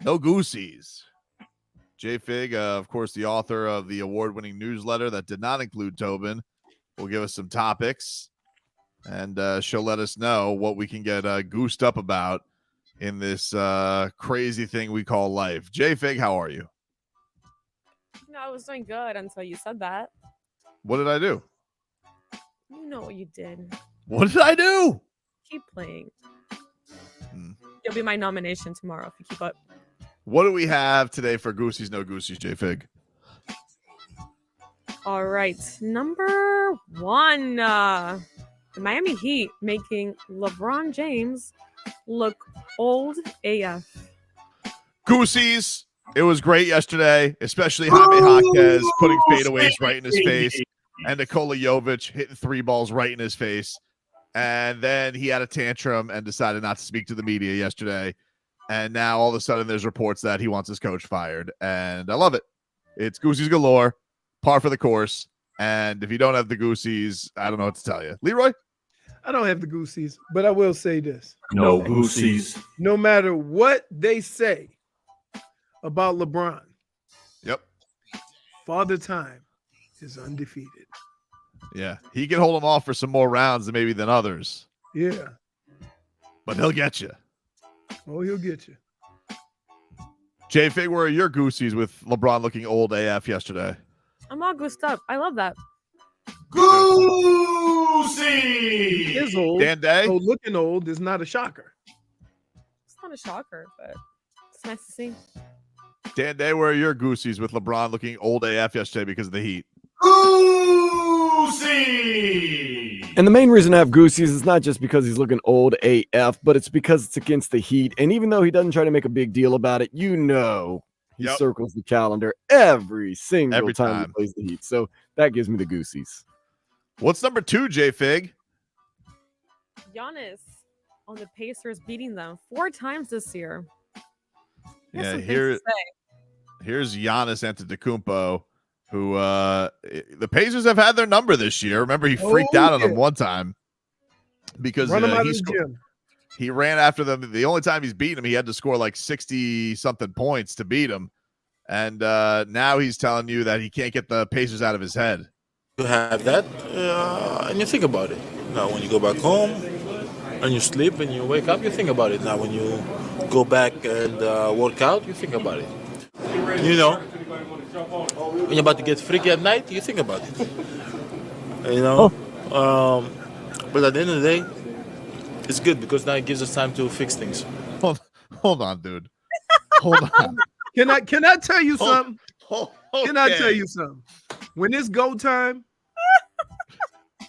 No Goosies. JFig, of course, the author of the award-winning newsletter that did not include Tobin, will give us some topics, and she'll let us know what we can get goosed up about in this crazy thing we call life. JFig, how are you? No, I was doing good until you said that. What did I do? You know what you did. What did I do? Keep playing. You'll be my nomination tomorrow if you keep up. What do we have today for Goosies, no Goosies, JFig? All right. Number 1. The Miami Heat making LeBron James look old AF. Goosies. It was great yesterday, especially Jaime Jaquez putting fadeaways right in his face, and Nikola Jović hitting 3 balls right in his face. And then he had a tantrum and decided not to speak to the media yesterday. And now all of a sudden there's reports that he wants his coach fired. And I love it. It's Goosies galore, par for the course. And if you don't have the Goosies, I don't know what to tell you. Leroy? I don't have the Goosies, but I will say this. No Goosies. No matter what they say about LeBron, yep, Father Time is undefeated. Yeah, he can hold them off for some more rounds than others. Yeah. But he'll get you. Oh, he'll get you. JFig, where are your Goosies with LeBron looking old AF yesterday? I'm all goosed up. I love that. Goosey! He is old. Dan Day? So looking old is not a shocker. It's not a shocker, but it's nice to see. Dan Day, where are your Goosies with LeBron looking old AF yesterday because of the Heat? Goosey! And the main reason I have Goosies is not just because he's looking old AF, but it's because it's against the Heat. And even though he doesn't try to make a big deal about it, he circles the calendar every single time he plays the Heat. So that gives me the Goosies. What's number 2, J-Fig? Giannis on the Pacers beating them 4 times this year. Yeah, here's Giannis Antetokounmpo, who the Pacers have had their number this year. Remember, he freaked out on them one time because he ran after them. The only time he's beaten him, he had to score like 60-something points to beat him. And now he's telling you that he can't get the Pacers out of his head. You have that, and you think about it. Now, when you go back home and you sleep and you wake up, you think about it. Now, when you go back and work out, you think about it. You know, when you're about to get freaky at night, you think about it. You know, but at the end of the day, it's good because now it gives us time to fix things. Hold on, dude. Hold on. Can I tell you something? Can I tell you something? When it's go time,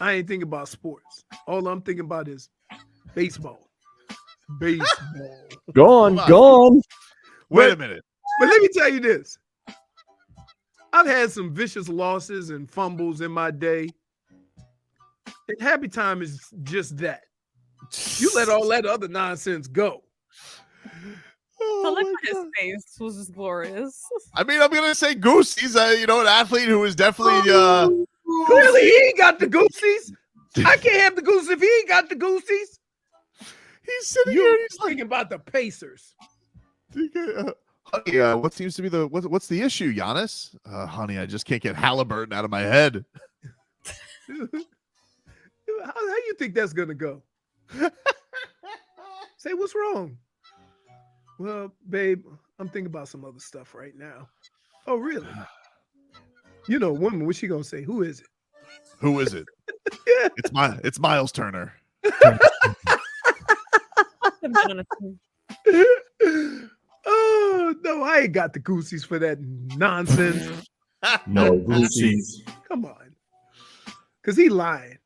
I ain't thinking about sports. All I'm thinking about is baseball. Baseball. Gone. Wait a minute. But let me tell you this. I've had some vicious losses and fumbles in my day. And happy time is just that. You let all that other nonsense go. The look on his face was just glorious. I mean, I'm going to say Goose. He's an athlete who is definitely clearly he ain't got the Goosies. I can't have the Goosies if he ain't got the Goosies. He's sitting here and he's thinking about the Pacers. Honey, what seems to be what's the issue, Giannis? Honey, I just can't get Halliburton out of my head. How you think that's gonna go? Say, what's wrong? Well, babe, I'm thinking about some other stuff right now. Oh, really? You know, woman, what's she gonna say? Who is it? Who is it? It's Miles Turner. Oh no, I ain't got the Goosies for that nonsense. No Goosies. Come on, cause he lying.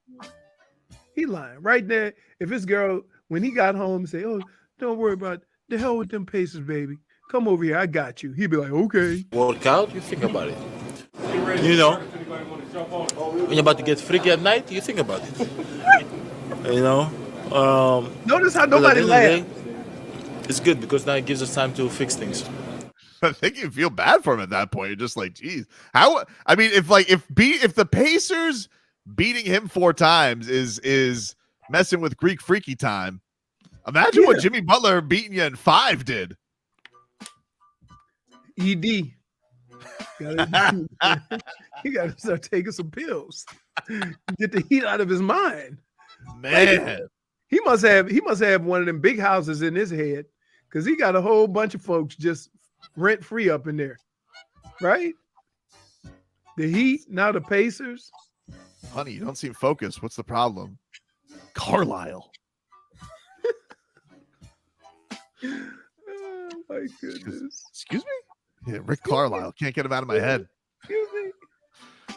He lying right there. If his girl, when he got home, say, "Oh, don't worry about the hell with them Pacers, baby. Come over here, I got you." He'd be like, "Okay." Work out, you think about it. You know, when you're about to get freaky at night, you think about it. You know. Notice how nobody laughed. It's good because now it gives us time to fix things. I think you feel bad for him at that point. You're just like, geez, how? I mean, if the Pacers beating him 4 times is messing with Greek freaky time. Imagine what Jimmy Butler beating you in 5 did. ED. He got to start taking some pills. Get the heat out of his mind. Man. He must have one of them big houses in his head because he got a whole bunch of folks just rent free up in there. Right? The Heat, now the Pacers. Honey, you don't seem focused. What's the problem? Carlisle. Oh my goodness. Excuse me? Yeah, Rick Carlisle. Can't get him out of my head. Excuse me.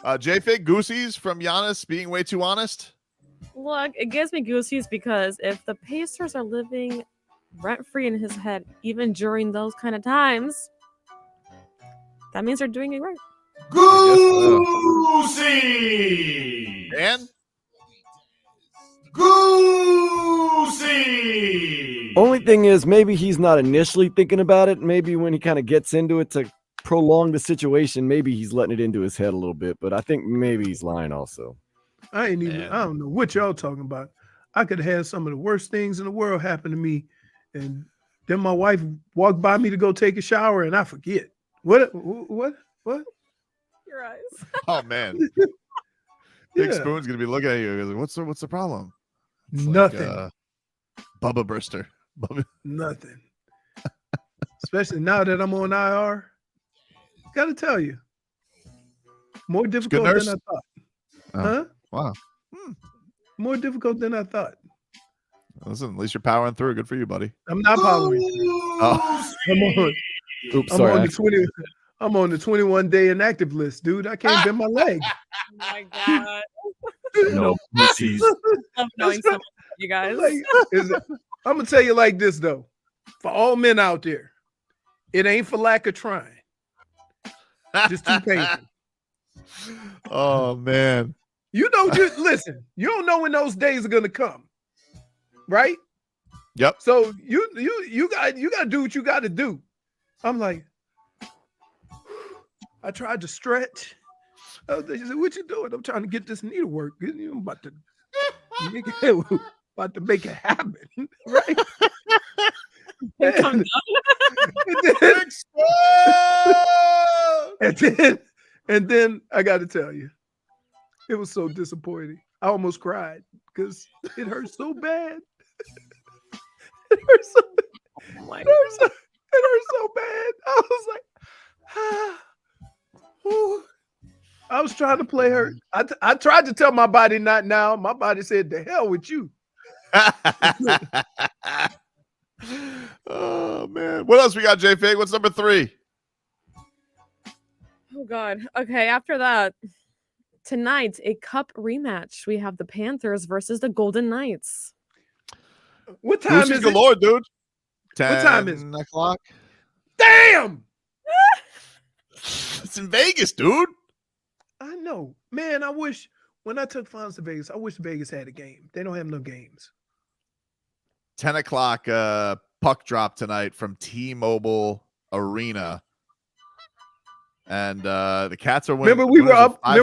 JFig, Goosies from Giannis being way too honest. Look, it gives me goosies because if the Pacers are living rent-free in his head, even during those kind of times, that means they're doing it right. Goosey! And Goosey! Only thing is, maybe he's not initially thinking about it. Maybe when he kind of gets into it to prolong the situation, maybe he's letting it into his head a little bit. But I think maybe he's lying also. I don't know what y'all talking about. I could have had some of the worst things in the world happen to me, and then my wife walked by me to go take a shower, and I forget. What? Your eyes. Oh man. Big Spoon's gonna be looking at you. Like, what's the problem? It's nothing. Like, Bubba Burster. Nothing. Especially now that I'm on IR. Gotta tell you. More difficult than I thought. Oh, huh? Wow. More difficult than I thought. Listen, at least you're powering through. Good for you, buddy. I'm not powering. Oh. I'm on the 21-day inactive list, dude. I can't bend my leg. Oh my god. No pussies. Love knowing someone, you guys. I'm gonna tell you like this though. For all men out there, it ain't for lack of trying. Just too painful. Oh man. Listen, you don't know when those days are gonna come. Right? Yep. So you got to do what you got to do. I'm like, I tried to stretch. They said, "What you doing?" I'm trying to get this needlework. I'm about to make it happen, right? And then I got to tell you, it was so disappointing. I almost cried because it hurt so bad. It hurt so bad. It hurt so bad. I was like, I was trying to play hurt. I tried to tell my body not now. My body said, "The hell with you." Oh man. What else we got, JFig? What's number 3? Oh god. Okay, after that, tonight, a cup rematch. We have the Panthers versus the Golden Knights. What time is it? Galore, dude. What time is it? 10 o'clock. Damn! It's in Vegas, dude. I know. Man, I wish when I took Fonz to Vegas, I wish Vegas had a game. They don't have no games. 10 o'clock puck drop tonight from T-Mobile Arena. And the Cats are winning. Remember we were up on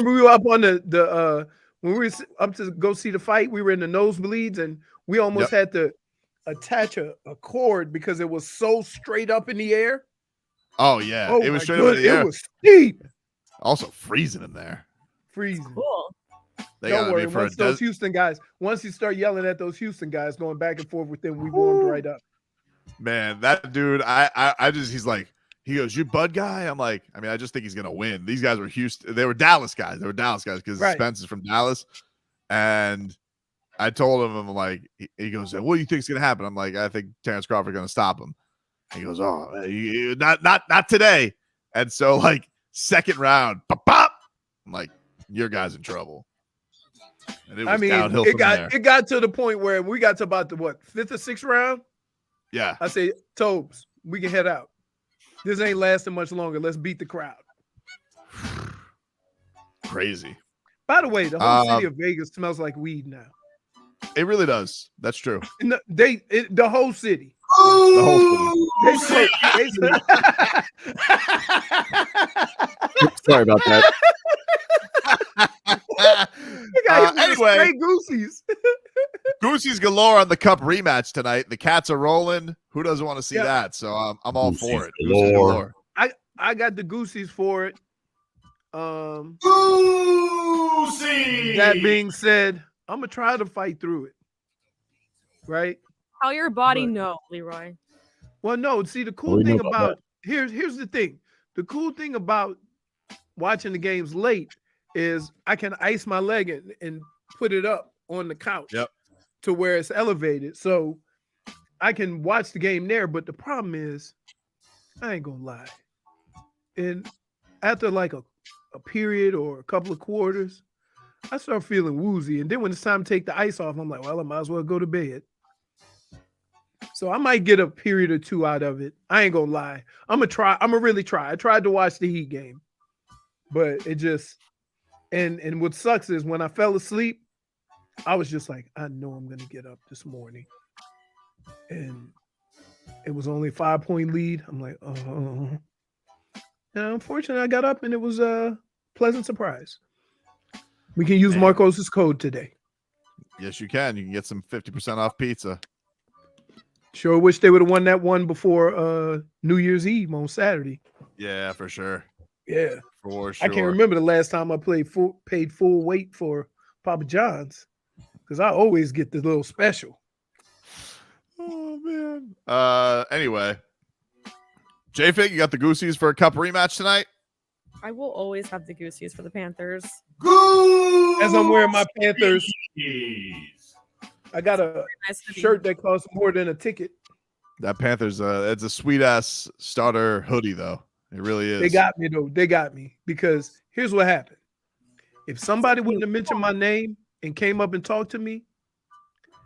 the when we were up to go see the fight, we were in the nosebleeds and we almost had to attach a cord because it was so straight up in the air. Oh yeah, it was straight up in the air. It was steep. Also freezing in there. Freezing. Cool. Don't worry. Once you start yelling at those Houston guys going back and forth with them, we warmed right up. Man, that dude, he goes, "You Bud guy?" I'm like, I just think he's gonna win. These guys were Houston. They were Dallas guys. Because Spence is from Dallas. And I told him, I'm like, he goes, "What do you think is gonna happen?" I'm like, "I think Terrence Crawford gonna stop him." He goes, "Oh, not today." And so like second round, pop, pop. I'm like, "Your guy's in trouble." And it was downhill from there. It got to the point where we got to about the 5th or 6th round. Yeah. I say, Tobes, we can head out. This ain't lasting much longer. Let's beat the crowd. Crazy. By the way, the whole city of Vegas smells like weed now. It really does. That's true. The whole city. The whole city. Sorry about that. got hit with anyway, straight Goosies. Goosies galore on the Cup rematch tonight. The Cats are rolling. Who doesn't want to see that? So I'm all for it. Goosies galore. I got the Goosies for it. Goosies. That being said, I'm gonna try to fight through it. Right? How your body know, Leroy? Well, no. See, the cool thing about here's the thing. The cool thing about watching the games late is I can ice my leg and put it up on the couch to where it's elevated, so I can watch the game there. But the problem is, I ain't gonna lie. And after like a period or a couple of quarters, I start feeling woozy. And then when it's time to take the ice off, I'm like, well, I might as well go to bed. So I might get a period or two out of it. I ain't gonna lie. I'm gonna really try. I tried to watch the Heat game, but it just and what sucks is when I fell asleep, I was just like, I know I'm gonna get up this morning. And it was only a 5-point lead. I'm like, oh. And unfortunately, I got up and it was a pleasant surprise. We can use Marcos's code today. Yes, you can. You can get some 50% off pizza. Sure wish they would have won that one before New Year's Eve on Saturday. Yeah, for sure. Yeah. For sure. I can't remember the last time I paid full weight for Papa John's because I always get the little special. Oh, man. Anyway. JFig, you got the Goosies for a Cup rematch tonight? I will always have the Goosies for the Panthers. As I'm wearing my Panthers, I got a shirt that costs more than a ticket. That Panthers, it's a sweet-ass starter hoodie, though. It really is. They got me, though. They got me. Because here's what happened. If somebody wouldn't have mentioned my name and came up and talked to me,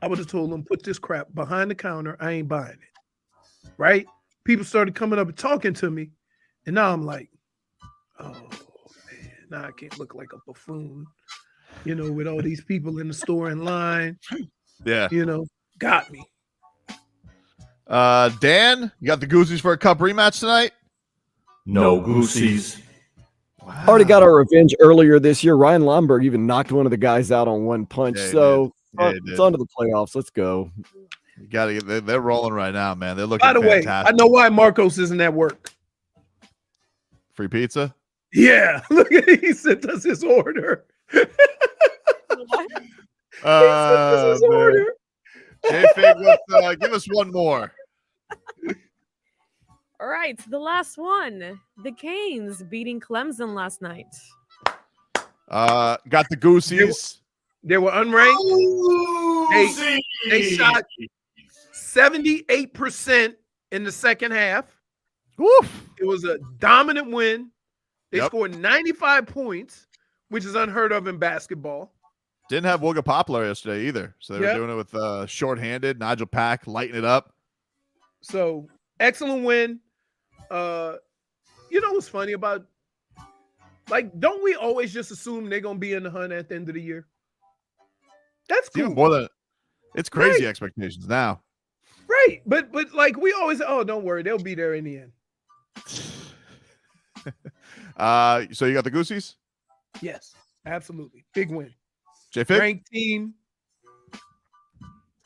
I would have told them, put this crap behind the counter. I ain't buying it. Right? People started coming up and talking to me. And now I'm like, oh, man, now I can't look like a buffoon, with all these people in the store in line. Yeah. Got me. Dan, you got the Goosies for a Cup rematch tonight? No Goosies. Wow. Already got our revenge earlier this year. Ryan Lomberg even knocked one of the guys out on one punch. It's on to the playoffs. Let's go. You gotta get. They're rolling right now, man. They're looking. By the fantastic. way, I know why Marcos isn't at work. Free pizza. Yeah, look at he sent us his order. Order. JFig, let's give us one more. All right, the last one. The Canes beating Clemson last night. Got the Goosies. They were unranked. They shot 78% in the second half. Woof. It was a dominant win. They scored 95 points, which is unheard of in basketball. Didn't have Wooga Poplar yesterday either. So they were doing it with shorthanded. Nigel Pack lighting it up. So excellent win. What's funny about, don't we always just assume they're going to be in the hunt at the end of the year? That's cool. Even more than it's crazy expectations now. Right. But we always, don't worry, they'll be there in the end. So you got the Goosies? Yes, absolutely. Big win. JFig? Ranked team.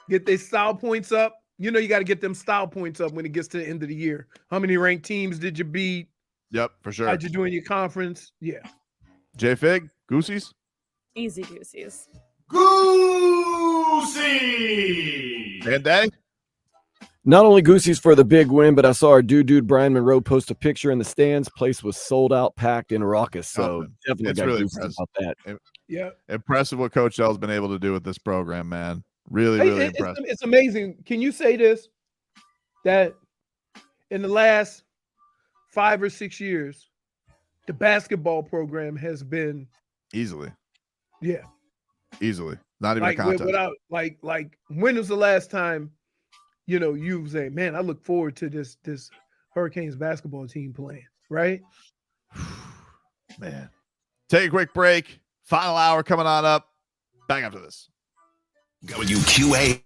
Get their style points up. You got to get them style points up when it gets to the end of the year. How many ranked teams did you beat? Yep, for sure. How'd you do in your conference? Yeah. JFig? Goosies? Easy Goosies. Goosies. And Day? Not only Goosies for the big win, but I saw our dude Brian Monroe post a picture in the stands. Place was sold out, packed, and raucous. So definitely it's got really Goosies about that. Yeah. Impressive what Coach L's been able to do with this program, man. Really impressive. It's amazing. Can you say this? That in the last 5 or 6 years, the basketball program has been easily. Yeah. Easily. Not even a contest. Without when was the last time, you say, man, I look forward to this Hurricanes basketball team playing, right? Man. Take a quick break. Final hour coming on up. Back after this. WQA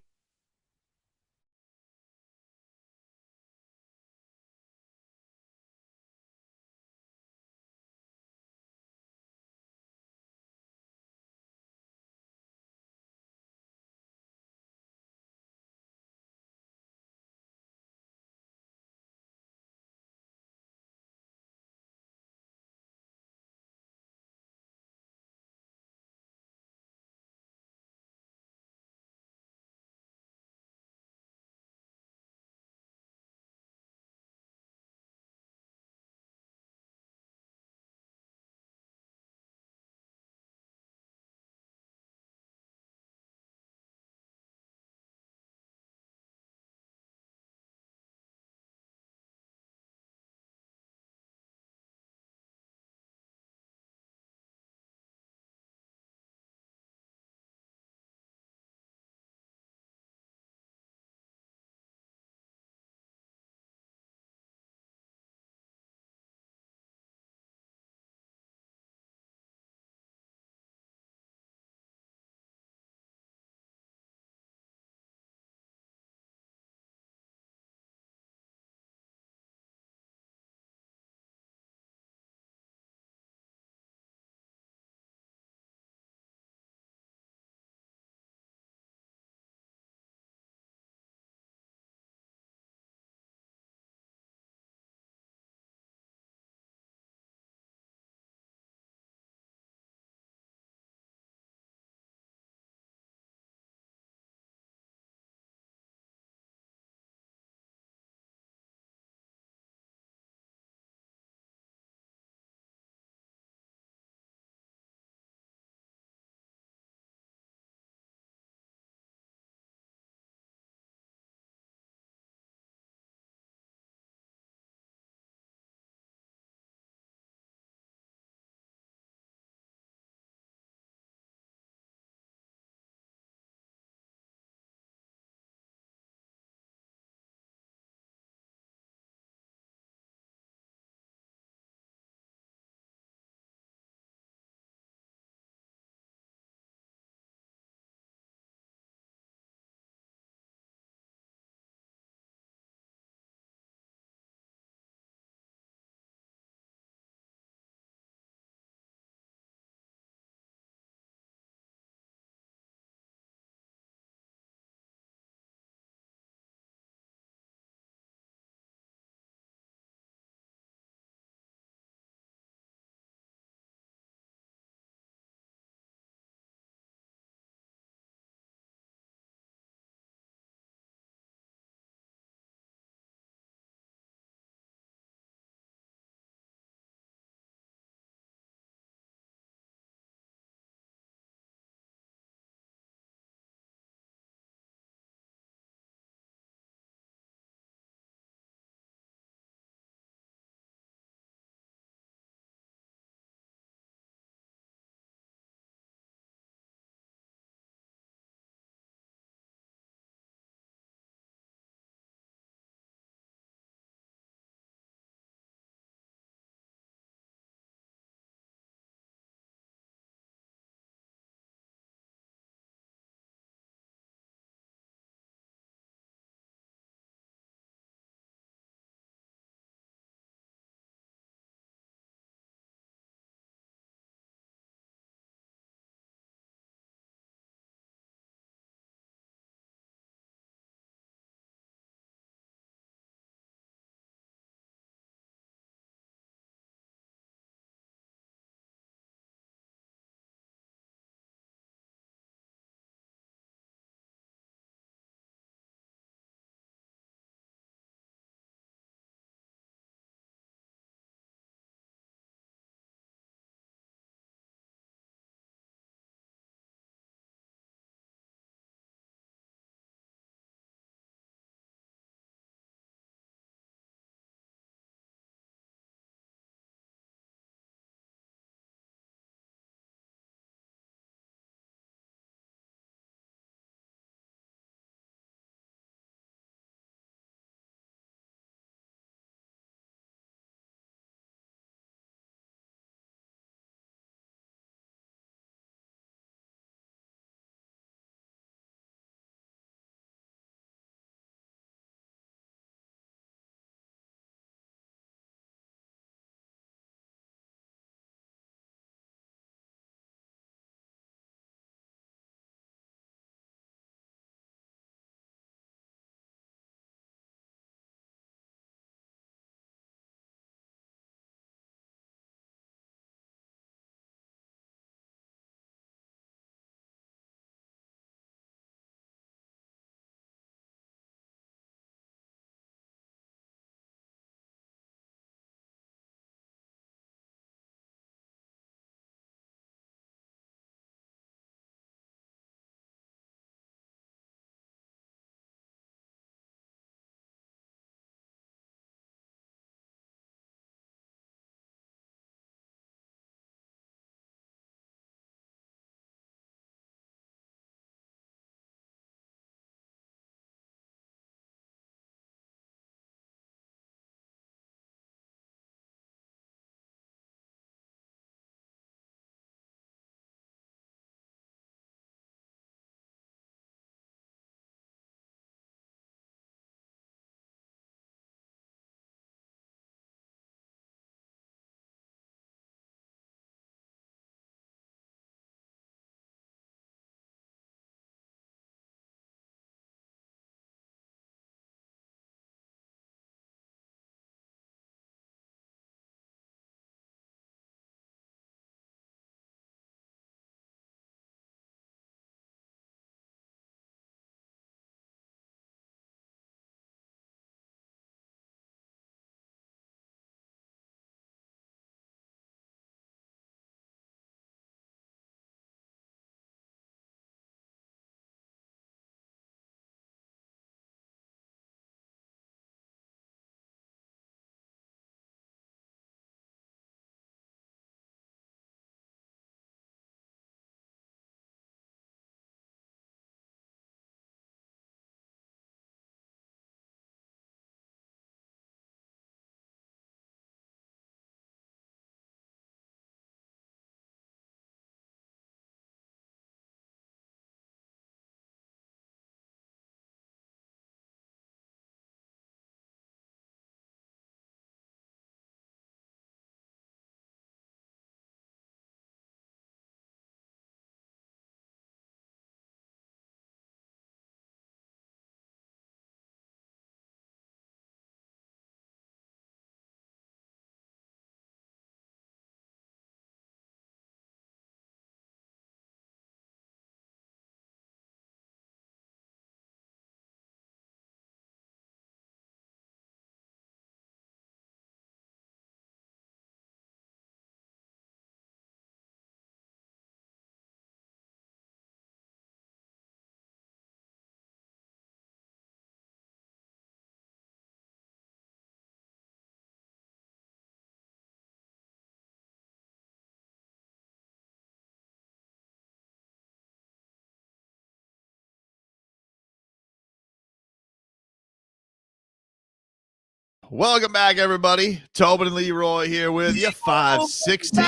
Welcome back, everybody. Tobin and Leroy here with you. 560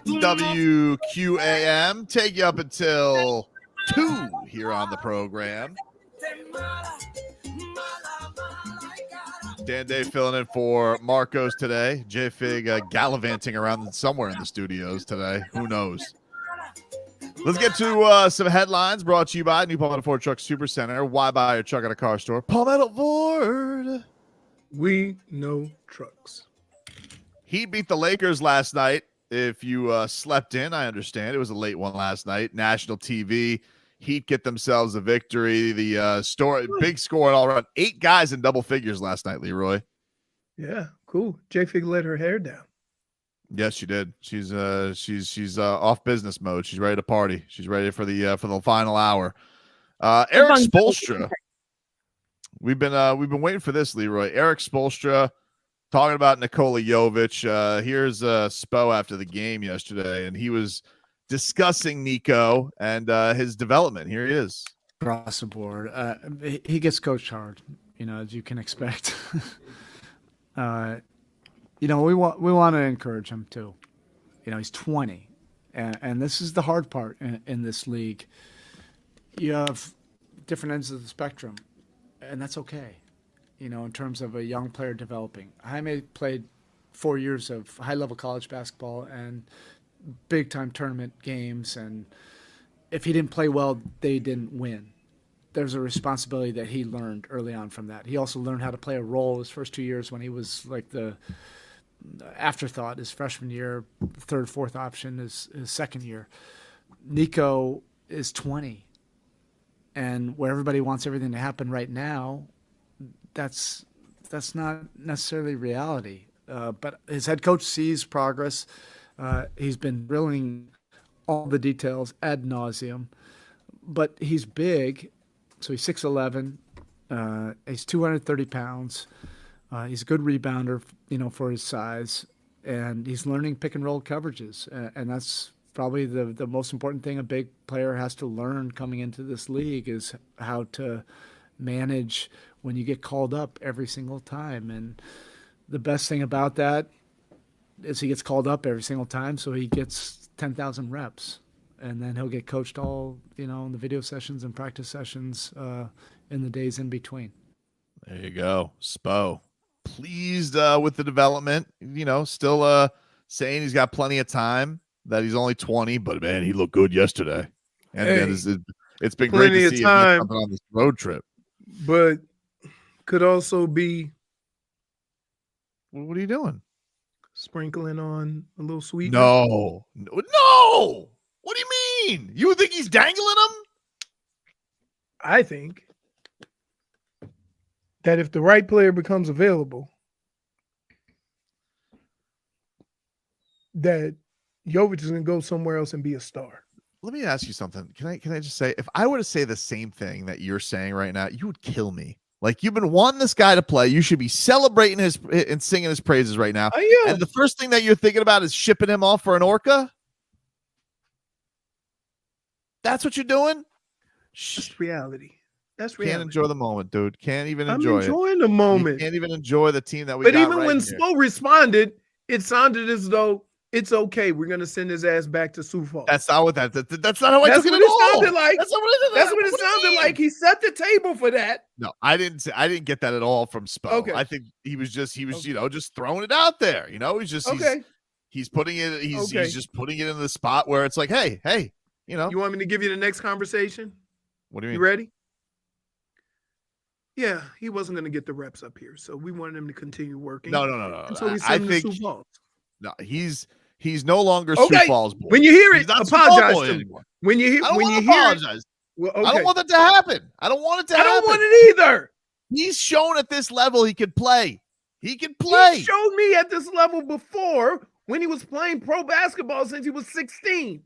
WQAM. Take you up until 2 here on the program. Dan Day filling in for Marcos today. JFig gallivanting around somewhere in the studios today. Who knows? Let's get to some headlines brought to you by New Palmetto Ford Truck Super Center. Why buy a truck at a car store? Palmetto Ford. We know trucks. He beat the Lakers last night. If you slept in, I understand. It was a late one last night. National TV. Heat get themselves a victory. The big score all around. 8 guys in double figures last night, Leroy. Yeah, cool. JFig let her hair down. Yes, she did. She's off business mode. She's ready to party. She's ready for the final hour. Erik Spoelstra. We've been waiting for this, Leroy. Erik Spoelstra talking about Nikola Jović. Here's Spo after the game yesterday, and he was discussing Nico and his development. Here he is. Across the board, he gets coached hard, as you can expect. We want to encourage him too. He's 20, and this is the hard part in this league. You have different ends of the spectrum, and that's okay. In terms of a young player developing. Jaime played 4 years of high-level college basketball and big-time tournament games, and if he didn't play well, they didn't win. There's a responsibility that he learned early on from that. He also learned how to play a role his first 2 years when he was like the afterthought his freshman year, third, fourth option his second year. Nico is 20, and where everybody wants everything to happen right now, that's not necessarily reality. But his head coach sees progress. He's been drilling all the details ad nauseum, but he's big, so he's 6'11". He's 230 pounds. He's a good rebounder, for his size, and he's learning pick and roll coverages, and that's probably the most important thing a big player has to learn coming into this league is how to manage when you get called up every single time. And the best thing about that is he gets called up every single time, so he gets 10,000 reps, and then he'll get coached all, in the video sessions and practice sessions in the days in between. There you go, Spo. Pleased with the development, still saying he's got plenty of time, that he's only 20, but man, he looked good yesterday. And it's been great to see him get something on this road trip. But could also be. What are you doing? Sprinkling on a little sweet. No. What do you mean? You think he's dangling him? I think that if the right player becomes available, that Jović is going to go somewhere else and be a star. Let me ask you something. Can I just say, if I were to say the same thing that you're saying right now, you would kill me. Like, you've been wanting this guy to play. You should be celebrating his and singing his praises right now. And the first thing that you're thinking about is shipping him off for an orca? That's what you're doing? That's reality. That's reality. Can't enjoy the moment, dude. Can't even enjoy it. I'm enjoying the moment. You can't even enjoy the team that we got. But got even right when here. Spo responded, it sounded as though it's okay. We're gonna send his ass back to Sioux Falls. That's not what that's not how I took it at all. Sounded like. That's what it sounded like. He set the table for that. No, I didn't get that at all from Spo. Okay. I think he was just throwing it out there. He's putting it. He's just putting it in the spot where it's like, hey. You want me to give you the next conversation? What do you mean? You ready? Yeah, he wasn't going to get the reps up here, so we wanted him to continue working. No. And so we sent him to Sioux Falls. No, he's no longer Sioux Falls boy. When you hear it, apologize to him. Anymore. When you hear, I don't when you apologize. Well, okay. I don't want that to happen. I don't want it to happen. I don't want it either. He's shown at this level he could play. He can play. He showed me at this level before when he was playing pro basketball since he was 16.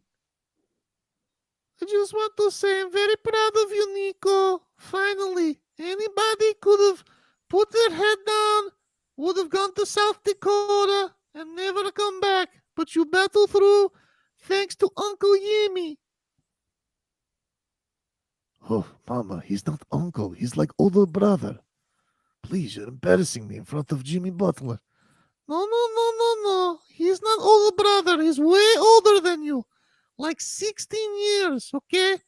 I just want to say I'm very proud of you, Nico. Finally, anybody could have put their head down, would have gone to South Dakota, and never come back. But you battled through thanks to Uncle Jimmy. Oh, Mama, he's not uncle. He's like older brother. Please, you're embarrassing me in front of Jimmy Butler. No. He's not older brother. He's way older than you. Like 16 years, okay?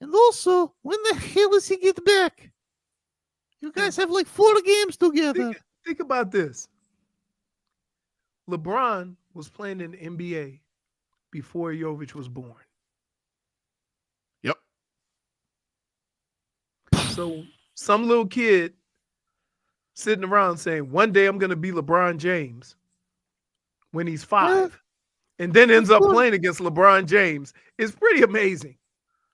And also, when the hell does he get back? You guys have like 4 games together. Think about this. LeBron was playing in the NBA before Jović was born. Yep. So some little kid sitting around saying, one day I'm going to be LeBron James when he's 5, and then ends up playing against LeBron James. It's pretty amazing.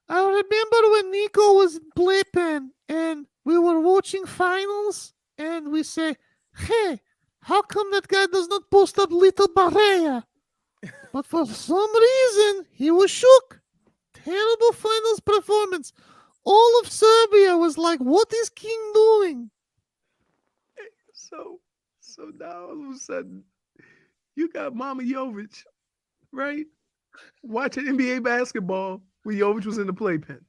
I remember when Nico was blipping and we were watching finals and we say, hey, how come that guy does not post up Little Barrea? But for some reason, he was shook. Terrible finals performance. All of Serbia was like, what is King doing? So now all of a sudden, you got Mama Jović, right? Watching NBA basketball when Jović was in the playpen.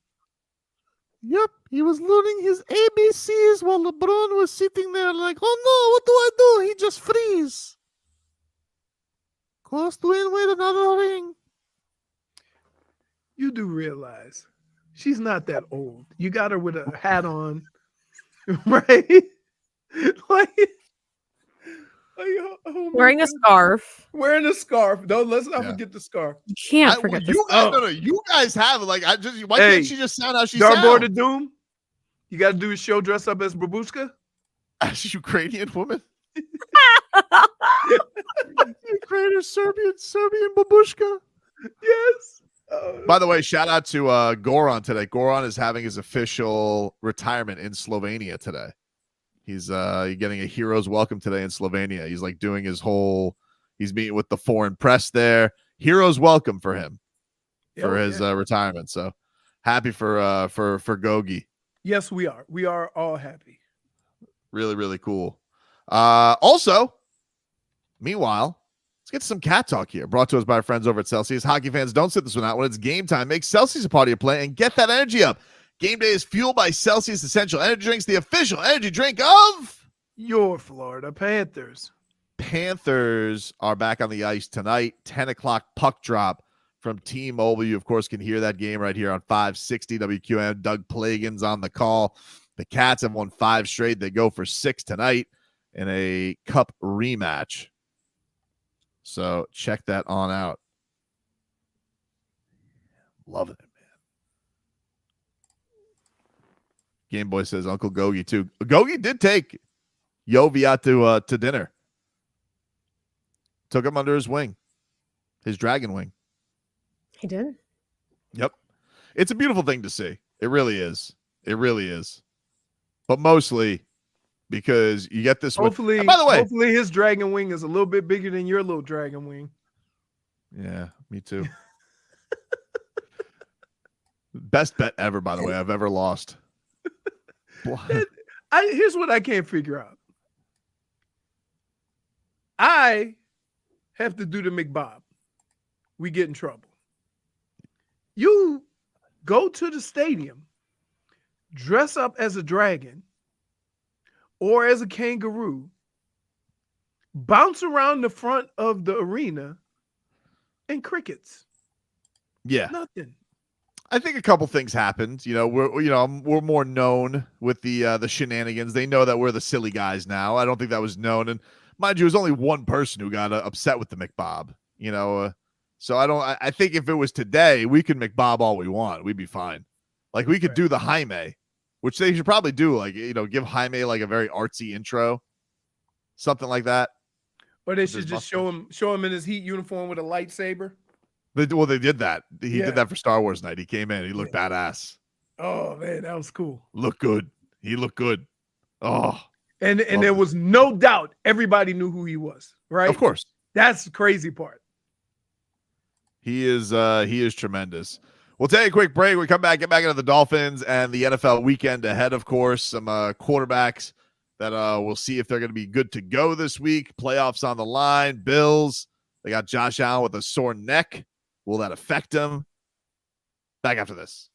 Yep, he was learning his ABCs while LeBron was sitting there like, oh no, what do I do? He just freeze. Cost win with another ring. You do realize she's not that old. You got her with a hat on, right? Wearing a scarf. Wearing a scarf. Don't let's not forget the scarf. You can't forget the scarf. No, you guys have it. Like, why Hey, can't she just sound how she Darboard sounds? of Doom. You got to do a show dress up as Babushka. As a Ukrainian woman. Ukrainian, Serbian babushka. Yes. By the way, shout out to Goran today. Goran is having his official retirement in Slovenia today. He's getting a hero's welcome today in Slovenia. He's like doing his whole. He's meeting with the foreign press there. Hero's welcome for him for his retirement. So happy for Gogi. Yes, we are. We are all happy. Really, really cool. Also, meanwhile, let's get to some cat talk here. Brought to us by our friends over at Celsius. Hockey fans, don't sit this one out. When it's game time, make Celsius a part of your play and get that energy up. Game day is fueled by Celsius Essential Energy Drinks, the official energy drink of your Florida Panthers. Panthers are back on the ice tonight. 10 o'clock puck drop from T-Mobile. You, of course, can hear that game right here on 560 WQM. Doug Plagens on the call. The Cats have won 5 straight. They go for 6 tonight in a cup rematch. So check that on out. Loving it, man. Game Boy says Uncle Gogi too. Gogi did take Jovi out to dinner. Took him under his wing. His dragon wing. He did? Yep. It's a beautiful thing to see. It really is. It really is. But mostly because you get this. Hopefully, by the way, hopefully his dragon wing is a little bit bigger than your little dragon wing. Yeah, me too. Best bet ever, by the way, I've ever lost. Here's what I can't figure out. I have to do the McBob. We get in trouble. You go to the stadium, dress up as a dragon or as a kangaroo, bounce around the front of the arena, and crickets. Yeah. Nothing. I think a couple things happened. We're more known with the shenanigans. They know that we're the silly guys now. I don't think that was known. And mind you, it was only one person who got upset with the McBob. So I think if it was today, we could McBob all we want. We'd be fine. Like we could do the Jaime, which they should probably do. Like give Jaime like a very artsy intro, something like that. Or they should just show him in his Heat uniform with a lightsaber. They did that. He did that for Star Wars night. He came in. He looked badass. Oh man, that was cool. Looked good. He looked good. Oh, and there was no doubt everybody knew who he was. Right? Of course. That's the crazy part. He is tremendous. We'll take a quick break. We come back, get back into the Dolphins and the NFL weekend ahead. Of course, some quarterbacks that we'll see if they're going to be good to go this week. Playoffs on the line. Bills. They got Josh Allen with a sore neck. Will that affect him? Back after this.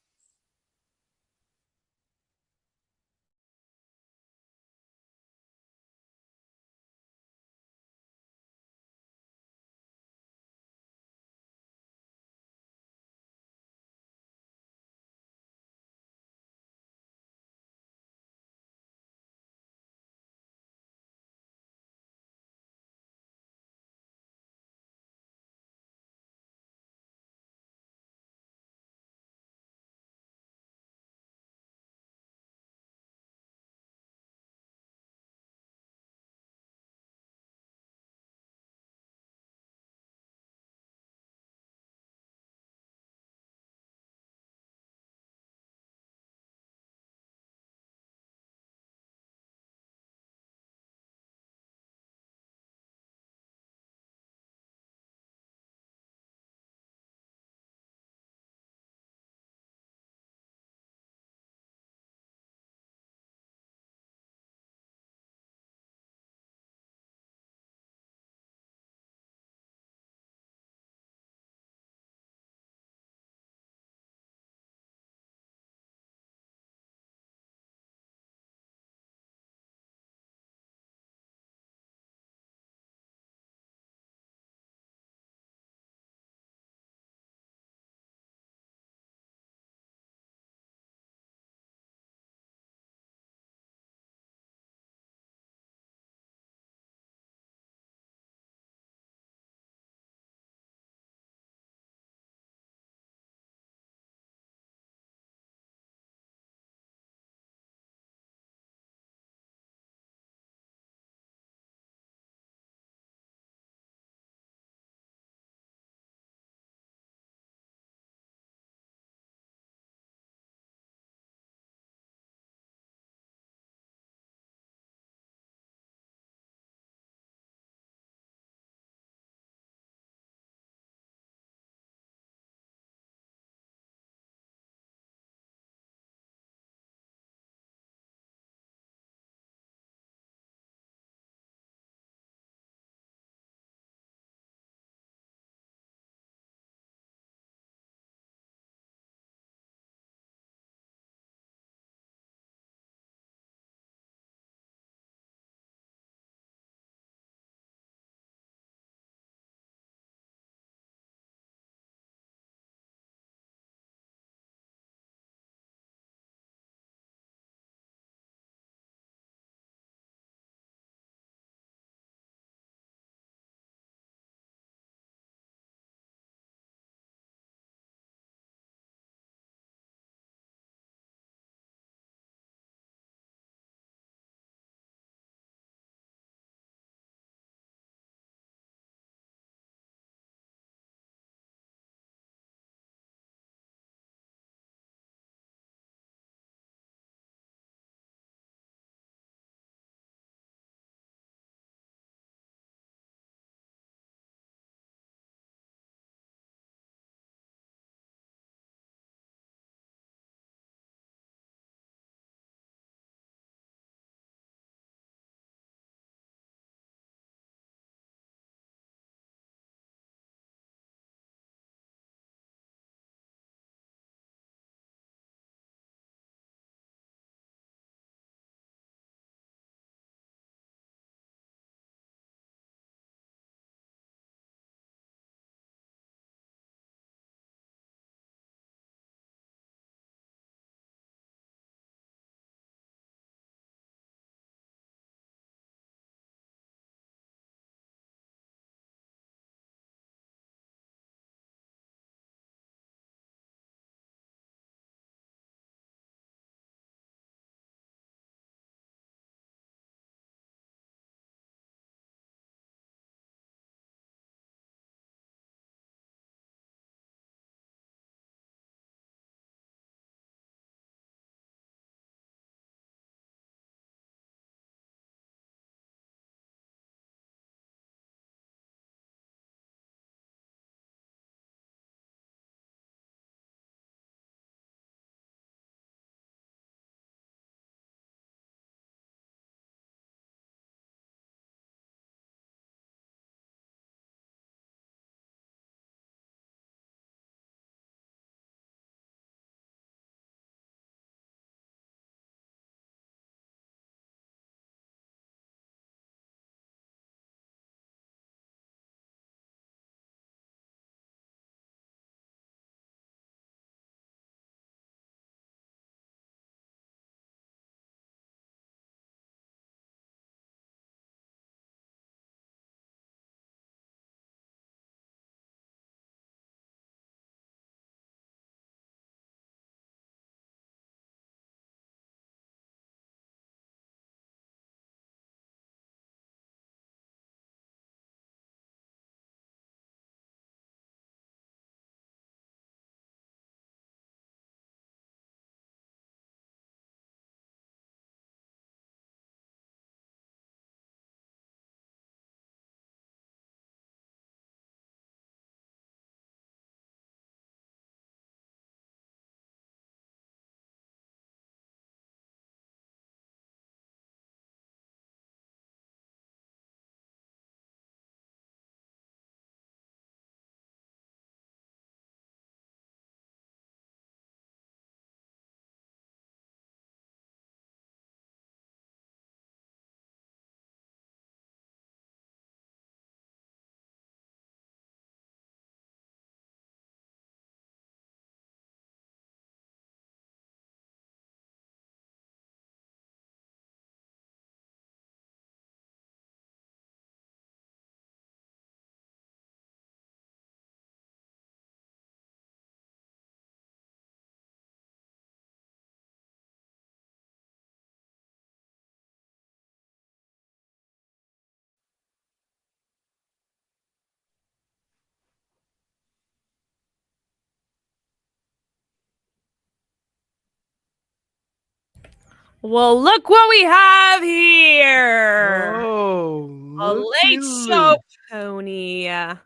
Well, look what we have here. Oh, a late show pony. I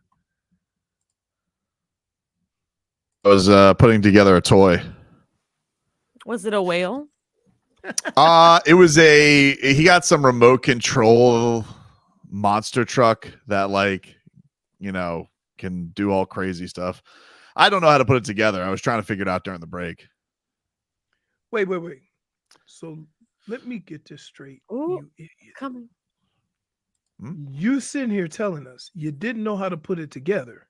was putting together a toy. Was it a whale? It was he got some remote control monster truck that can do all crazy stuff. I don't know how to put it together. I was trying to figure it out during the break. Wait. So let me get this straight. Ooh, you idiot. Coming. You sitting here telling us you didn't know how to put it together,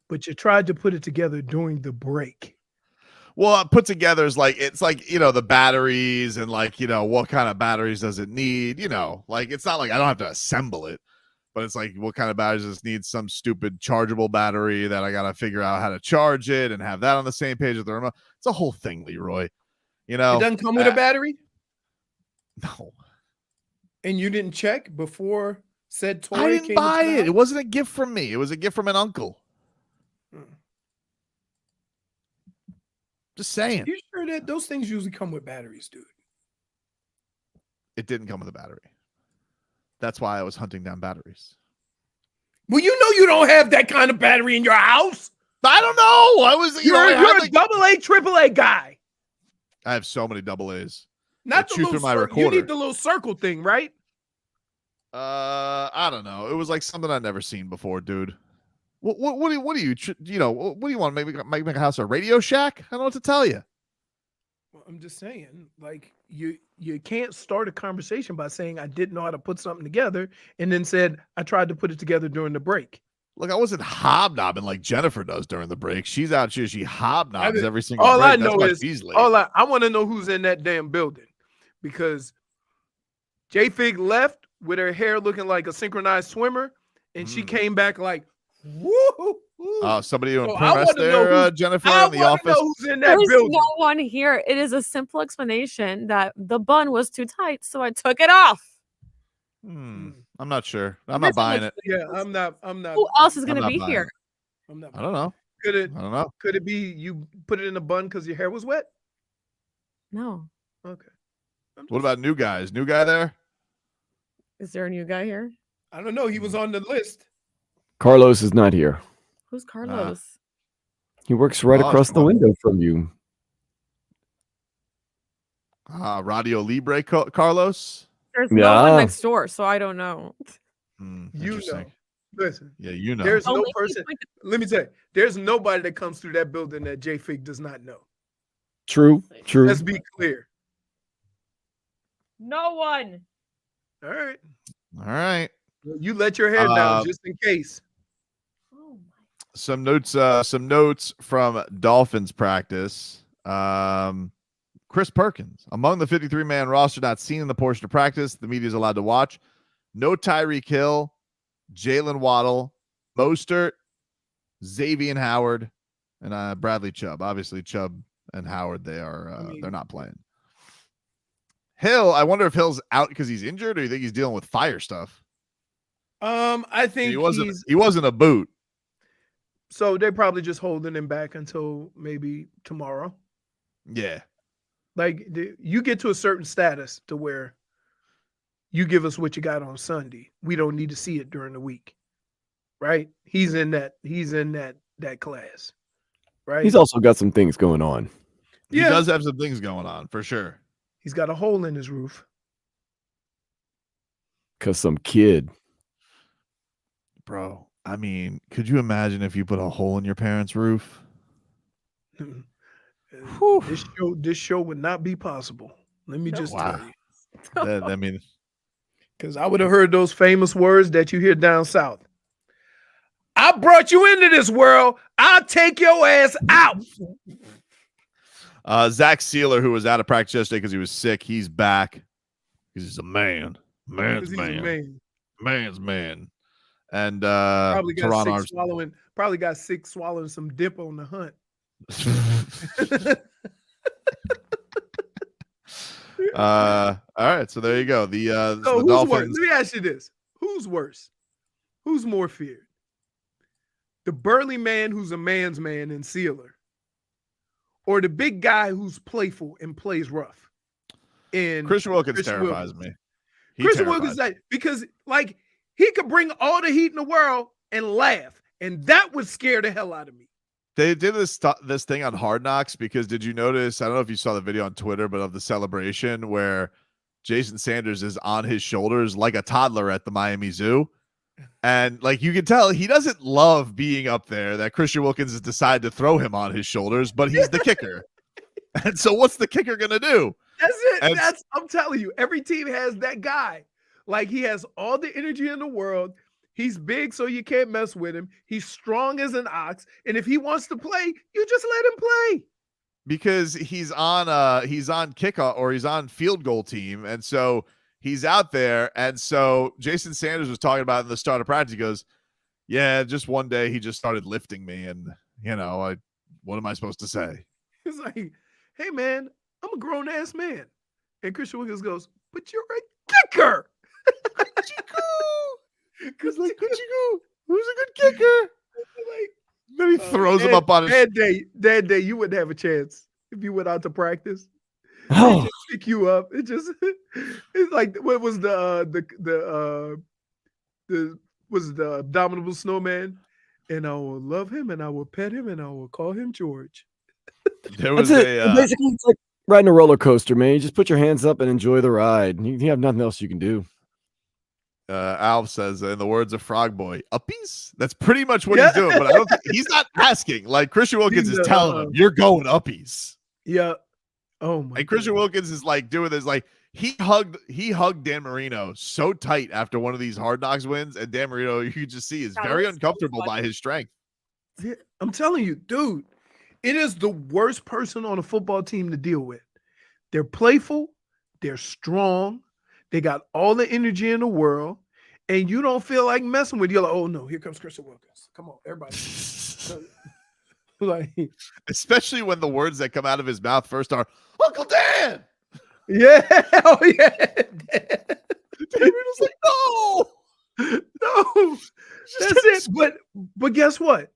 but you tried to put it together during the break. Well, put together is the batteries and what kind of batteries does it need? It's not like I don't have to assemble it, but it's like what kind of batteries does it need? Some stupid chargeable battery that I got to figure out how to charge it and have that on the same page with the remote. It's a whole thing, Leroy. It doesn't come with a battery? No. And you didn't check before said toy I didn't came buy into the it. house? It wasn't a gift from me. It was a gift from an uncle. Just saying. You sure that those things usually come with batteries, dude? It didn't come with a battery. That's why I was hunting down batteries. Well, you know you don't have that kind of battery in your house. I don't know. You're a double A, triple A guy. I have so many double A's. Not They the chew little through my circle. You recorder. need the little circle thing, right? I don't know. It was like something I'd never seen before, dude. What do you want to make a house a Radio Shack? I don't know what to tell you. Well, I'm just saying, like you can't start a conversation by saying I didn't know how to put something together and then said I tried to put it together during the break. Look, I wasn't hobnobbing like Jennifer does during the break. She's out here. She hobnobs every single all break. I That's know why is she's late. I want to know who's in that damn building because JFig left with her hair looking like a synchronized swimmer, and she came back like, woo. Somebody So I impressed wanna know there, who's- Jennifer, I in the wanna office. know who's in that There's building. no one here. It is a simple explanation that the bun was too tight, so I took it off. I'm not sure. I'm not buying it. Yeah, I'm not. Who else is I'm going to not be buying here? it. I'm not. I don't know. Could it? I don't know. Could it be you put it in a bun because your hair was wet? No. Okay. What about new guys? New guy there? Is there a new guy here? I don't know. He was on the list. Carlos is not here. Who's Carlos? He works right Oh, across the window from you. Radio Libre Carlos? There's no one next door, so I don't know. You know. Listen. Yeah, you know. There's no Only person. Let me tell you. There's nobody that comes through that building that JFig does not know. True. Let's be clear. No one. All right. All right. You let your hair down just in case. Some notes from Dolphins practice. Chris Perkins, among the 53-man roster not seen in the portion of practice the media is allowed to watch. No Tyreek Hill, Jalen Waddle, Mostert, Xavier Howard, and Bradley Chubb. Obviously, Chubb and Howard, they're not playing. Hill, I wonder if Hill's out because he's injured, or you think he's dealing with fire stuff? I think he wasn't a boot. So they're probably just holding him back until maybe tomorrow. Yeah. Like you get to a certain status to where you give us what you got on Sunday. We don't need to see it during the week. Right? He's in that class. Right? He's also got some things going on. He does have some things going on, for sure. He's got a hole in his roof. Because some kid. Bro, I mean, could you imagine if you put a hole in your parents' roof? This show would not be possible. Let me just tell you. I mean, because I would have heard those famous words that you hear down south. I brought you into this world. I'll take your ass out. Zach Sealer, who was out of practice yesterday because he was sick, he's back. He's a man. Man's man. Man's man. And probably got Terron sick swallowing some dip on the hunt. All right, so there you go. The who's Dolphins. worse? Let me ask you this: who's worse? Who's more feared? The burly man who's a man's man and Sealer, or the big guy who's playful and plays rough? in Christian Wilkins terrifies me. Christian Wilkins, because like he could bring all the heat in the world and laugh, and that would scare the hell out of me. They did this thing on Hard Knocks because did you notice? I don't know if you saw the video on Twitter, but of the celebration where Jason Sanders is on his shoulders like a toddler at the Miami Zoo. And like you can tell, he doesn't love being up there. That Christian Wilkins has decided to throw him on his shoulders, but he's the kicker. And so what's the kicker going to do? That's it. I'm telling you, every team has that guy. Like he has all the energy in the world. He's big, so you can't mess with him. He's strong as an ox. And if he wants to play, you just let him play. Because he's on kickoff or he's on field goal team. And so he's out there. And so Jason Sanders was talking about in the start of practice. He goes, yeah, just one day he just started lifting me. And, what am I supposed to say? He's like, hey, man, I'm a grown-ass man. And Christian Wilkins goes, but you're a kicker. Because like, who's a good kicker? Like, then he throws him up on his that day, you wouldn't have a chance if you went out to practice. Oh. They just pick you up. It's like what was the abominable snowman? And I will love him and I will pet him and I will call him George. There was basically it's like riding a roller coaster, man. You just put your hands up and enjoy the ride. You have nothing else you can do. Alf says, in the words of Frog Boy, uppies? That's pretty much what he's doing, but I don't think he's not asking. Like Christian Wilkins is telling him, you're going uppies. Yeah. Oh my. And Christian Wilkins is like doing this, like he hugged Dan Marino so tight after one of these Hard Knocks wins, and Dan Marino, you can just see, is very uncomfortable by his strength. Yeah, I'm telling you, dude, it is the worst person on a football team to deal with. They're playful, they're strong. They got all the energy in the world, and you don't feel like messing with you. You're like, oh no, here comes Christian Wilkins. Come on, everybody. Like, especially when the words that come out of his mouth first are Uncle Dan. Yeah, oh yeah. David's like, no, that's it. But guess what?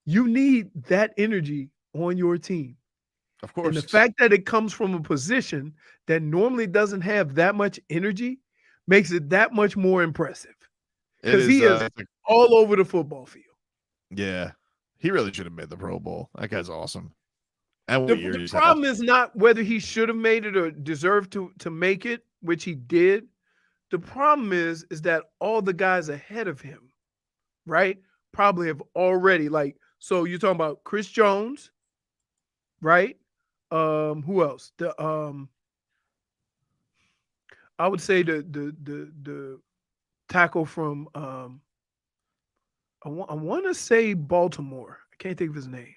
You need that energy on your team. Of course. And the fact that it comes from a position that normally doesn't have that much energy makes it that much more impressive. Because he is all over the football field. Yeah. He really should have made the Pro Bowl. That guy's awesome. And the problem is not whether he should have made it or deserved to make it, which he did. The problem is that all the guys ahead of him, right, probably have already, like, so you're talking about Chris Jones, right? Who else? I would say the tackle from I want to say Baltimore. I can't think of his name.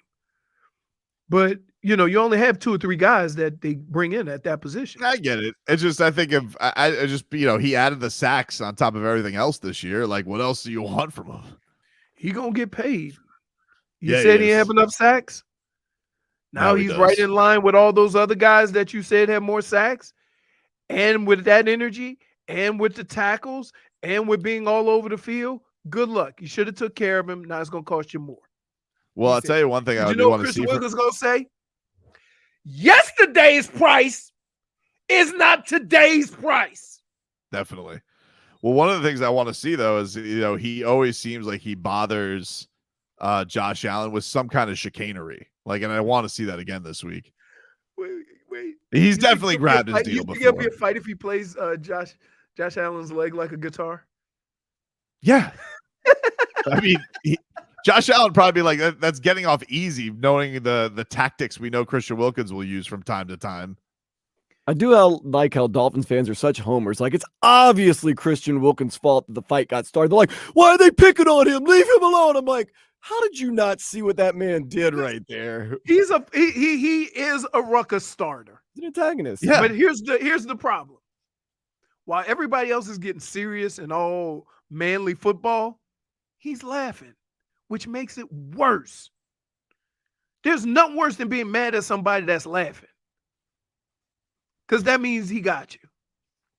But you only have 2 or 3 guys that they bring in at that position. I get it. It's just I think of I just he added the sacks on top of everything else this year. Like, what else do you want from him? He gonna get paid. You said he didn't have enough sacks. Now he's right in line with all those other guys that you said have more sacks, and with that energy, and with the tackles, and with being all over the field. Good luck. You should have took care of him. Now it's gonna cost you more. Well, I'll tell you one thing. I do want to see. Wilkins gonna say, yesterday's price is not today's price. Definitely. Well, one of the things I want to see though is he always seems like he bothers Josh Allen with some kind of chicanery. Like, and I want to see that again this week. Wait. He's definitely grabbed his deal You before. think it'll be a fight if he plays Josh Allen's leg like a guitar? Yeah. I mean, Josh Allen probably be like, that's getting off easy, knowing the tactics we know Christian Wilkins will use from time to time. I do like how Dolphins fans are such homers. Like, it's obviously Christian Wilkins' fault that the fight got started. They're like, why are they picking on him? Leave him alone. I'm like, how did you not see what that man did right there? He is a ruckus starter. He's an antagonist. Yeah. But here's the problem. While everybody else is getting serious and all manly football, he's laughing, which makes it worse. There's nothing worse than being mad at somebody that's laughing. Because that means he got you.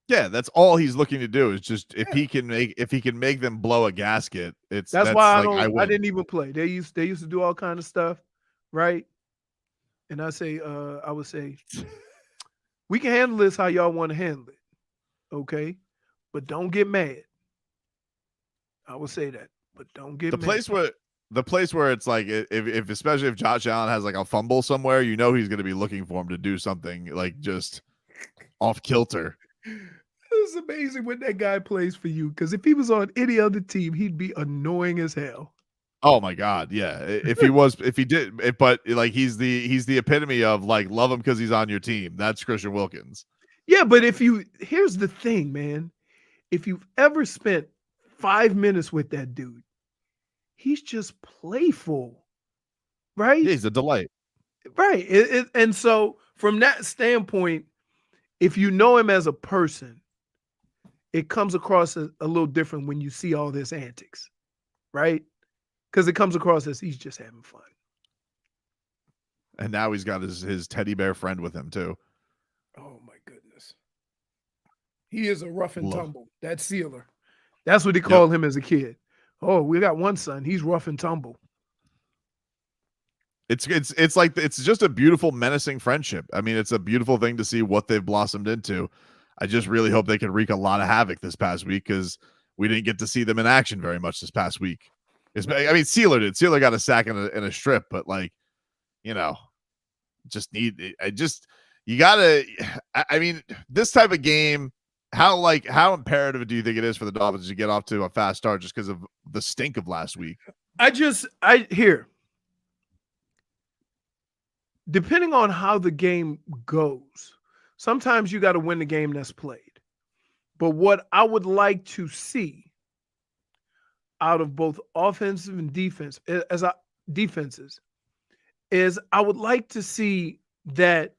Yeah, that's all he's looking to do is just if he can make them blow a gasket. That's why I didn't even play. They used to do all kind of stuff, right? And I would say, We can handle this how y'all want to handle it. Okay? But don't get mad. I will say that. But don't get mad. The place where it's like if especially if Josh Allen has like a fumble somewhere, you know he's going to be looking for him to do something like just off kilter. It's amazing when that guy plays for you, because if he was on any other team, he'd be annoying as hell. Oh my God, yeah. But like he's the epitome of like love him because he's on your team. That's Christian Wilkins. Yeah, but here's the thing, man. If you've ever spent 5 minutes with that dude, he's just playful, right? Yeah, he's a delight. Right. And so from that standpoint, if you know him as a person, it comes across a little different when you see all this antics, right? Because it comes across as he's just having fun. And now he's got his teddy bear friend with him too. Oh my goodness. He is a rough and tumble. That sealer. That's what they called him as a kid. Oh, we got one son. He's rough and tumble. It's like it's just a beautiful, menacing friendship. I mean, it's a beautiful thing to see what they've blossomed into. I just really hope they can wreak a lot of havoc this past week because we didn't get to see them in action very much this past week. I mean, Sealer did. Sealer got a sack in a strip, but like, you know, you gotta. I mean, this type of game. How imperative do you think it is for the Dolphins to get off to a fast start just because of the stink of last week? Depending on how the game goes, sometimes you got to win the game that's played. But what I would like to see out of both offensive and defenses is I would like to see that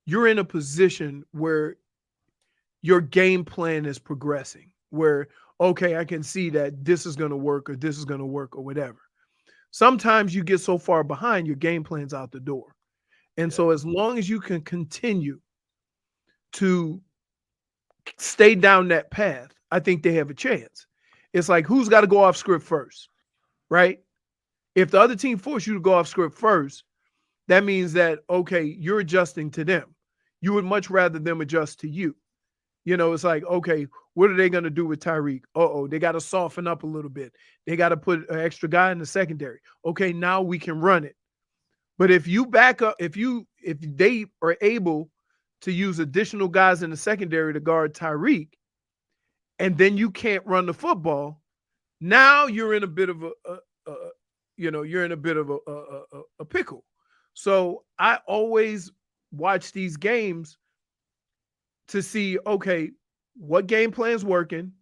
you're in a position where your game plan is progressing, where, okay, I can see that this is going to work or this is going to work or whatever. Sometimes you get so far behind, your game plan's out the door. And so as long as you can continue to stay down that path, I think they have a chance. It's like, who's got to go off script first, right? If the other team forces you to go off script first, that means that, okay, you're adjusting to them. You would much rather them adjust to you. You know, it's like, okay, what are they going to do with Tyreek? They got to soften up a little bit. They got to put an extra guy in the secondary. Okay, now we can run it. But if you back up, if they are able to use additional guys in the secondary to guard Tyreek, and then you can't run the football, now you're in a bit of a pickle. So I always watch these games to see, okay, what game plan's working?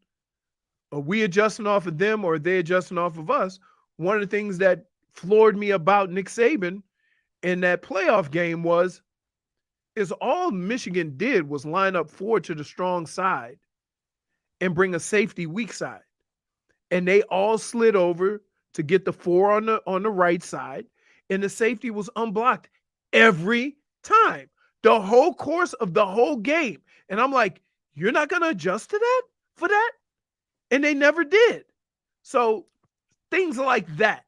Are we adjusting off of them or are they adjusting off of us? One of the things that floored me about Nick Saban in that playoff game is all Michigan did was line up forward to the strong side and bring a safety weak side. And they all slid over to get the 4 on the right side, and the safety was unblocked every time, the whole course of the whole game. And I'm like, you're not going to adjust to that for that? And they never did. So things like that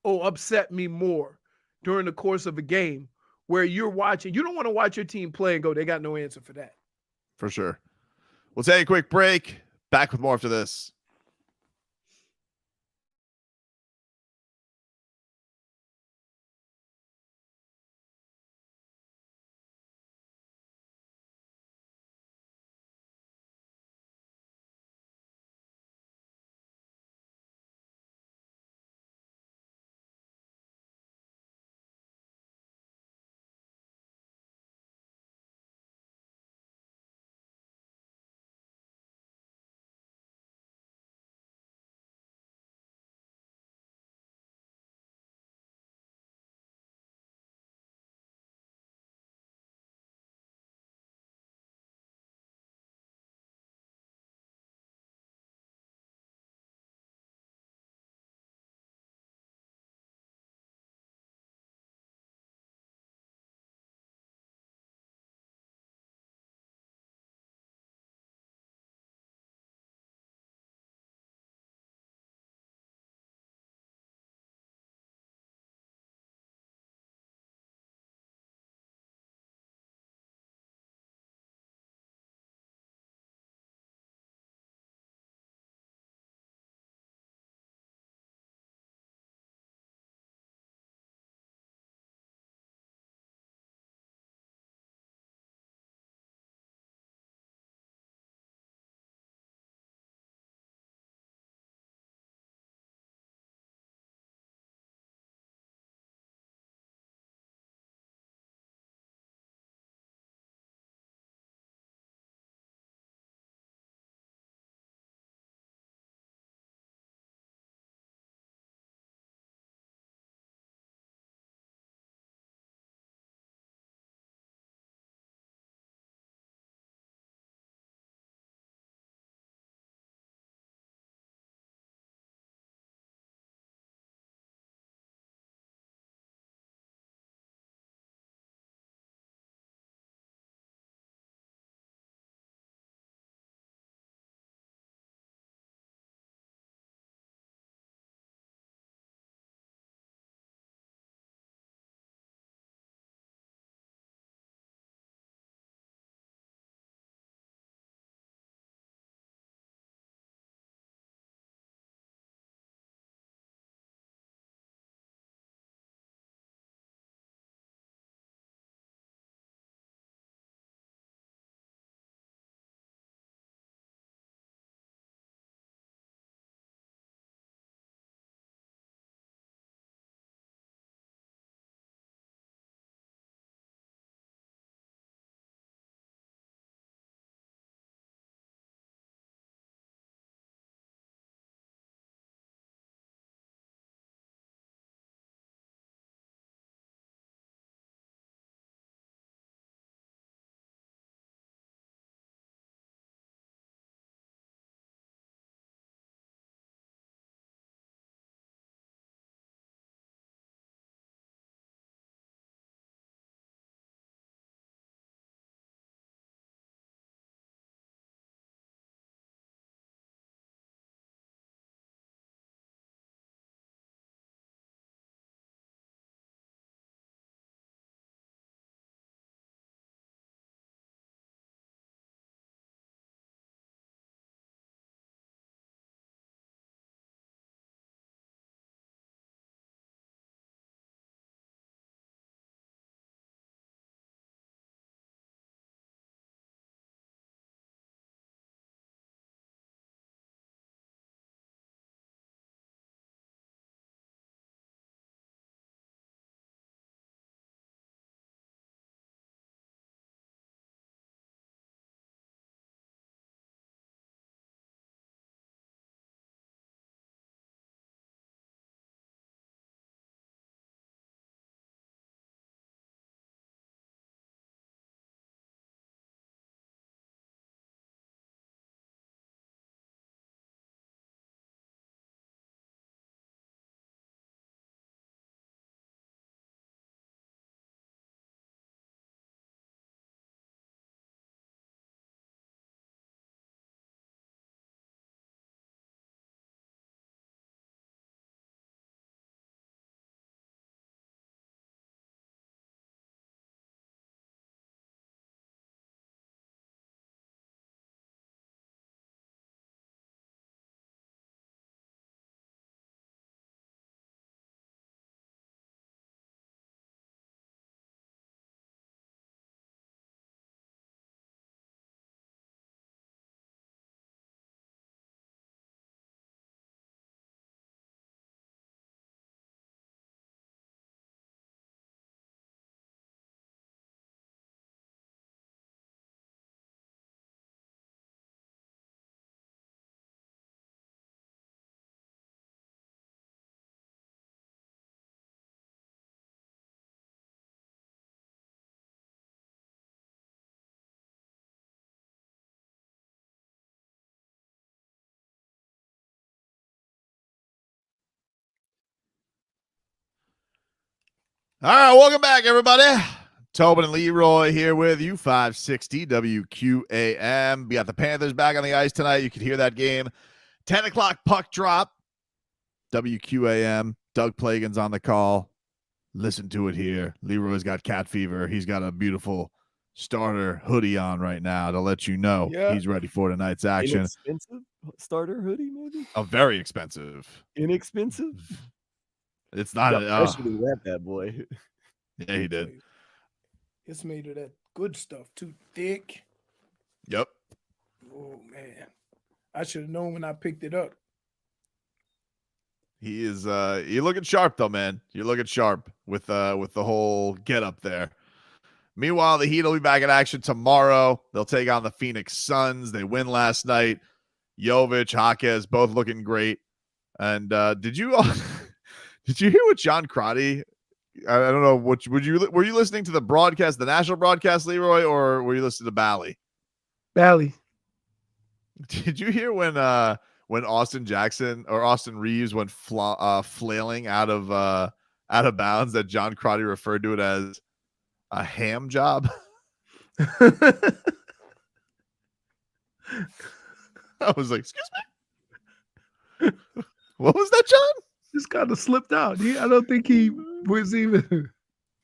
upset me more during the course of a game where you're watching. You don't want to watch your team play and go, they got no answer for that. For sure. We'll take a quick break. Back with more after this. All right, welcome back, everybody. Tobin and Leroy here with you, 560 WQAM. We got the Panthers back on the ice tonight. You can hear that game. 10 o'clock puck drop. WQAM. Doug Plagan's on the call. Listen to it here. Leroy's got cat fever. He's got a beautiful starter hoodie on right now to let you know he's ready for tonight's action. Inexpensive starter hoodie, maybe? A very expensive. Inexpensive? It's not. Especially wrap that boy. Yeah, he did. It's made of that good stuff, too thick. Yep. Oh man, I should have known when I picked it up. He is. You're looking sharp though, man. You're looking sharp with the whole get up there. Meanwhile, the Heat will be back in action tomorrow. They'll take on the Phoenix Suns. They win last night. Jović, Jaquez, both looking great. And did you hear what John Crotty? I don't know. Were you listening to the broadcast, the national broadcast, Leroy, or were you listening to Bally? Bally. Did you hear when Austin Reeves went flailing out of bounds that John Crotty referred to it as a ham job? I was like, excuse me? What was that, John? Just kind of slipped out. I don't think he was even.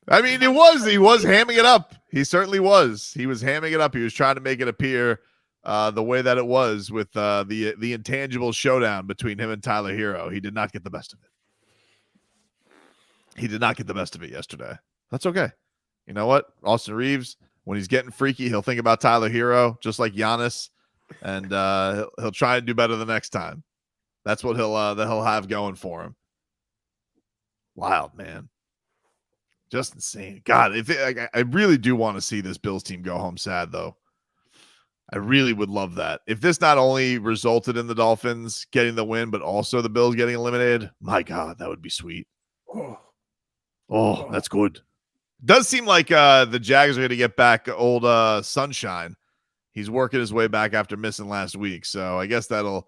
I mean, he was hamming it up. He certainly was. He was hamming it up. He was trying to make it appear the way that it was with the intangible showdown between him and Tyler Hero. He did not get the best of it. He did not get the best of it yesterday. That's okay. You know what? Austin Reeves, when he's getting freaky, he'll think about Tyler Hero, just like Giannis, and he'll try and do better the next time. That's what he'll have going for him. Wild, man. Just insane. God, I really do want to see this Bills team go home sad, though. I really would love that. If this not only resulted in the Dolphins getting the win, but also the Bills getting eliminated, my God, that would be sweet. Oh, that's good. Does seem like the Jags are going to get back old Sunshine. He's working his way back after missing last week, so I guess that'll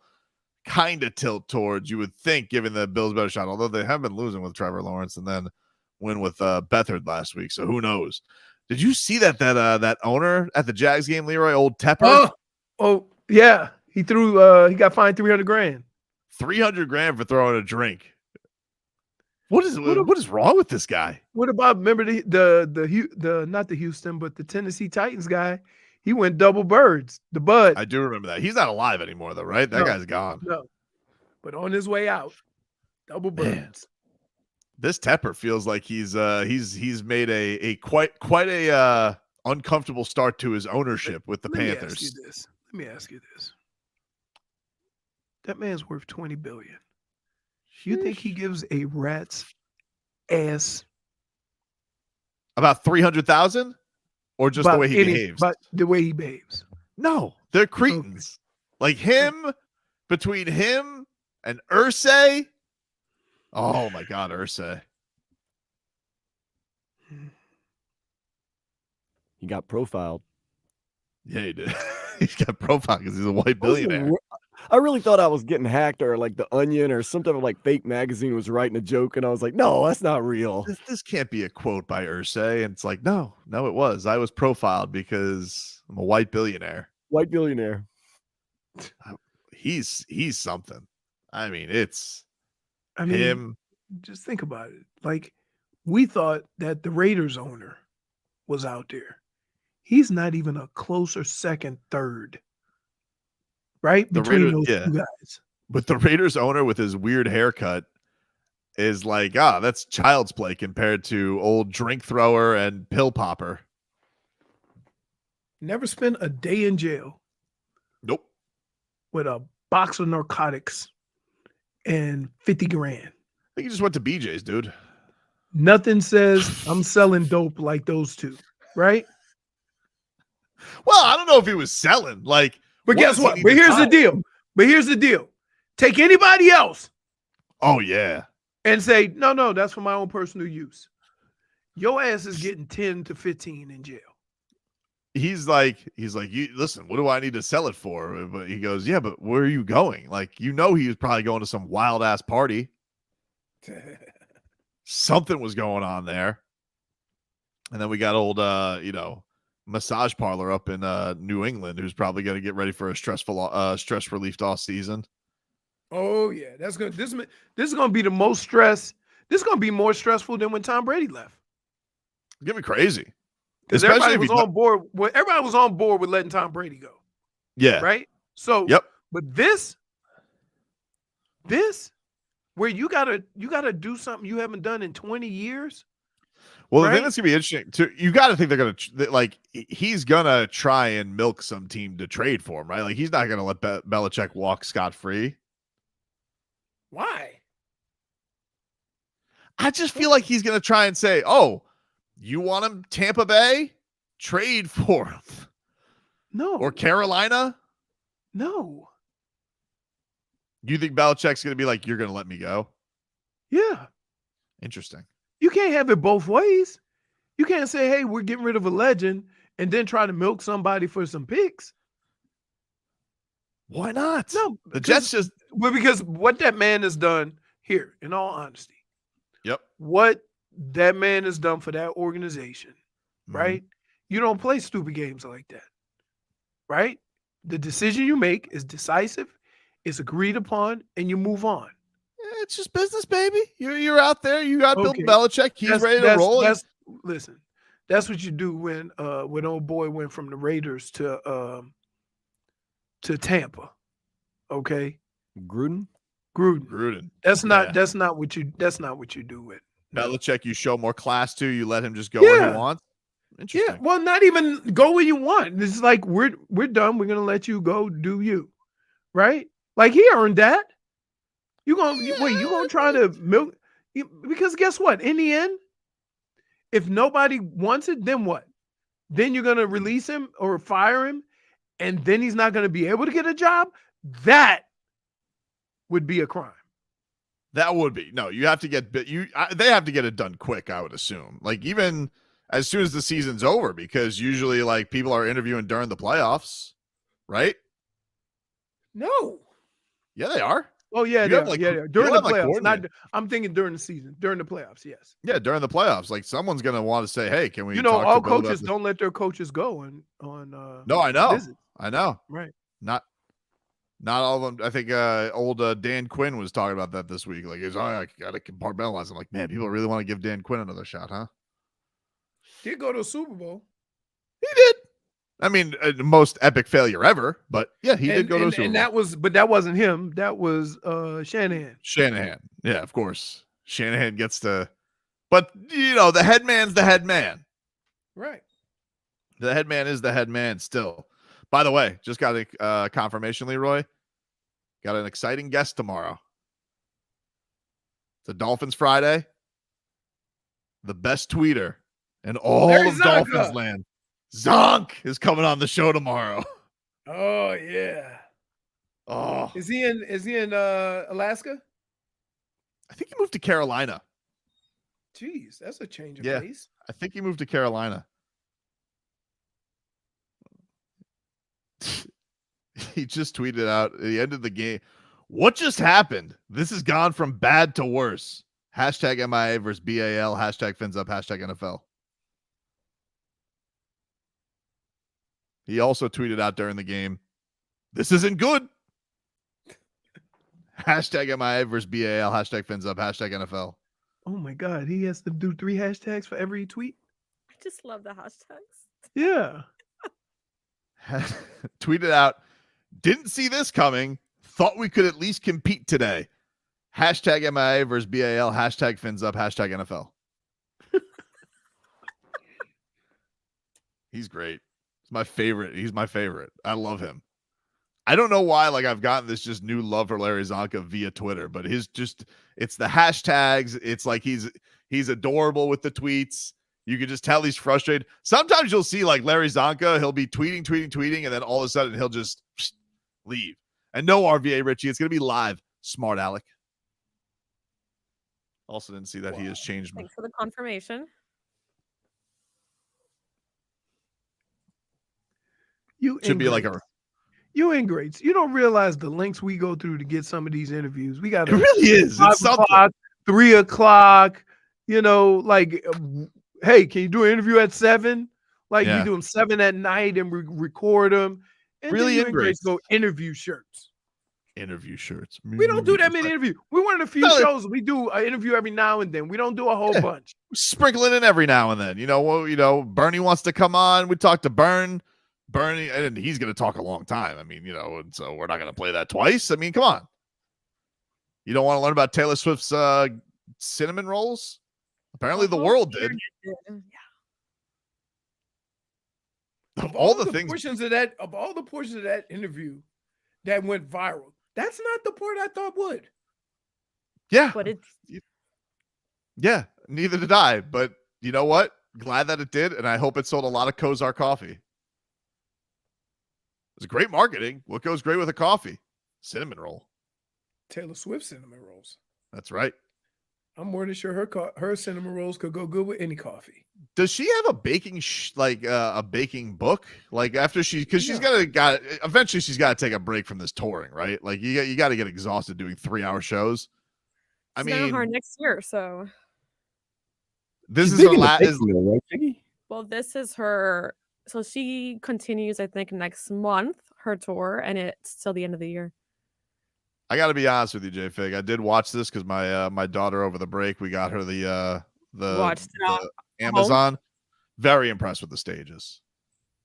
kind of tilt towards, you would think, giving the Bills a better shot, although they have been losing with Trevor Lawrence and then win with Beathard last week, so who knows. Did you see that owner at the Jags game, Leroy, old Tepper? Oh yeah, he got fined $300,000. $300,000 for throwing a drink. What is wrong with this guy? What about, remember the not the Houston, but the Tennessee Titans guy? He went double birds. The Bud. I do remember that. He's not alive anymore, though, right? That guy's gone. No, but on his way out, double birds. Man. This Tepper feels like he's made a quite a uncomfortable start to his ownership with the Panthers. Let me ask you this. That man's worth $20 billion. You think he gives a rat's ass about 300,000? Or just the way he behaves? But the way he behaves. No, they're cretins. Okay. Like him, between him and Irsay. Oh my God, Irsay. He got profiled. Yeah, he did. He got profiled because he's a white billionaire. I really thought I was getting hacked, or like the Onion or some type of like fake magazine was writing a joke, and I was like, no, that's not real. This can't be a quote by Irsay. And it's like, no, it was. I was profiled because I'm a white billionaire. White billionaire. He's something. I mean, him. Just think about it. Like, we thought that the Raiders owner was out there. He's not even a closer second, third. Right? Between those two guys. But the Raiders owner with his weird haircut is like, that's child's play compared to old drink thrower and pill popper. Never spent a day in jail. Nope. With a box of narcotics and $50,000. I think he just went to BJ's, dude. Nothing says I'm selling dope like those two, right? Well, I don't know if he was selling. But guess what? But here's the deal. Take anybody else. Oh, yeah. And say, no, that's for my own personal use. Your ass is getting 10 to 15 in jail. He's like, you listen, what do I need to sell it for? But he goes, yeah, but where are you going? Like, he was probably going to some wild ass party. Something was going on there. And then we got old, massage parlor up in New England, who's probably going to get ready for a stress relief off season. Oh yeah, that's good. This is going to be the most stress. This is going to be more stressful than when Tom Brady left. It's going to be crazy. Because everybody was on board. Everybody was on board with letting Tom Brady go. Yeah. Right. So. Yep. But this, where you gotta do something you haven't done in 20 years. Well, the thing that's gonna be interesting too, you got to think they're gonna he's gonna try and milk some team to trade for him, right? Like he's not gonna let Belichick walk scot-free. Why? I just feel like he's gonna try and say, "Oh, you want him, Tampa Bay? Trade for him." No. Or Carolina? No. You think Belichick's gonna be like, "You're gonna let me go"? Yeah. Interesting. You can't have it both ways. You can't say, "Hey, we're getting rid of a legend," and then try to milk somebody for some picks. Why not? No, the Jets just because what that man has done here, in all honesty. Yep. What that man has done for that organization, right? You don't play stupid games like that, right? The decision you make is decisive, it's agreed upon, and you move on. It's just business, baby. You're out there. You got Bill Belichick. He's ready to roll. Listen, that's what you do when old boy went from the Raiders to Tampa. Okay, Gruden. That's not what you do with Belichick. You show more class to. You let him just go where he wants. Interesting. Yeah, well, not even go where you want. It's like we're done. We're gonna let you go. Do you, right? Like he earned that. You gonna try to milk? Because guess what? In the end, if nobody wants it, then what? Then you're gonna release him or fire him, and then he's not gonna be able to get a job. That would be a crime. That would be. No, you have to get they have to get it done quick, I would assume. Like even as soon as the season's over, because usually like people are interviewing during the playoffs, right? No. Yeah, they are. Oh yeah, yeah. During the playoffs, I'm thinking during the season. During the playoffs, yes. Yeah, during the playoffs, like someone's gonna want to say, "Hey, can we?" All coaches don't let their coaches go on. No, I know. Visits. I know. Right. Not all of them. I think old Dan Quinn was talking about that this week. Like, I got to compartmentalize. I'm like, man, people really want to give Dan Quinn another shot, huh? Did go to a Super Bowl. He did. I mean, most epic failure ever, but yeah, he did go to a Super Bowl. But that wasn't him. That was Shanahan. Yeah, of course. Shanahan gets to, but the head man's the head man. Right. The head man is the head man still. By the way, just got a confirmation, Leroy. Got an exciting guest tomorrow. It's a Dolphins Friday. The best tweeter in all Larry of Csonka. Dolphins land. Zonk is coming on the show tomorrow. Oh yeah. Oh. Is he in Alaska? I think he moved to Carolina. Jeez, that's a change of pace. I think he moved to Carolina. He just tweeted out at the end of the game, "What just happened? This has gone from bad to worse. Hashtag MIA versus BAL. Hashtag fins up. Hashtag NFL." He also tweeted out during the game, "This isn't good. Hashtag MIA versus BAL. Hashtag fins up. Hashtag NFL." Oh my God, he has to do 3 hashtags for every tweet. I just love the hashtags. Yeah. Tweeted out, "Didn't see this coming. Thought we could at least compete today. Hashtag MIA versus BAL. Hashtag fins up. Hashtag NFL." He's great. He's my favorite. He's my favorite. I love him. I don't know why, like I've gotten this just new love for Larry Csonka via Twitter, but it's the hashtags. It's like he's adorable with the tweets. You can just tell he's frustrated. Sometimes you'll see like Larry Csonka, he'll be tweeting, and then all of a sudden he'll just leave. And no RVA Richie, it's going to be live. Smart Alec. Also didn't see that he has changed. Thanks for the confirmation. You ingrates. You don't realize the lengths we go through to get some of these interviews. We got it really is. It's 5 o'clock, 3 o'clock. Like hey, can you do an interview at 7? Like Yeah. we do them 7 at night and record them. And Really then you and Grace ingrates. go interview shirts. Interview shirts. We don't do that many interviews. We one of the few No, shows we do an interview every now and then. We don't do a whole bunch. Sprinkling in every now and then. Bernie wants to come on. We talk to Bernie, and he's going to talk a long time. I mean, and so we're not going to play that twice. I mean, come on. You don't want to learn about Taylor Swift's cinnamon rolls? Apparently the world did. Of all the things, portions of that interview that went viral, that's not the part I thought would. Yeah. But it's Yeah, neither did I. But you know what? Glad that it did, and I hope it sold a lot of Kozar coffee. It's great marketing. What goes great with a coffee? Cinnamon roll. Taylor Swift cinnamon rolls. That's right. I'm more than sure her cinnamon rolls could go good with any coffee. Does she have a baking a baking book? Like after because she's eventually she's got to take a break from this touring, right? Like you got to get exhausted doing 3-hour shows. I it's not mean, hard next year, so this is her last. Well, this is her. So she continues, I think, next month her tour, and it's till the end of the year. I got to be honest with you, JFig. I did watch this because my daughter over the break, we got her the Amazon. Very impressed with the stages.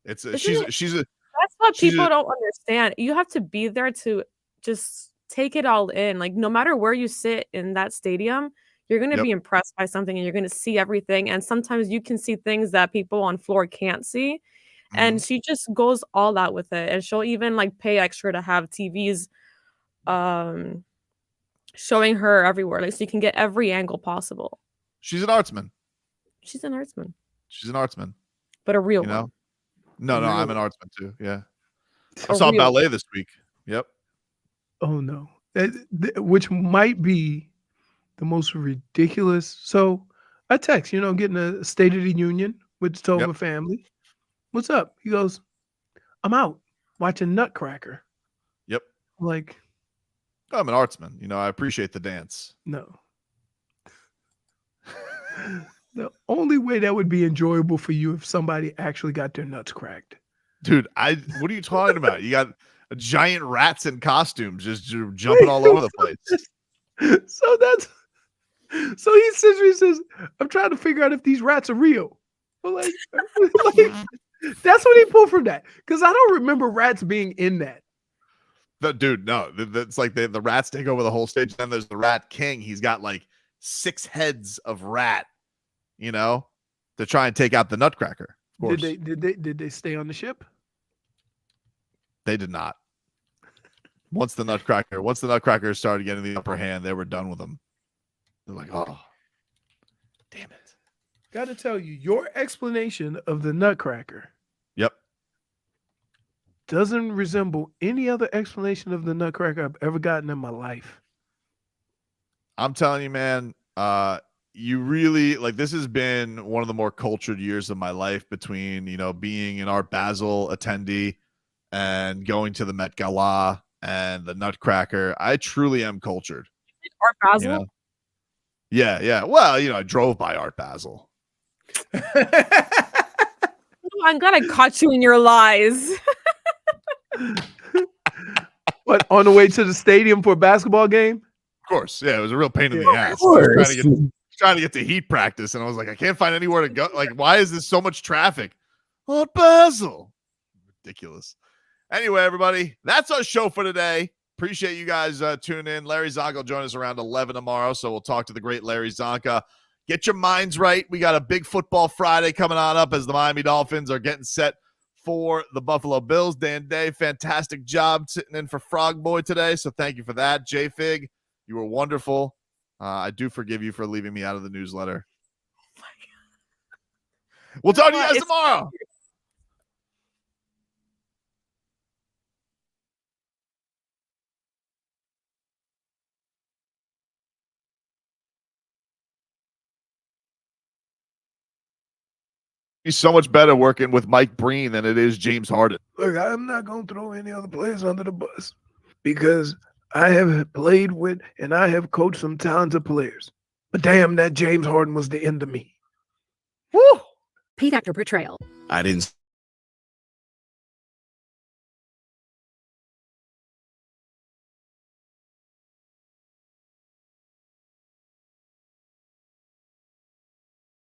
It's she's a. That's what people don't understand. You have to be there to just take it all in. Like no matter where you sit in that stadium, you're going to be impressed by something, and you're going to see everything. And sometimes you can see things that people on floor can't see. And she just goes all out with it, and she'll even like pay extra to have TVs showing her everywhere, like so you can get every angle possible. She's an artsman. She's an artsman. She's an artsman. But a real one. No, I'm an artsman too. Yeah. I saw ballet this week. Yep. Oh no. Which might be the most ridiculous. So I text, getting a State of the Union with the Tobin family. What's up? He goes, I'm out watching Nutcracker. Yep. Like, I'm an artsman. I appreciate the dance. No. The only way that would be enjoyable for you if somebody actually got their nuts cracked. Dude, what are you talking about? You got giant rats in costumes just jumping all over the place. So he says, I'm trying to figure out if these rats are real. Like that's what he pulled from that. Because I don't remember rats being in that. Dude, no. That's like the rats take over the whole stage. Then there's the Rat King. He's got like 6 heads of rat, to try and take out the Nutcracker. Of course. Did they stay on the ship? They did not. Once the Nutcracker started getting the upper hand, they were done with them. They're like, oh, damn it. Got to tell you, your explanation of the Nutcracker. Yep. Doesn't resemble any other explanation of the Nutcracker I've ever gotten in my life. I'm telling you, man, you really this has been one of the more cultured years of my life between, being an Art Basel attendee and going to the Met Gala and the Nutcracker. I truly am cultured. Art Basel? Yeah. Well, I drove by Art Basel. I'm glad I caught you in your lies. What, on the way to the stadium for a basketball game? Of course. Yeah, it was a real pain in the ass. Trying to get to heat practice, and I was like, I can't find anywhere to go. Like, why is this so much traffic? Art Basel. Ridiculous. Anyway, everybody, that's our show for today. Appreciate you guys tuning in. Larry Csonka will join us around 11 tomorrow, so we'll talk to the great Larry Csonka. Get your minds right. We got a big football Friday coming on up as the Miami Dolphins are getting set for the Buffalo Bills. Dan Day, fantastic job sitting in for Frog Boy today, so thank you for that. JFig, you were wonderful. I do forgive you for leaving me out of the newsletter. We'll talk to you guys tomorrow. He's so much better working with Mike Breen than it is James Harden. Look, I'm not going to throw any other players under the bus because I have played with and I have coached some talented players. But damn, that James Harden was the end of me. Woo! Paid actor portrayal. I didn't